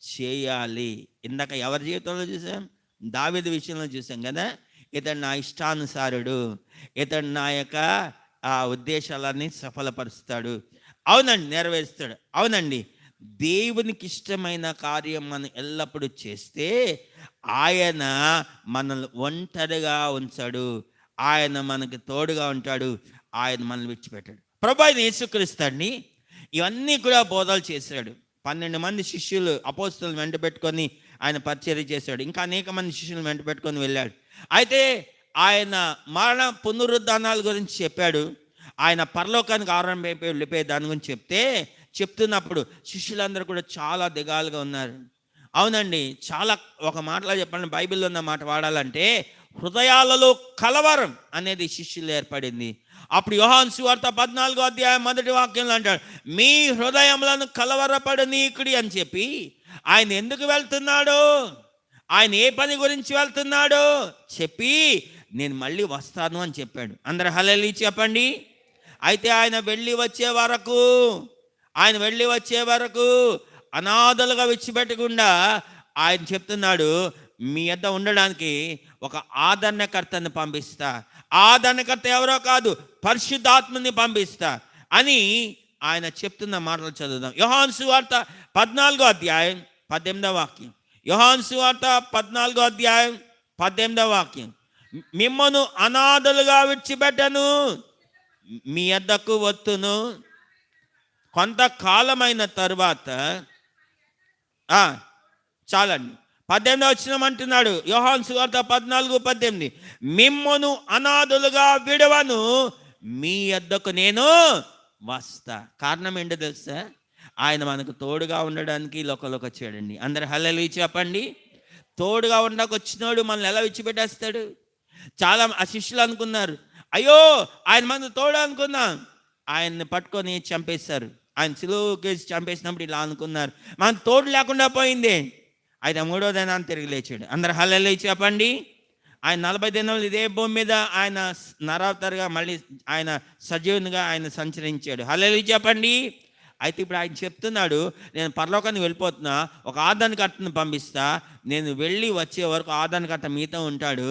చేయాలి. ఇందాక ఎవరి జీవితంలో చూసాం? దావీదు విషయంలో చూసాం కదా. ఇతడు నా ఇష్టానుసారుడు, ఇతడు నా యొక్క ఆ ఉద్దేశాలన్నీ సఫలపరుస్తాడు. అవునండి, నెరవేరుస్తాడు. అవునండి, దేవునికి ఇష్టమైన కార్యం మనం ఎల్లప్పుడూ చేస్తే ఆయన మనల్ని ఒంటరిగా ఉంచాడు, ఆయన మనకి తోడుగా ఉంటాడు, ఆయన మనల్ని విడిచిపెట్టాడు. ప్రభు అయిన యేసుక్రీస్తుని ఇవన్నీ కూడా బోధలు చేశాడు. 12 మంది శిష్యులు అపోస్తలులను వెంట పెట్టుకొని ఆయన పరిచర్య చేశాడు. ఇంకా అనేక మంది శిష్యులను వెంట పెట్టుకొని వెళ్ళాడు. అయితే ఆయన మరణ పునరుద్ధానాల గురించి చెప్పాడు. ఆయన పరలోకానికి ఆరంభం వెళ్ళిపోయే దాని గురించి చెప్తున్నప్పుడు శిష్యులందరూ కూడా చాలా దిగాలుగా ఉన్నారు. అవునండి, చాలా ఒక మాటలో చెప్పండి, బైబిల్లో ఉన్న మాట వాడాలంటే హృదయాలలో కలవరం అనేది శిష్యులు ఏర్పడింది. అప్పుడు యోహాను సువార్త 14వ అధ్యాయం 1వ వాక్యంలో అంటాడు, మీ హృదయములను కలవరపడనీకుడి అని చెప్పి ఆయన ఎందుకు వెళ్తున్నాడు, ఆయన ఏ పని గురించి వెళ్తున్నాడో చెప్పి నేను మళ్ళీ వస్తాను అని చెప్పాడు. అందరు హల్లెలూయా చెప్పండి. అయితే ఆయన వెళ్ళి వచ్చే వరకు అనాథలుగా విడిచిపెట్టకుండా ఆయన చెప్తున్నాడు, మీ యొద్ద ఉండడానికి ఒక ఆదరణకర్తని పంపిస్తా. ఆదరణకర్త ఎవరో కాదు, పరిశుద్ధాత్మని పంపిస్తా అని ఆయన చెప్తున్న మాటలు చదువుదాం. యోహాను సువార్త 14వ అధ్యాయం 18వ వాక్యం. యోహాను సువార్త 14వ అధ్యాయం 18వ వాక్యం. మిమ్మను అనాథలుగా విడిచిపెట్టను, మీ యొద్దకు వత్తును. కొంతకాలమైన తరువాత చాలండి, 18వ వచనం అంటున్నాడు యోహాను సువార్త 14:18, మిమ్మను అనాథలుగా విడవను, మీ యొద్దకు నేను వస్తా. కారణం ఏంటో తెలుసా? ఆయన మనకు తోడుగా ఉండడానికి లోకంలోకి వచ్చాడండి. అందరు హల్లెలూయా చెప్పండి. తోడుగా ఉండకు వచ్చినోడు మనల్ని ఎలా విడిచిపెట్టేస్తాడు? చాలా ఆ శిష్యులు అనుకున్నారు, అయ్యో ఆయన మనకు తోడు అనుకున్నాం, ఆయన్ని పట్టుకొని చంపేశారు. ఆయన సిలువకేసి చంపేసినప్పుడు ఇలా అనుకున్నారు, మన తోడు లేకుండా పోయింది. అయితే 3వ దినాన్ని తిరిగి లేచాడు. అందరు హల్లెలూయా చెప్పండి. ఆయన 40 దినాలు ఇదే భూమి మీద ఆయన నరావతారుగా మళ్ళీ ఆయన సజీవునిగా ఆయన సంచరించాడు. హల్లెలూయా చెప్పండి. అయితే ఇప్పుడు ఆయన చెప్తున్నాడు, నేను పరలోకానికి వెళ్ళిపోతున్నా, ఒక ఆదానికర్తను పంపిస్తా, నేను వెళ్ళి వచ్చే వరకు ఆదానికర్త మీతో ఉంటాడు,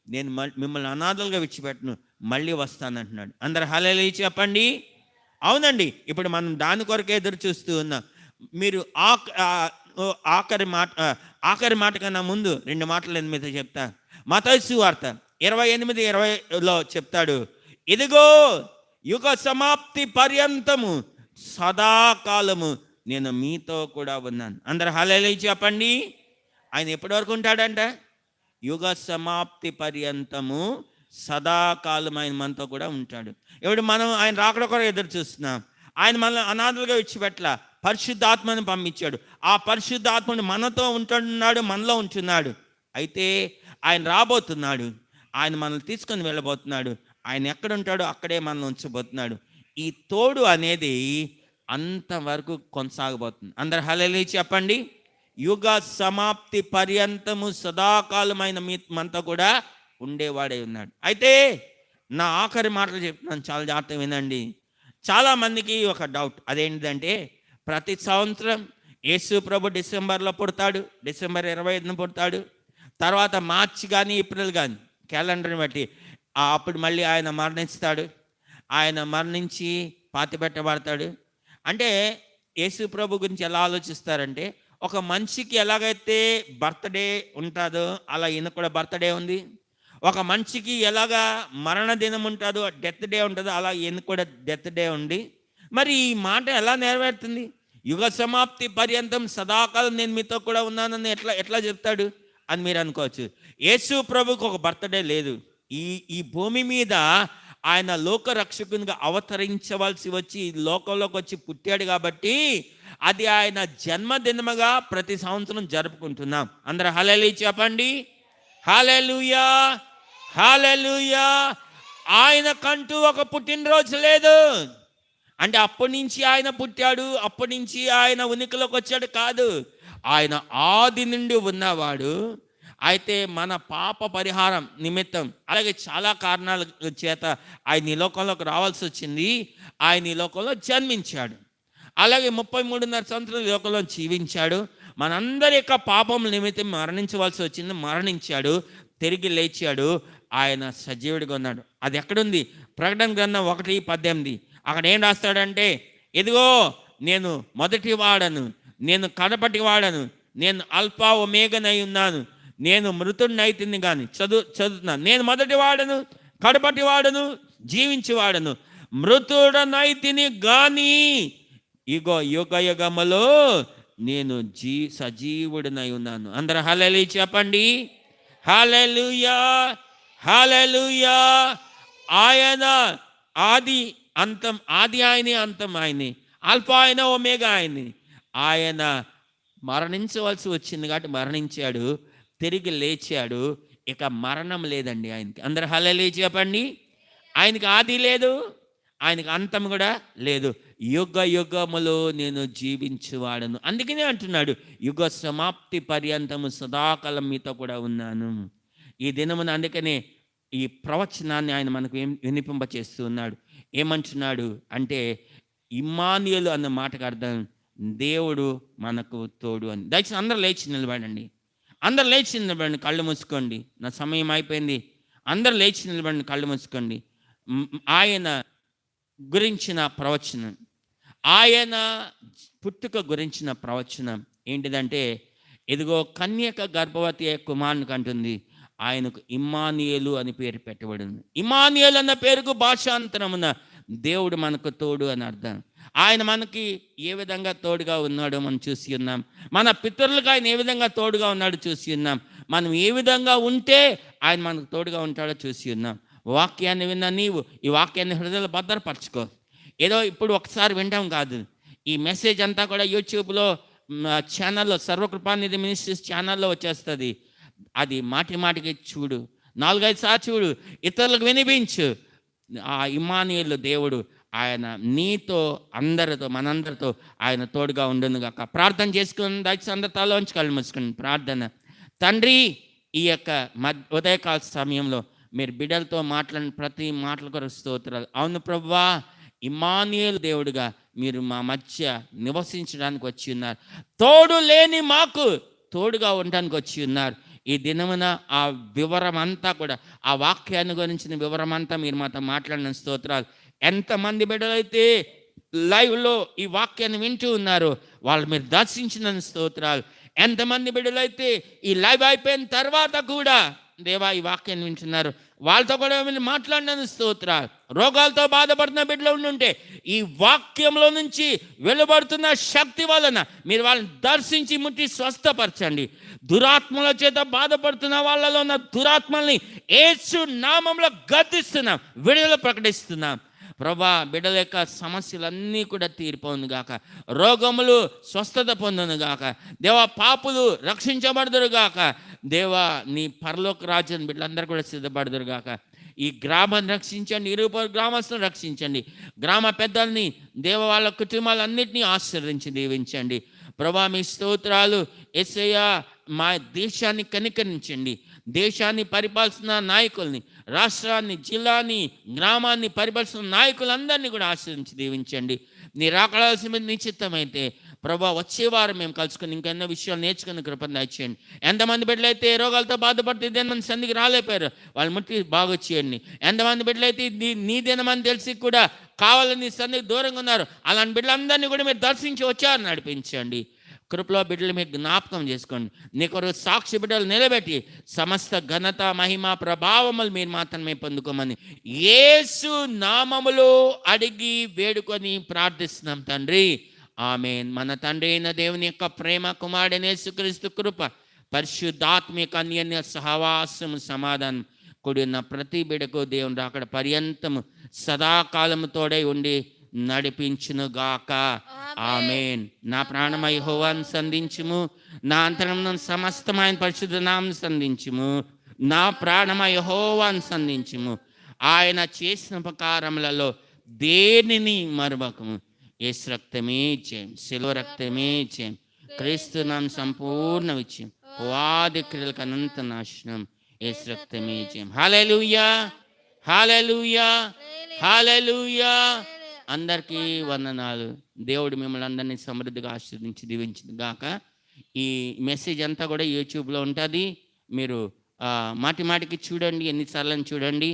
నేను మిమ్మల్ని అనాథలుగా విడిచిపెట్టను, మళ్ళీ వస్తానంటున్నాడు. అందరు హల్లెలూయా చెప్పండి. అవునండి, ఇప్పుడు మనం దాని కొరకే ఎదురు చూస్తూ ఉన్నాం. మీరు ఆఖరి మాట కన్నా ముందు 2 మాటలు నేను మీతో చెప్తా. మత్తయి సువార్త 28:20లో చెప్తాడు, ఇదిగో యుగ సమాప్తి పర్యంతము సదాకాలము నేను మీతో కూడా ఉన్నాను. అందరు హల్లెలూయా చెప్పండి. ఆయన ఎప్పటి వరకు ఉంటాడంట? యుగ సమాప్తి పర్యంతము సదాకాలం ఆయన మనతో కూడా ఉంటాడు. ఇప్పుడు మనం ఆయన రాకడ కొరకు ఎదురు చూస్తున్నాం. ఆయన మనల్ని అనాథలుగా విడిచిపెట్టలా, పరిశుద్ధాత్మను పంపించాడు. ఆ పరిశుద్ధాత్మను మనతో ఉంటున్నాడు, మనలో ఉంటున్నాడు. అయితే ఆయన రాబోతున్నాడు, ఆయన మనల్ని తీసుకొని వెళ్ళబోతున్నాడు. ఆయన ఎక్కడ ఉంటాడో అక్కడే మనల్ని ఉంచబోతున్నాడు. ఈ తోడు అనేది అంతవరకు కొనసాగబోతుంది. అందరు హల్లెలూయా చెప్పండి. యుగ సమాప్తి పర్యంతము సదాకాలమైన మనతో కూడా ఉండేవాడే ఉన్నాడు. అయితే నా ఆఖరి మాటలు చెప్తున్నాను, చాలా జాగ్రత్తగా వినండి. చాలామందికి ఒక డౌట్, అదేంటిదంటే ప్రతి సంవత్సరం యేసు ప్రభు డిసెంబర్లో పుడతాడు, డిసెంబర్ 25న పుడతాడు, తర్వాత మార్చి కానీ ఏప్రిల్ కానీ క్యాలెండర్ని బట్టి అప్పుడు మళ్ళీ ఆయన మరణిస్తాడు, ఆయన మరణించి పాతిపెట్టబడతాడు. అంటే యేసు ప్రభు గురించి ఎలా ఆలోచిస్తారంటే, ఒక మనిషికి ఎలాగైతే బర్త్డే ఉంటుందో అలా ఈయన కూడా బర్త్డే ఉంది. ఒక మనిషికి ఎలాగా మరణ దినం ఉంటుందో, డెత్ డే ఉంటుందో, అలా ఈయన కూడా డెత్ డే ఉంది. మరి ఈ మాట ఎలా నెరవేరుతుంది? యుగ సమాప్తి పర్యంతం సదాకాలం నేను మీతో కూడా ఉన్నానని ఎట్లా చెప్తాడు అని మీరు అనుకోవచ్చు. యేసు ప్రభుకు ఒక బర్త్డే లేదు. ఈ భూమి మీద ఆయన లోక రక్షకునిగా అవతరించవలసి వచ్చి లోకంలోకి వచ్చి పుట్టాడు కాబట్టి అది ఆయన జన్మదినముగా ప్రతి సంవత్సరం జరుపుకుంటున్నాం. అందరూ హల్లెలూయా చెప్పండి. హల్లెలూయా, హల్లెలూయా. ఆయనకంటూ ఒక పుట్టినరోజు లేదు. అంటే అప్పటి నుంచి ఆయన పుట్టాడు, అప్పటి నుంచి ఆయన ఉనికిలోకి వచ్చాడు కాదు. ఆయన ఆది నుండి ఉన్నవాడు. అయితే మన పాప పరిహారం నిమిత్తం, అలాగే చాలా కారణాల చేత ఆయన ఈ లోకంలోకి రావాల్సి వచ్చింది. ఆయన ఈ లోకంలో జన్మించాడు. అలాగే 33.5 సంవత్సరాలు ఈ లోకంలో జీవించాడు. మనందరి యొక్క పాపం నిమిత్తం మరణించవలసి వచ్చింది, మరణించాడు, తిరిగి లేచాడు. ఆయన సజీవుడిగా ఉన్నాడు. అది ఎక్కడుంది? ప్రకటన గ్రంథం 1:18. అక్కడ ఏం రాస్తాడంటే, ఇదిగో నేను మొదటి వాడను, నేను కడపటి వాడను, నేను అల్ఫా ఒమేగానై ఉన్నాను, నేను మృతుడినైతిని కానీ చదువుతున్నాను. నేను మొదటి వాడను, కడపటి వాడను, జీవించి వాడను, మృతుడనైతిని కానీ ఇగో యుగ యుగములో నేను సజీవుడినై ఉన్నాను. అందరూ హల్లెలూయా చెప్పండి. హల్లెలూయా, హల్లెలూయా. ఆయన ఆది అంతం, ఆది ఆయనే, అంతం ఆయనే, ఆల్ఫా ఆయన, ఒమేగా ఆయనే. ఆయన మరణించవలసి వచ్చింది కాబట్టి మరణించాడు, తిరిగి లేచాడు. ఇక మరణం లేదండి ఆయనకి. అందరూ హల్లెలూయా చెప్పండి. ఆయనకి ఆది లేదు, ఆయనకి అంతం కూడా లేదు. యుగ యుగములో నేను జీవించువాడను. అందుకనే అంటున్నాడు, యుగ సమాప్తి పర్యంతము సదాకాలం మీతో కూడా ఉన్నాను. ఈ దినమున అందుకనే ఈ ప్రవచనాన్ని ఆయన మనకు వినిపింపచేస్తూ ఉన్నాడు. ఏమంటున్నాడు అంటే, ఇమ్మానుయేలు అన్న మాటకు అర్థం దేవుడు మనకు తోడు అని. దయచేసి అందరూ లేచి నిలబడండి. అందరు లేచి నిలబడండి, కళ్ళు మూసుకోండి. నా సమయం అయిపోయింది. అందరు లేచి నిలబడండి, కళ్ళు మూసుకోండి. ఆయన గురించిన ప్రవచనం, ఆయన పుట్టుక గురించిన ప్రవచనం ఏంటిదంటే, ఇదిగో కన్యక గర్భవతి కుమారునికి అంటుంది, ఆయనకు ఇమ్మానుయేలు అని పేరు పెట్టబడింది. ఇమ్మానుయేలు అన్న పేరుకు భాషాంతరమున దేవుడు మనకు తోడు అని అర్థం. ఆయన మనకి ఏ విధంగా తోడుగా ఉన్నాడో మనం చూసి ఉన్నాం. మన పితరులకు ఆయన ఏ విధంగా తోడుగా ఉన్నాడో చూసి ఉన్నాం. మనం ఏ విధంగా ఉంటే ఆయన మనకు తోడుగా ఉంటాడో చూసి ఉన్నాం. వాక్యాన్ని విన్న నీవు ఈ వాక్యాన్ని హృదయంలో భద్రపరచుకో. ఏదో ఇప్పుడు ఒకసారి వింటాం కాదు. ఈ మెసేజ్ అంతా కూడా యూట్యూబ్లో ఛానల్లో, సర్వకృపానిధి మినిస్ట్రీస్ ఛానల్లో వచ్చేస్తుంది. అది మాటికి చూడు, 4-5 సార్లు చూడు, ఇతరులకు వినిపించు. ఆ ఇమ్మానుయేలు దేవుడు ఆయన నీతో, అందరితో, మనందరితో ఆయన తోడుగా ఉండునుగాక. ప్రార్థన చేసుకుని దయచేసి అందరి తలలోంచి కళ్ళు మూసుకుని ప్రార్థన. తండ్రి, ఈ యొక్క ఉదయకాల సమయంలో మీరు బిడ్డలతో మాట్లాడిన ప్రతి మాటల కొరకు స్తోత్రాలు. అవును ప్రభువా, ఇమ్మానుయేలు దేవుడుగా మీరు మా మధ్య నివసించడానికి వచ్చి ఉన్నారు. తోడు లేని మాకు తోడుగా ఉండడానికి వచ్చి ఉన్నారు. ఈ దినమున ఆ వివరం అంతా కూడా, ఆ వాక్యాన్ని గురించిన వివరం అంతా మీరు మాతో మాట్లాడిన స్తోత్రాలు. ఎంతమంది బిడ్డలైతే లైవ్లో ఈ వాక్యాన్ని వింటూ ఉన్నారు, వాళ్ళు మీరు దర్శించిన స్తోత్రాలు. ఎంతమంది బిడ్డలైతే ఈ లైవ్ అయిపోయిన తర్వాత కూడా దేవా ఈ వాక్యాన్ని వింటున్నారు, వాళ్ళతో కూడా మీరు మాట్లాడిన స్తోత్రాలు. రోగాలతో బాధపడుతున్న బిడ్డలు ఉండుంటే ఈ వాక్యంలో నుంచి వెలువడుతున్న శక్తి వలన మీరు వాళ్ళని దర్శించి ముట్టి స్వస్థపరచండి. దురాత్మల చేత బాధపడుతున్న వాళ్ళలో ఉన్న దురాత్మల్ని యేసు నామంలో గద్దిస్తున్నాం, విడుదల ప్రకటిస్తున్నాం. ప్రభా, బిడ్డల యొక్క సమస్యలన్నీ కూడా తీరిపోను గాక, రోగములు స్వస్థత పొందును గాక, దేవా పాపులు రక్షించబడదురు గాక, దేవా నీ పరలోక రాజ్యం బిడ్డలందరూ కూడా సిద్ధపడదురు గాక. ఈ గ్రామాన్ని రక్షించండి, ఇరుగు గ్రామస్తులను రక్షించండి, గ్రామ పెద్దల్ని దేవ వాళ్ళ కుటుంబాలన్నింటినీ ఆశీర్వదించి దీవించండి. ప్రభా మీ స్తోత్రాలు. యేసయ్యా మా దేశాన్ని కనికరించండి, దేశాన్ని పరిపాలిస్తున్న నాయకుల్ని, రాష్ట్రాన్ని, జిల్లాని, గ్రామాన్ని పరిపాలిస్తున్న నాయకులందరినీ కూడా ఆశ్రయించి దీవించండి. నీ రాకడాల్సిన నిశ్చితమైతే ప్రభా వచ్చే వారం మేము కలుసుకుని ఇంకెన్నో విషయాలు నేర్చుకుని కృపను దయచేయండి. ఎంతమంది బిడ్డలైతే రోగాలతో బాధపడితే దేనిమంది సంధికి రాలేపారు, వాళ్ళు ముట్టి బాగు చేయండి. ఎంతమంది బిడ్డలైతే నీ దినమని తెలిసి కూడా కావాలని సంధికి దూరంగా ఉన్నారు, అలాంటి బిడ్డలందరినీ కూడా మీరు దర్శించి వచ్చారు, నడిపించండి. కృపలో బిడ్డలు మీరు జ్ఞాపకం చేసుకోండి. నీ కొరకు సాక్షి బిడ్డలు నిలబెట్టి సమస్త ఘనత, మహిమ, ప్రభావములు మీరు మాత్రమే పొందుకోమని యేసు నామములో అడిగి వేడుకొని ప్రార్థిస్తున్నాం తండ్రి, ఆమేన్. మన తండ్రి అయిన దేవుని యొక్క ప్రేమ, కుమారుడైన యేసుక్రీస్తు కృప, పరిశుద్ధాత్మిక అన్యోన్య సహవాసము, సమాధానం కూడి ఉన్న ప్రతి బిడ్డకు దేవుని రాకడ పర్యంతము సదాకాలము తోడై ఉండి నడిపించునుగాక. ఆమేన్. నా ప్రాణమై యెహోవాను సంధించుము, నా అంతరంగం సమస్తమైన పరిశుద్ధ నామమును సంధించుము. నా ప్రాణమై యెహోవాను సంధించుము, ఆయన చేసిన ఉపకారములలో దేనిని మరువకము. యేసు రక్తమే జయం, శిలువ రక్తమే జయం, క్రీస్తు నామం సంపూర్ణ విజయం, వాది క్రియలకు అనంత నాశనం. యేసు రక్తమే జయం. హల్లెలూయా, హల్లెలూయా, హల్లెలూయా. అందరికీ వందనాలు. దేవుడు మిమ్మల్ని అందరినీ సమృద్ధిగా ఆశీర్వదించి దీవించింది గాక. ఈ మెసేజ్ అంతా కూడా యూట్యూబ్లో ఉంటుంది. మీరు మాటి మాటికి చూడండి, ఎన్నిసార్లు చూడండి.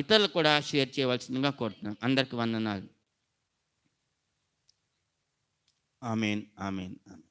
ఇతరులు కూడా షేర్ చేయవలసిందిగా కోరుతున్నాం. అందరికీ వందనాలు. ఆమేన్, ఆమేన్, ఆమేన్.